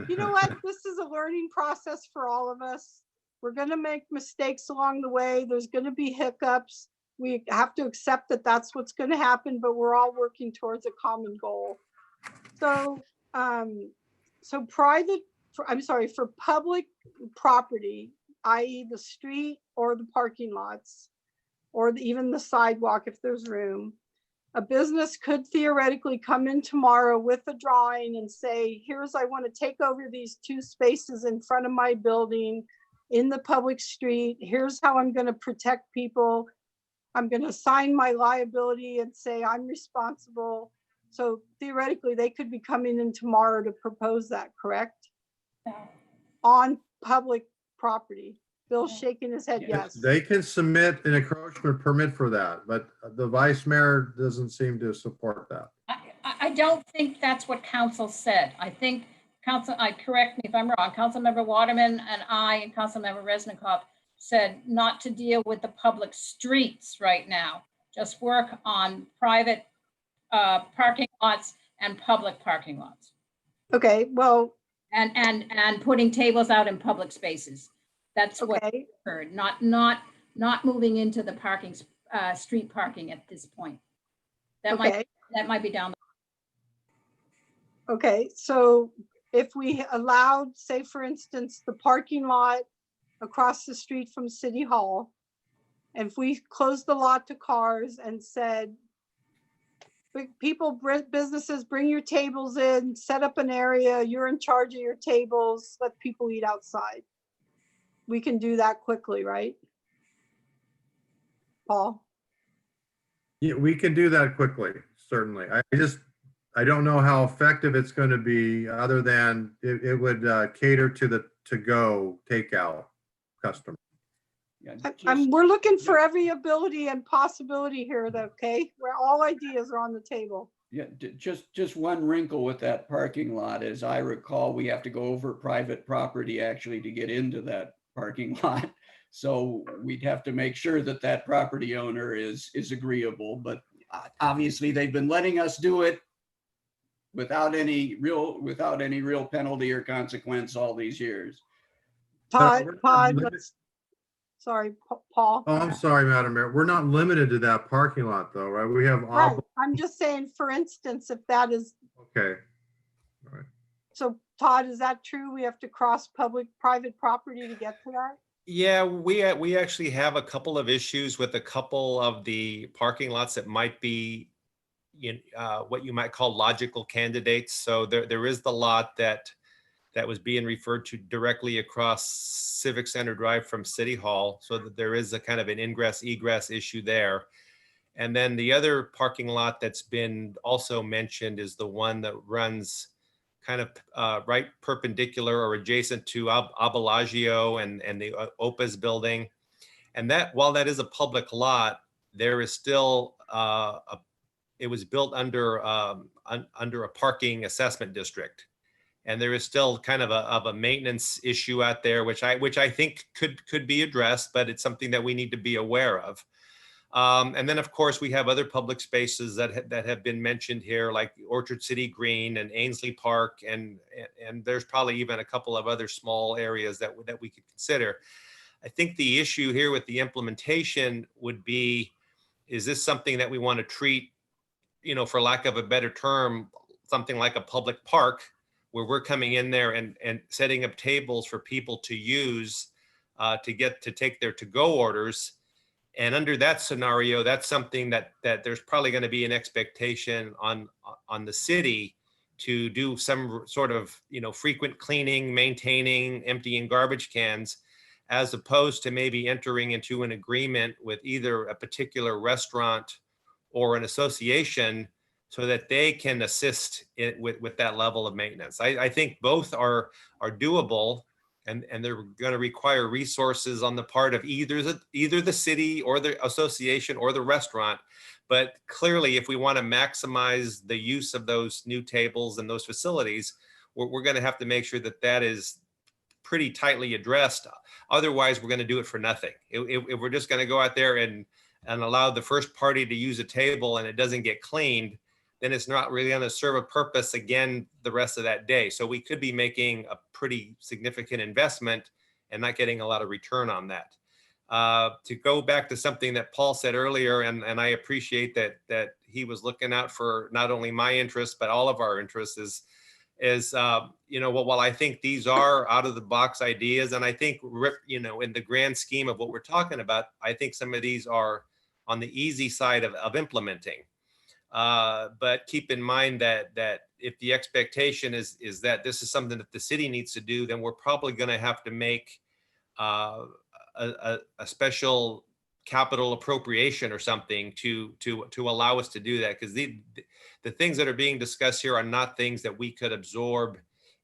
You know what? This is a learning process for all of us. We're going to make mistakes along the way. There's going to be hiccups. We have to accept that that's what's going to happen, but we're all working towards a common goal. So, for public property, i.e. the street or the parking lots, or even the sidewalk if there's room, a business could theoretically come in tomorrow with a drawing and say, I want to take over these 2 spaces in front of my building in the public street. Here's how I'm going to protect people. I'm going to assign my liability and say I'm responsible. So theoretically, they could be coming in tomorrow to propose that, correct? Yeah. On public property. Bill's shaking his head, yes. They can submit an encroachment permit for that, but the vice mayor doesn't seem to support that. I don't think that's what council said. I think correct me if I'm wrong, Councilmember Waterman and I and Councilmember Resnikoff said not to deal with the public streets right now, just work on private parking lots and public parking lots. Okay, well. And putting tables out in public spaces. That's what I heard, not moving into the parking, street parking at this point. That might be down. Okay, so if we allowed, say, for instance, the parking lot across the street from City Hall, and if we closed the lot to cars and said, people, businesses, bring your tables in, set up an area, you're in charge of your tables, let people eat outside. We can do that quickly, right? Paul? Yeah, we can do that quickly, certainly. I don't know how effective it's going to be, other than it would cater to the to-go takeout customer. Yeah, We're looking for every ability and possibility here, though, okay? Where all ideas are on the table. Yeah, just one wrinkle with that parking lot. As I recall, we have to go over private property actually to get into that parking lot. So we'd have to make sure that that property owner is agreeable, but obviously they've been letting us do it without any real penalty or consequence all these years. Todd, sorry, Paul. Oh, I'm sorry, Madam Mayor. We're not limited to that parking lot though, right? We have, Right, I'm just saying, for instance, if that is, okay. All right. so Todd, is that true? We have to cross private property to get to that? Yeah, we actually have a couple of issues with a couple of the parking lots that might be what you might call logical candidates. So there is the lot that was being referred to directly across Civic Center Drive from City Hall, so that there is a kind of an ingress egress issue there. And then the other parking lot that's been also mentioned is the one that runs kind of right perpendicular or adjacent to Abellagio and the Opus building. And that, while that is a public lot, there is still it was built under a parking assessment district, and there is still kind of a maintenance issue out there, which I think could be addressed, but it's something that we need to be aware of. And then, of course, we have other public spaces that have been mentioned here, like Orchard City Green and Ainsley Park, and there's probably even a couple of other small areas that we could consider. I think the issue here with the implementation would be, is this something that we want to treat, for lack of a better term, something like a public park, where we're coming in there and setting up tables for people to use to take their to-go orders. And under that scenario, that's something that there's probably going to be an expectation on the city to do some sort of, frequent cleaning, maintaining, emptying garbage cans, as opposed to maybe entering into an agreement with either a particular restaurant or an association so that they can assist with that level of maintenance. I think both are doable. And they're going to require resources on the part of either the city or the association or the restaurant. But clearly, if we want to maximize the use of those new tables and those facilities, we're going to have to make sure that is pretty tightly addressed. Otherwise, we're going to do it for nothing. If we're just going to go out there and allow the first party to use a table and it doesn't get cleaned, then it's not really going to serve a purpose again the rest of that day. So we could be making a pretty significant investment and not getting a lot of return on that. To go back to something that Paul said earlier, and I appreciate that he was looking out for not only my interests, but all of our interests, while I think these are out of the box ideas, and I think, in the grand scheme of what we're talking about, I think some of these are on the easy side of implementing. But keep in mind that if the expectation is that this is something that the city needs to do, then we're probably going to have to make a special capital appropriation or something to allow us to do that. Because the things that are being discussed here are not things that we could absorb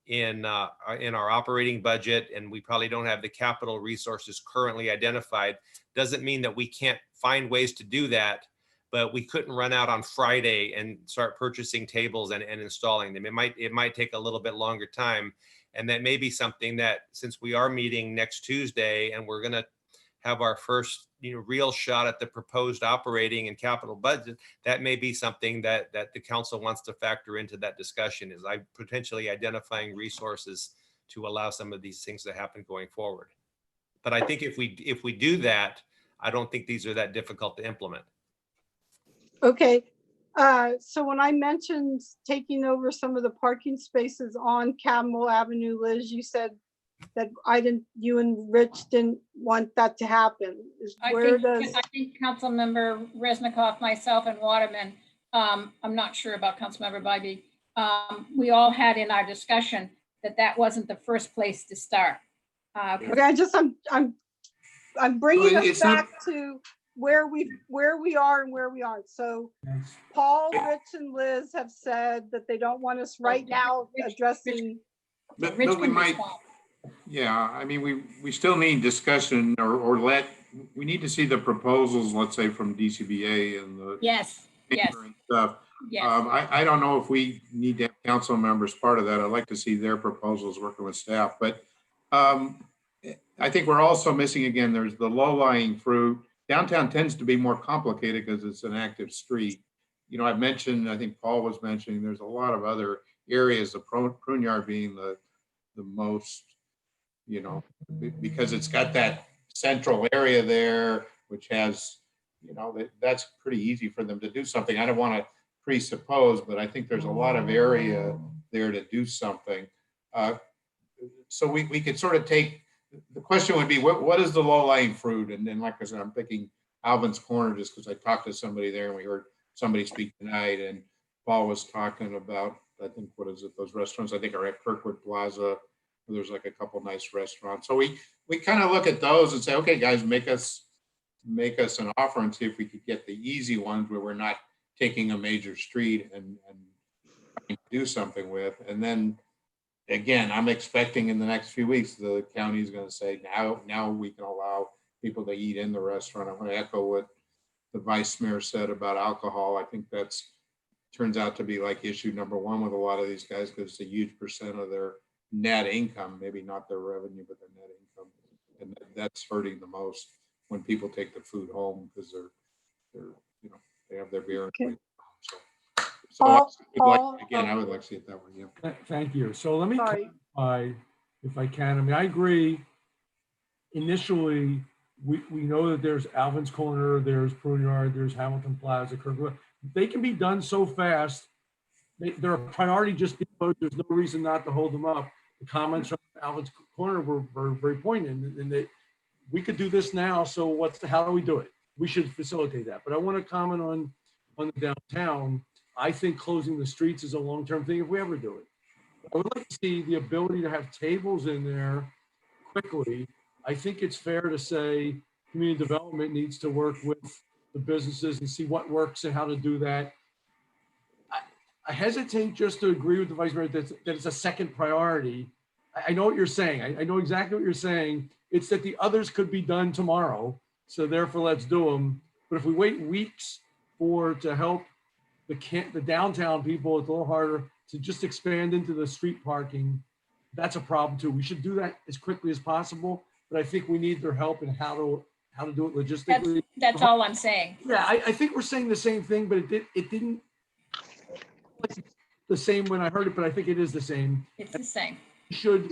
in our operating budget, and we probably don't have the capital resources currently identified. Doesn't mean that we can't find ways to do that, but we couldn't run out on Friday and start purchasing tables and installing them. It might take a little bit longer time. And that may be something that, since we are meeting next Tuesday and we're going to have our first real shot at the proposed operating and capital budget, that may be something that the council wants to factor into that discussion, is potentially identifying resources to allow some of these things to happen going forward. But I think if we do that, I don't think these are that difficult to implement. Okay, So when I mentioned taking over some of the parking spaces on Campbell Avenue, Liz, you said that you and Rich didn't want that to happen. I think Councilmember Resnikoff, myself, and Waterman, I'm not sure about Councilmember Bybee, we all had in our discussion that wasn't the first place to start. Okay, I'm bringing Well, us it's not- back to where we are and where we aren't. So Paul, Rich, and Liz have said that they don't want us right now addressing. But Rich we can might, respond. yeah, I mean, we still need discussion or we need to see the proposals, let's say from DCBA and the. Yes, yes, and stuff. yes. I don't know if we need to have council members part of that. I'd like to see their proposals working with staff, but I think we're also missing, again, there's the low-lying fruit. Downtown tends to be more complicated because it's an active street. You know, I've mentioned, I think Paul was mentioning, there's a lot of other areas, the prune yard being the most, you know, because it's got that central area there, which has, you know, that's pretty easy for them to do something. I don't want to presuppose, but I think there's a lot of area there to do something. So we could sort of take, the question would be, what is the low-lying fruit? And then, like I said, I'm picking Alvin's Corner just because I talked to somebody there and we heard somebody speak tonight, and Paul was talking about, I think, what is it, those restaurants I think are at Kirkwood Plaza. There's like a couple nice restaurants. So we kind of look at those and say, okay, guys, make us an offer and see if we could get the easy ones where we're not taking a major street and do something with. And then again, I'm expecting in the next few weeks, the county is going to say, now we can allow people to eat in the restaurant. I want to echo what the vice mayor said about alcohol. I think that's turns out to be like issue number one with a lot of these guys, because it's a huge percent of their net income, maybe not their revenue, but their net income. And that's hurting the most when people take the food home because they're, you know, they have their beer. Okay. So Paul, again, I would like to see it that way. Yeah. Thank you. So let me Sorry. clarify if I can. I mean, I agree. Initially, we know that there's Alvin's Corner, there's Prune Yard, there's Hamilton Plaza, Kirkwood. They can be done so fast. They're a priority just because there's no reason not to hold them up. The comments from Alvin's Corner were very poignant, and we could do this now. So how do we do it? We should facilitate that. But I want to comment on the downtown. I think closing the streets is a long-term thing if we ever do it. I would like to see the ability to have tables in there quickly. I think it's fair to say community development needs to work with the businesses and see what works and how to do that. I hesitate just to agree with the vice mayor that it's a second priority. I know what you're saying. I know exactly what you're saying. It's that the others could be done tomorrow. So therefore, let's do them. But if we wait weeks to help the downtown people, it's a little harder to just expand into the street parking. That's a problem too. We should do that as quickly as possible, but I think we need their help in how to do it logistically. That's all I'm saying. Yeah, I think we're saying the same thing, but it didn't the same when I heard it, but I think it is the same. It's the same. We should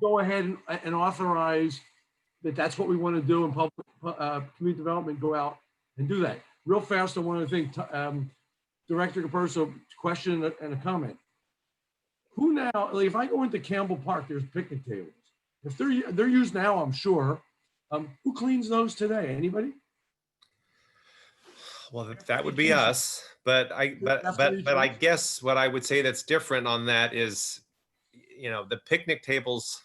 go ahead and authorize that's what we want to do, and public community development go out and do that. Real fast, I want to think, Director Caperso, question and a comment. Who now, like if I go into Campbell Park, there's picnic tables. If they're used now, I'm sure. Who cleans those today? Anybody? Well, that would be us, but I guess what I would say that's different on that is, you know, the picnic tables,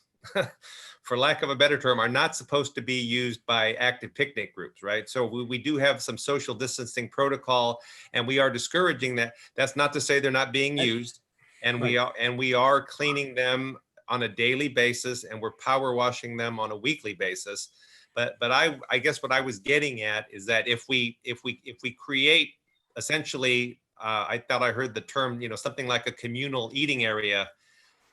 for lack of a better term, are not supposed to be used by active picnic groups, right? So we do have some social distancing protocol, and we are discouraging that. That's not to say they're not being used, and we are cleaning them on a daily basis, and we're power washing them on a weekly basis. But I guess what I was getting at is that if we create essentially, I thought I heard the term, you know, something like a communal eating area,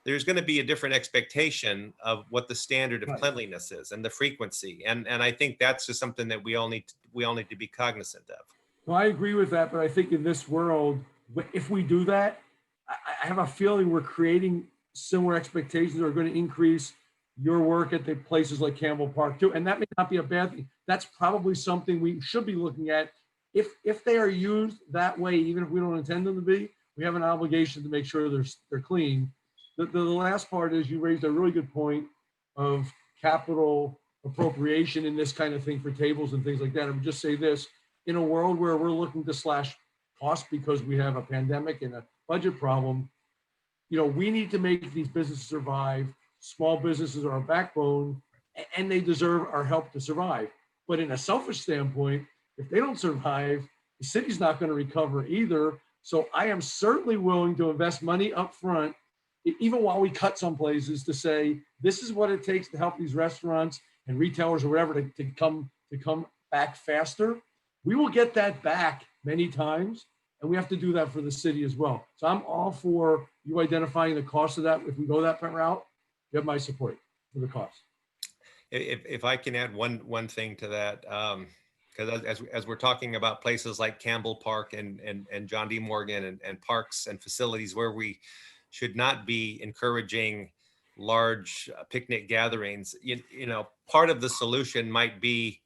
there's going to be a different expectation of what the standard of cleanliness is and the frequency. And I think that's just something that we all need to be cognizant of. Well, I agree with that, but I think in this world, if we do that, I have a feeling we're creating similar expectations that are going to increase your work at the places like Campbell Park too. And that may not be a bad thing. That's probably something we should be looking at if they are used that way, even if we don't intend them to be, we have an obligation to make sure they're clean. The last part is you raised a really good point of capital appropriation in this kind of thing for tables and things like that. I would just say this, in a world where we're looking to slash costs because we have a pandemic and a budget problem, you know, we need to make these businesses survive. Small businesses are our backbone and they deserve our help to survive. But in a selfish standpoint, if they don't survive, the city's not going to recover either. So I am certainly willing to invest money up front, even while we cut some places, to say, this is what it takes to help these restaurants and retailers or whatever to come back faster. We will get that back many times, and we have to do that for the city as well. So I'm all for you identifying the cost of that. If we go that route, you have my support for the cost. If I can add one thing to that, because as we're talking about places like Campbell Park and John D. Morgan and parks and facilities where we should not be encouraging large picnic gatherings, you know, part of the solution might be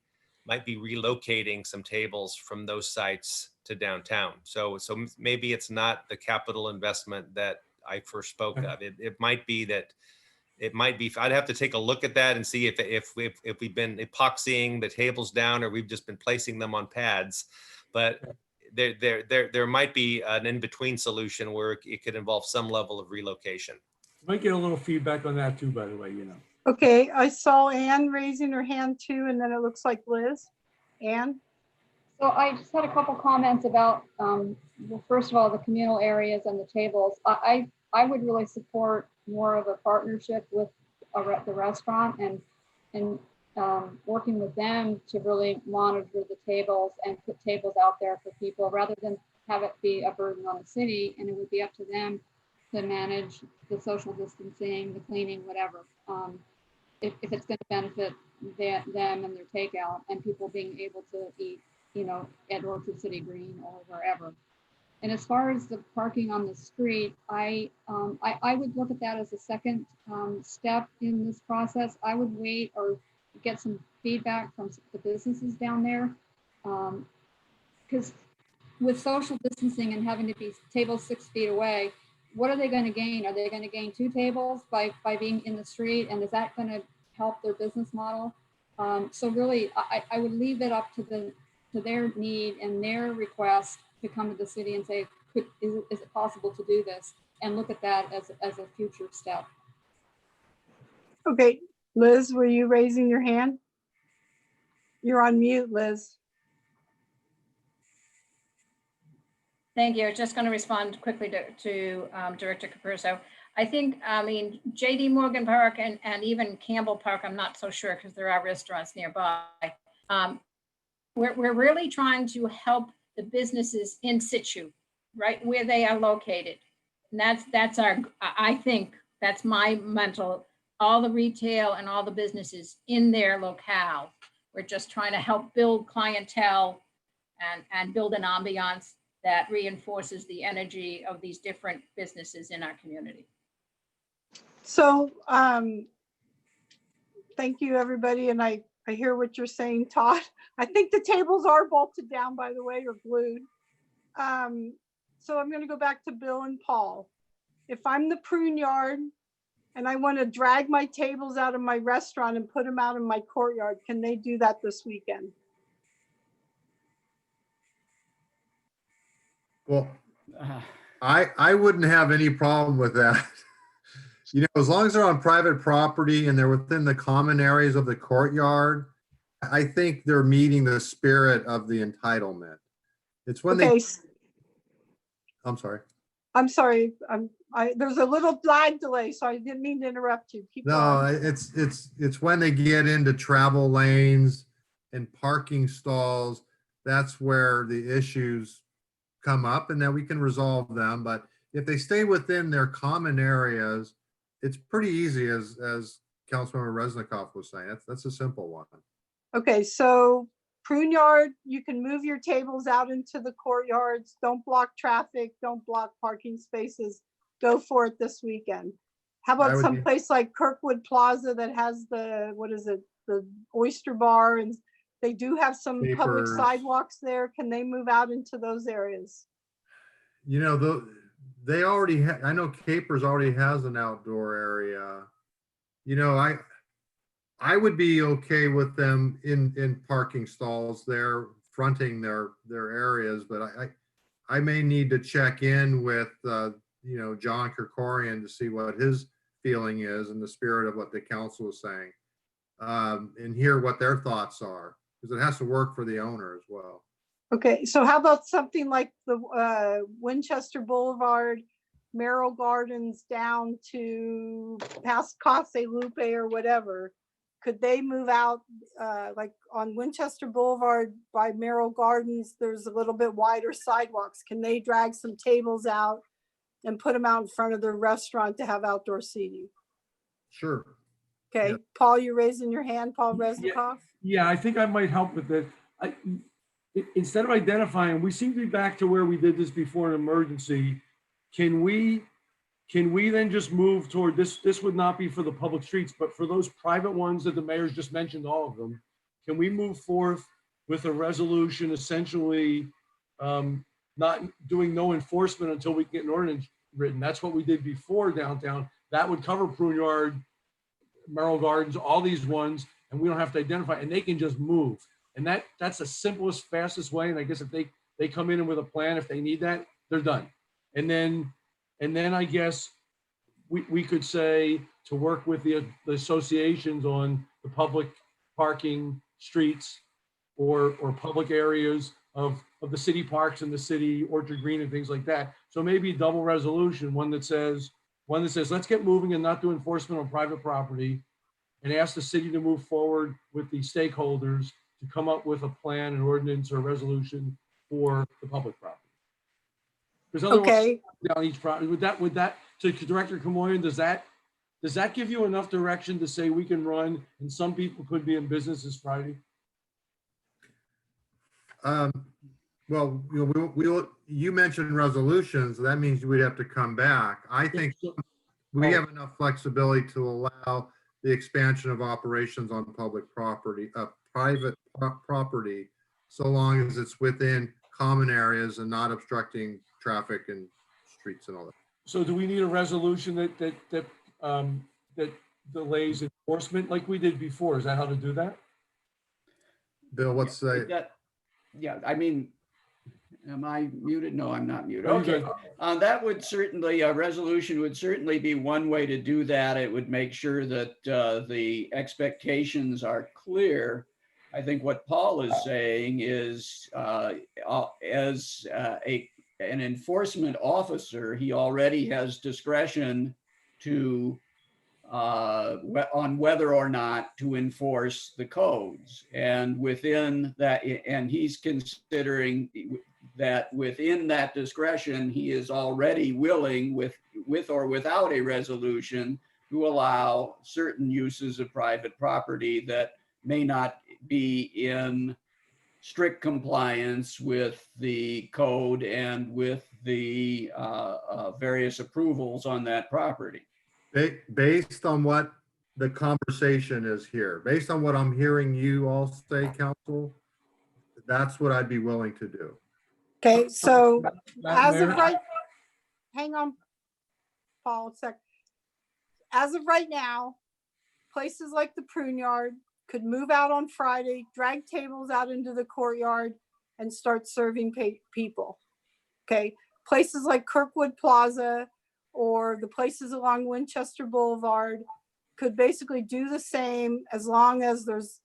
relocating some tables from those sites to downtown. So maybe it's not the capital investment that I first spoke of. It might be that. It might be, I'd have to take a look at that and see if we've been epoxying the tables down or we've just been placing them on pads. But there might be an in-between solution where it could involve some level of relocation. Might get a little feedback on that too, by the way, you know. Okay, I saw Anne raising her hand too, and then it looks like Liz. Anne? So I just had a couple comments about, well, first of all, the communal areas and the tables. I would really support more of a partnership with the restaurant and working with them to really monitor the tables and put tables out there for people rather than have it be a burden on the city. And it would be up to them to manage the social distancing, the cleaning, whatever. If it's going to benefit them and their takeout and people being able to eat, you know, at Orchard City Green or wherever. And as far as the parking on the street, I would look at that as a second step in this process. I would wait or get some feedback from the businesses down there. Because with social distancing and having to be tables 6 feet away, what are they going to gain? Are they going to gain 2 tables by being in the street? And is that going to help their business model? So really, I would leave it up to their need and their request to come to the city and say, is it possible to do this? And look at that as a future step. Okay, Liz, were you raising your hand? You're on mute, Liz. Thank you. I was just going to respond quickly to Director Capurso. I think, I mean, JD Morgan Park and even Campbell Park, I'm not so sure because there are restaurants nearby. We're really trying to help the businesses in situ, right where they are located. And that's our, I think that's my mental, all the retail and all the businesses in their locale. We're just trying to help build clientele and build an ambiance that reinforces the energy of these different businesses in our community. So thank you, everybody. And I hear what you're saying, Todd. I think the tables are bolted down, by the way, or glued. So I'm going to go back to Bill and Paul. If I'm the prune yard and I want to drag my tables out of my restaurant and put them out in my courtyard, can they do that this weekend? Well, I wouldn't have any problem with that. You know, as long as they're on private property and they're within the common areas of the courtyard, I think they're meeting the spirit of the entitlement. It's when Okay, I'm sorry. I'm sorry. There's a little lag delay, so I didn't mean to interrupt you. Keep No, going. it's when they get into travel lanes and parking stalls, that's where the issues come up and that we can resolve them. But if they stay within their common areas, it's pretty easy, as Councilmember Resnikoff was saying. That's a simple one. Okay, so prune yard, you can move your tables out into the courtyards. Don't block traffic. Don't block parking spaces. Go for it this weekend. How about some place like Kirkwood Plaza that has the, what is it, the oyster bar and They do have some public Papers. sidewalks there. Can they move out into those areas? You know, they already, I know Capers already has an outdoor area. You know, I would be okay with them in parking stalls there, fronting their areas, but I may need to check in with, you know, John Kerkorian to see what his feeling is in the spirit of what the council is saying, and hear what their thoughts are, because it has to work for the owner as well. Okay, so how about something like the Winchester Boulevard, Merrill Gardens down to past Case Lupe or whatever? Could they move out, like on Winchester Boulevard by Merrill Gardens, there's a little bit wider sidewalks. Can they drag some tables out and put them out in front of their restaurant to have outdoor seating? Sure. Okay, Yeah. Paul, you're raising your hand, Paul Resnikoff? Yeah, I think I might help with this. Instead of identifying, we seem to be back to where we did this before an emergency. Can we then just move toward this? This would not be for the public streets, but for those private ones that the mayor's just mentioned, all of them. Can we move forth with a resolution essentially not doing no enforcement until we get an ordinance written? That's what we did before downtown. That would cover Pruneyard, Merrill Gardens, all these ones, and we don't have to identify, and they can just move. And that's the simplest, fastest way. And I guess if they come in with a plan, if they need that, they're done. And then I guess we could say to work with the associations on the public parking streets or public areas of the city parks and the city Orchard Green and things like that. So maybe a double resolution, one that says, let's get moving and not do enforcement on private property, and ask the city to move forward with the stakeholders to come up with a plan, an ordinance, or resolution for the public property. Because otherwise, Okay, down each property, would that, to Director Kamoyan, does that give you enough direction to say we can run, and some people could be in business this Friday? Well, you mentioned resolutions, that means we'd have to come back. I think we have enough flexibility to allow the expansion of operations on public property, private property, so long as it's within common areas and not obstructing traffic and streets and all that. So do we need a resolution that delays enforcement like we did before? Is that how to do that? Bill, what's the? Yeah, I mean, am I muted? No, I'm not muted. No, you're Okay. good. That would certainly, a resolution would certainly be one way to do that. It would make sure that the expectations are clear. I think what Paul is saying is as an enforcement officer, he already has discretion to on whether or not to enforce the codes. And within that, and he's considering that within that discretion, he is already willing with or without a resolution to allow certain uses of private property that may not be in strict compliance with the code and with the various approvals on that property. Based on what the conversation is here, based on what I'm hearing you all say, council, that's what I'd be willing to do. okay, so Madam as of Mayor? right, hang on, Paul, a sec. As of right now, places like the Pruneyard could move out on Friday, drag tables out into the courtyard and start serving people. Okay, places like Kirkwood Plaza or the places along Winchester Boulevard could basically do the same as long as there's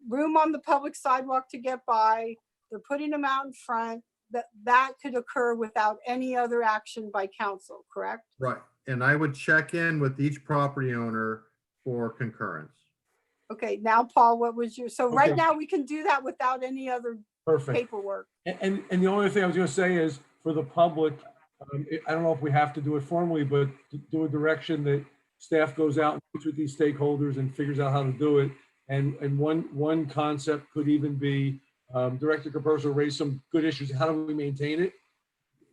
room on the public sidewalk to get by. They're putting them out in front. That could occur without any other action by council, correct? Right. And I would check in with each property owner for concurrence. Okay, now, Paul, what was your, so right Okay. now we can do that without any other Perfect. paperwork. And the only thing I was going to say is for the public, I don't know if we have to do it formally, but do a direction that staff goes out and meets with these stakeholders and figures out how to do it. And one concept could even be Director Caperso raised some good issues. How do we maintain it?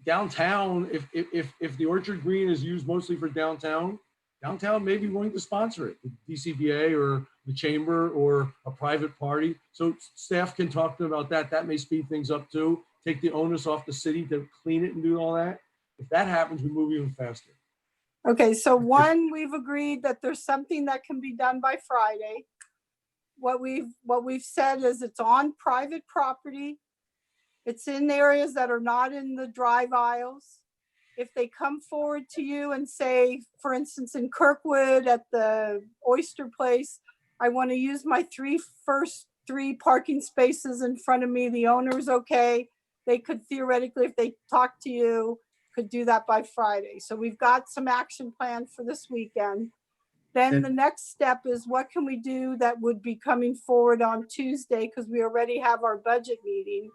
Downtown, if the Orchard Green is used mostly for downtown, downtown may be willing to sponsor it, the DCBA or the chamber or a private party. So staff can talk to them about that. That may speed things up too. Take the onus off the city to clean it and do all that. If that happens, we move even faster. Okay, so one, we've agreed that there's something that can be done by Friday. What we've said is it's on private property. It's in areas that are not in the drive aisles. If they come forward to you and say, for instance, in Kirkwood at the Oyster Place, I want to use my first three parking spaces in front of me, the owner's okay. They could theoretically, if they talk to you, could do that by Friday. So we've got some action planned for this weekend. Then And- the next step is what can we do that would be coming forward on Tuesday, because we already have our budget meeting.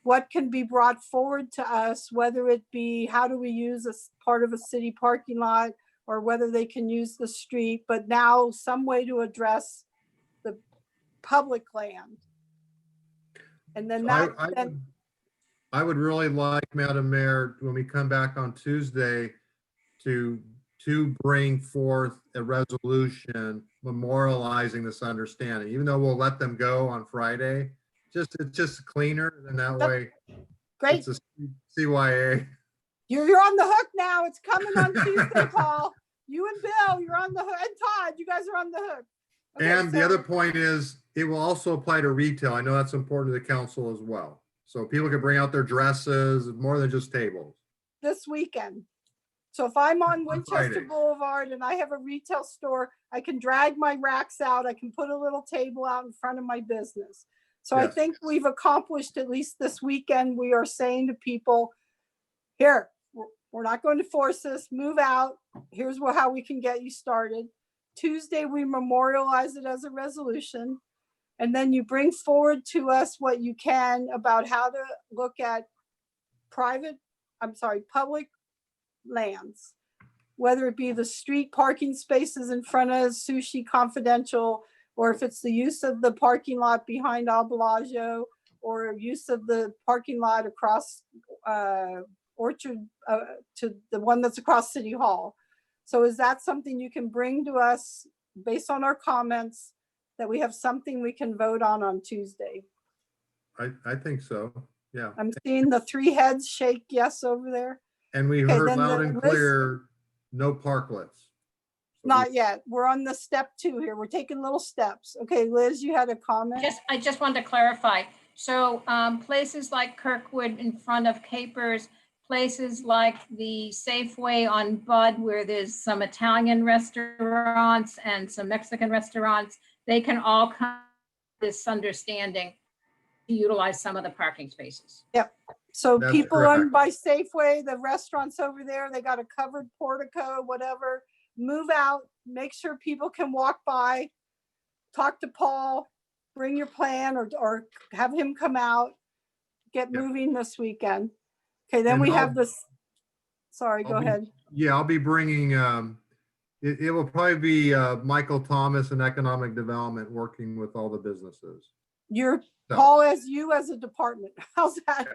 What can be brought forward to us, whether it be how do we use a part of a city parking lot, or whether they can use the street, but now some way to address the public land. And then I would really like, Madam Mayor, when we come back on Tuesday, to bring forth a resolution memorializing this understanding, even though we'll let them go on Friday. It's just cleaner, and that way great, it's a CYA. you're on the hook now. It's coming on Tuesday, Paul. You and Bill, you're on the hook, and Todd, you guys are on the hook. Okay, And the so- other point is, it will also apply to retail. I know that's important to the council as well. So people can bring out their dresses, more than just tables. this weekend. So if I'm on Winchester Friday. Boulevard and I have a retail store, I can drag my racks out. I can put a little table out in front of my business. So I Yes. think we've accomplished, at least this weekend, we are saying to people, here, we're not going to force this, move out. Here's how we can get you started. Tuesday, we memorialize it as a resolution. And then you bring forward to us what you can about how to look at public lands, whether it be the street parking spaces in front of Sushi Confidential, or if it's the use of the parking lot behind Al Bellagio, or use of the parking lot across Orchard to the one that's across City Hall. So is that something you can bring to us based on our comments, that we have something we can vote on Tuesday? I think so, yeah. I'm seeing the three heads shake yes over there. And we Okay, heard then loud the and list- clear, no parklets. So Not yet. We're on the step 2 here. We're taking little steps. Okay, Liz, you had a comment? I just wanted to clarify. So places like Kirkwood in front of Capers, places like the Safeway on Bud, where there's some Italian restaurants and some Mexican restaurants, they can all come to this understanding to utilize some of the parking spaces. So That's people correct. on by Safeway, the restaurants over there, they got a covered portico, whatever. Move out, make sure people can walk by, talk to Paul, bring your plan, or have him come out, get Yeah. moving this weekend. Okay, then And we I'll- have this, sorry, go I'll be- ahead. Yeah, I'll be bringing, it will probably be Michael Thomas in Economic Development, working with all the businesses. You're, So- Paul, as you as a department, how's that?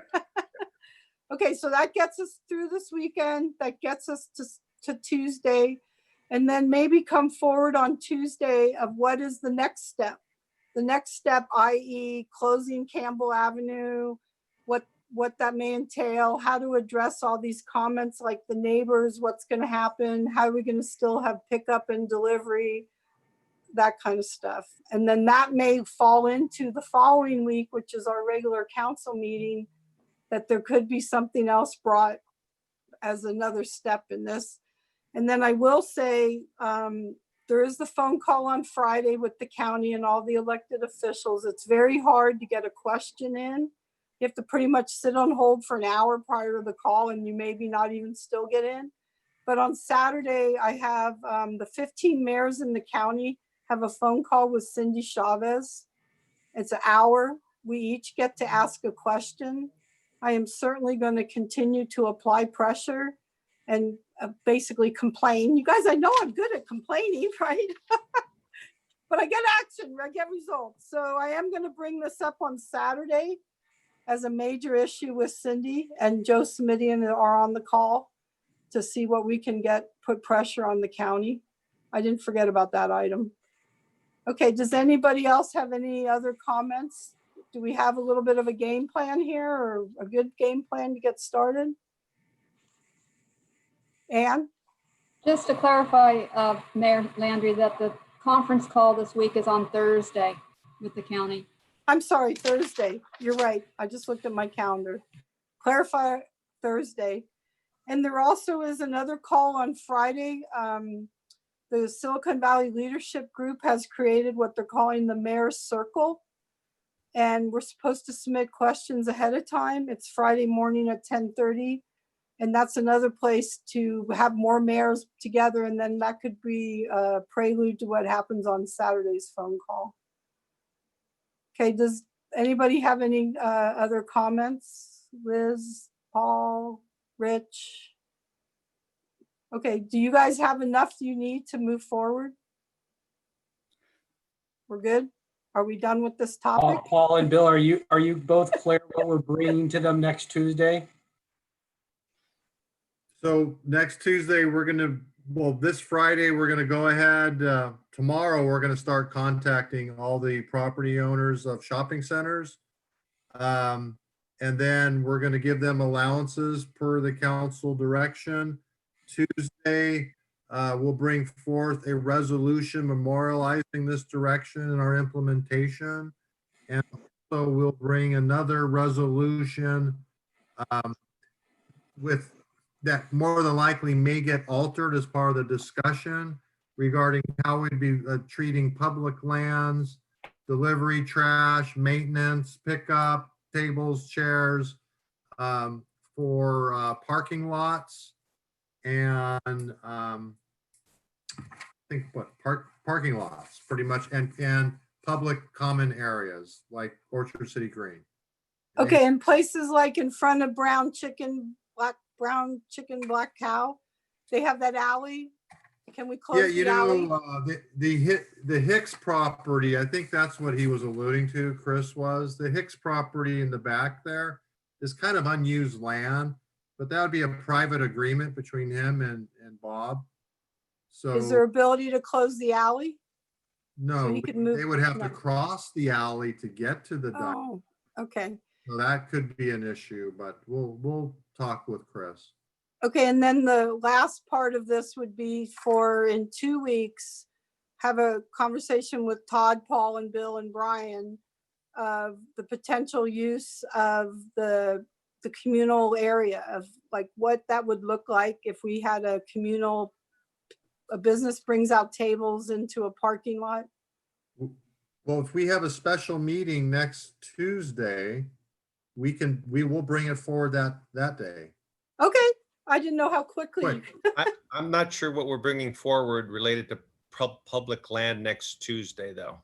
Okay, so that gets us through this weekend, that gets us to Tuesday. And then maybe come forward on Tuesday of what is the next step? The next step, i.e. closing Campbell Avenue, what that may entail, how to address all these comments like the neighbors, what's gonna happen, how are we gonna still have pickup and delivery, that kind of stuff. And then that may fall into the following week, which is our regular council meeting, that there could be something else brought as another step in this. And then I will say, there is the phone call on Friday with the county and all the elected officials. It's very hard to get a question in. You have to pretty much sit on hold for an hour prior to the call, and you maybe not even still get in. But on Saturday, I have the 15 mayors in the county have a phone call with Cindy Chavez. It's an hour. We each get to ask a question. I am certainly going to continue to apply pressure and basically complain. You guys, I know I'm good at complaining, right? But I get action, I get results. So I am going to bring this up on Saturday as a major issue with Cindy, and Joe Smidian are on the call to see what we can get, put pressure on the county. I didn't forget about that item. Okay, does anybody else have any other comments? Do we have a little bit of a game plan here, or a good game plan to get started? Ann? Just to clarify, Mayor Landry, that the conference call this week is on Thursday with the county. I'm sorry, Thursday. You're right. I just looked at my calendar. Clarify Thursday. And there also is another call on Friday. The Silicon Valley Leadership Group has created what they're calling the Mayor's Circle. And we're supposed to submit questions ahead of time. It's Friday morning at 10:30. And that's another place to have more mayors together. And then that could be a prelude to what happens on Saturday's phone call. Okay, does anybody have any other comments? Liz, Paul, Rich? Okay, do you guys have enough you need to move forward? We're good? Are we done with this topic? Paul and Bill, are you both clear what we're bringing to them next Tuesday? So next Tuesday, this Friday, we're gonna go ahead, tomorrow, we're gonna start contacting all the property owners of shopping centers. And then we're gonna give them allowances per the council direction. Tuesday, we'll bring forth a resolution memorializing this direction in our implementation. And so we'll bring another resolution with that more than likely may get altered as part of the discussion regarding how we'd be treating public lands, delivery, trash, maintenance, pickup, tables, chairs, for parking lots. And I think parking lots pretty much, and public common areas like Orchard City Green. Okay, and places like in front of Brown Chicken, Black Cow, they have that alley. Can we Yeah, close you the alley? know, the Hicks property, I think that's what he was alluding to, Chris, was the Hicks property in the back there is kind of unused land, but that would be a private agreement between him and Bob. So Is there ability to close the alley? no, he could move- they would have to no. cross the alley to get to the dock. Oh, okay. So that could be an issue, but we'll talk with Chris. Okay, and then the last part of this would be for in 2 weeks, have a conversation with Todd, Paul, and Bill and Brian of the potential use of the communal area of like what that would look like if we had a business brings out tables into a parking lot. Well, if we have a special meeting next Tuesday, we will bring it forward that day. Okay, I didn't know how quickly. I'm not sure what we're bringing forward related to public land next Tuesday, though.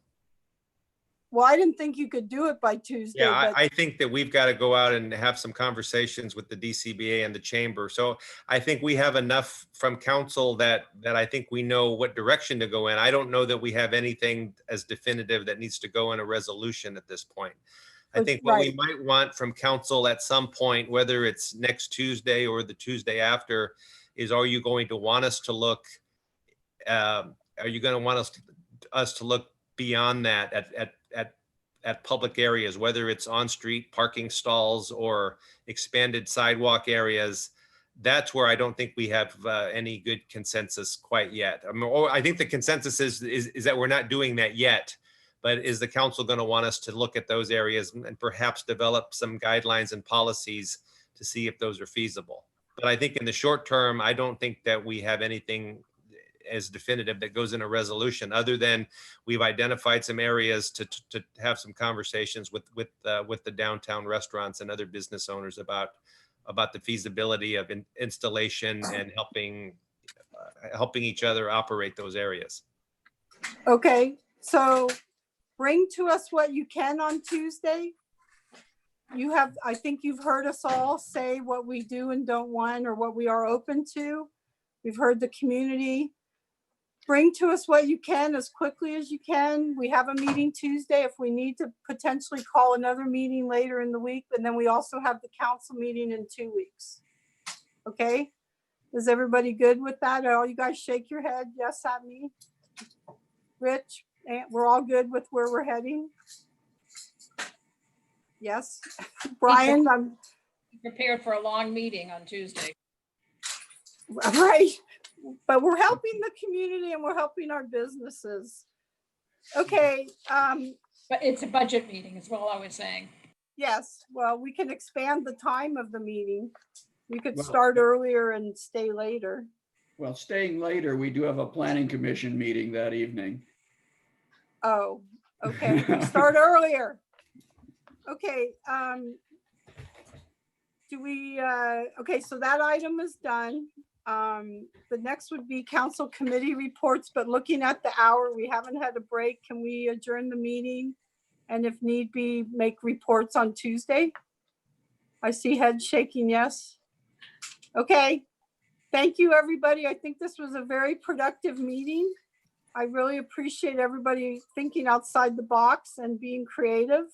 Well, I didn't think you could do it by Tuesday. Yeah, but I think that we've got to go out and have some conversations with the DCBA and the chamber. So I think we have enough from council that I think we know what direction to go in. I don't know that we have anything as definitive that needs to go in a resolution at this point. I think what we might want from council at some point, whether it's next Tuesday or the Tuesday after, is are you going to want us to look, are you going to want us to look beyond that at public areas, whether it's on-street parking stalls or expanded sidewalk areas? That's where I don't think we have any good consensus quite yet. I think the consensus is that we're not doing that yet. But is the council going to want us to look at those areas and perhaps develop some guidelines and policies to see if those are feasible? But I think in the short term, I don't think that we have anything as definitive that goes in a resolution, other than we've identified some areas to have some conversations with the downtown restaurants and other business owners about the feasibility of installation and helping each other operate those areas. Okay, so bring to us what you can on Tuesday. I think you've heard us all say what we do and don't want, or what we are open to. We've heard the community. Bring to us what you can as quickly as you can. We have a meeting Tuesday if we need to potentially call another meeting later in the week. And then we also have the council meeting in 2 weeks. Okay? Is everybody good with that? All you guys shake your head, yes at me? Rich, we're all good with where we're heading? Yes. Brian, I'm Prepared for a long meeting on Tuesday. right, but we're helping the community and we're helping our businesses. Okay, But it's a budget meeting is all I was saying. yes, well, we can expand the time of the meeting. We could Well- start earlier and stay later. Well, staying later, we do have a planning commission meeting that evening. Oh, okay, start earlier. Okay, do we, okay, so that item is done. The next would be council committee reports, but looking at the hour, we haven't had a break. Can we adjourn the meeting? And if need be, make reports on Tuesday? I see heads shaking yes. Okay, thank you, everybody. I think this was a very productive meeting. I really appreciate everybody thinking outside the box and being creative.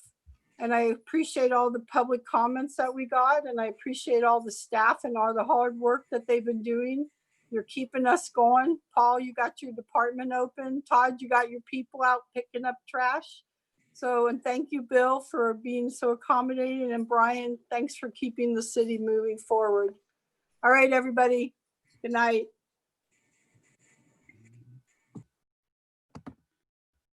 And I appreciate all the public comments that we got, and I appreciate all the staff and all the hard work that they've been doing. You're keeping us going. Paul, you got your department open. Todd, you got your people out picking up trash. So, and thank you, Bill, for being so accommodating. And Brian, thanks for keeping the city moving forward. All right, everybody. Good night.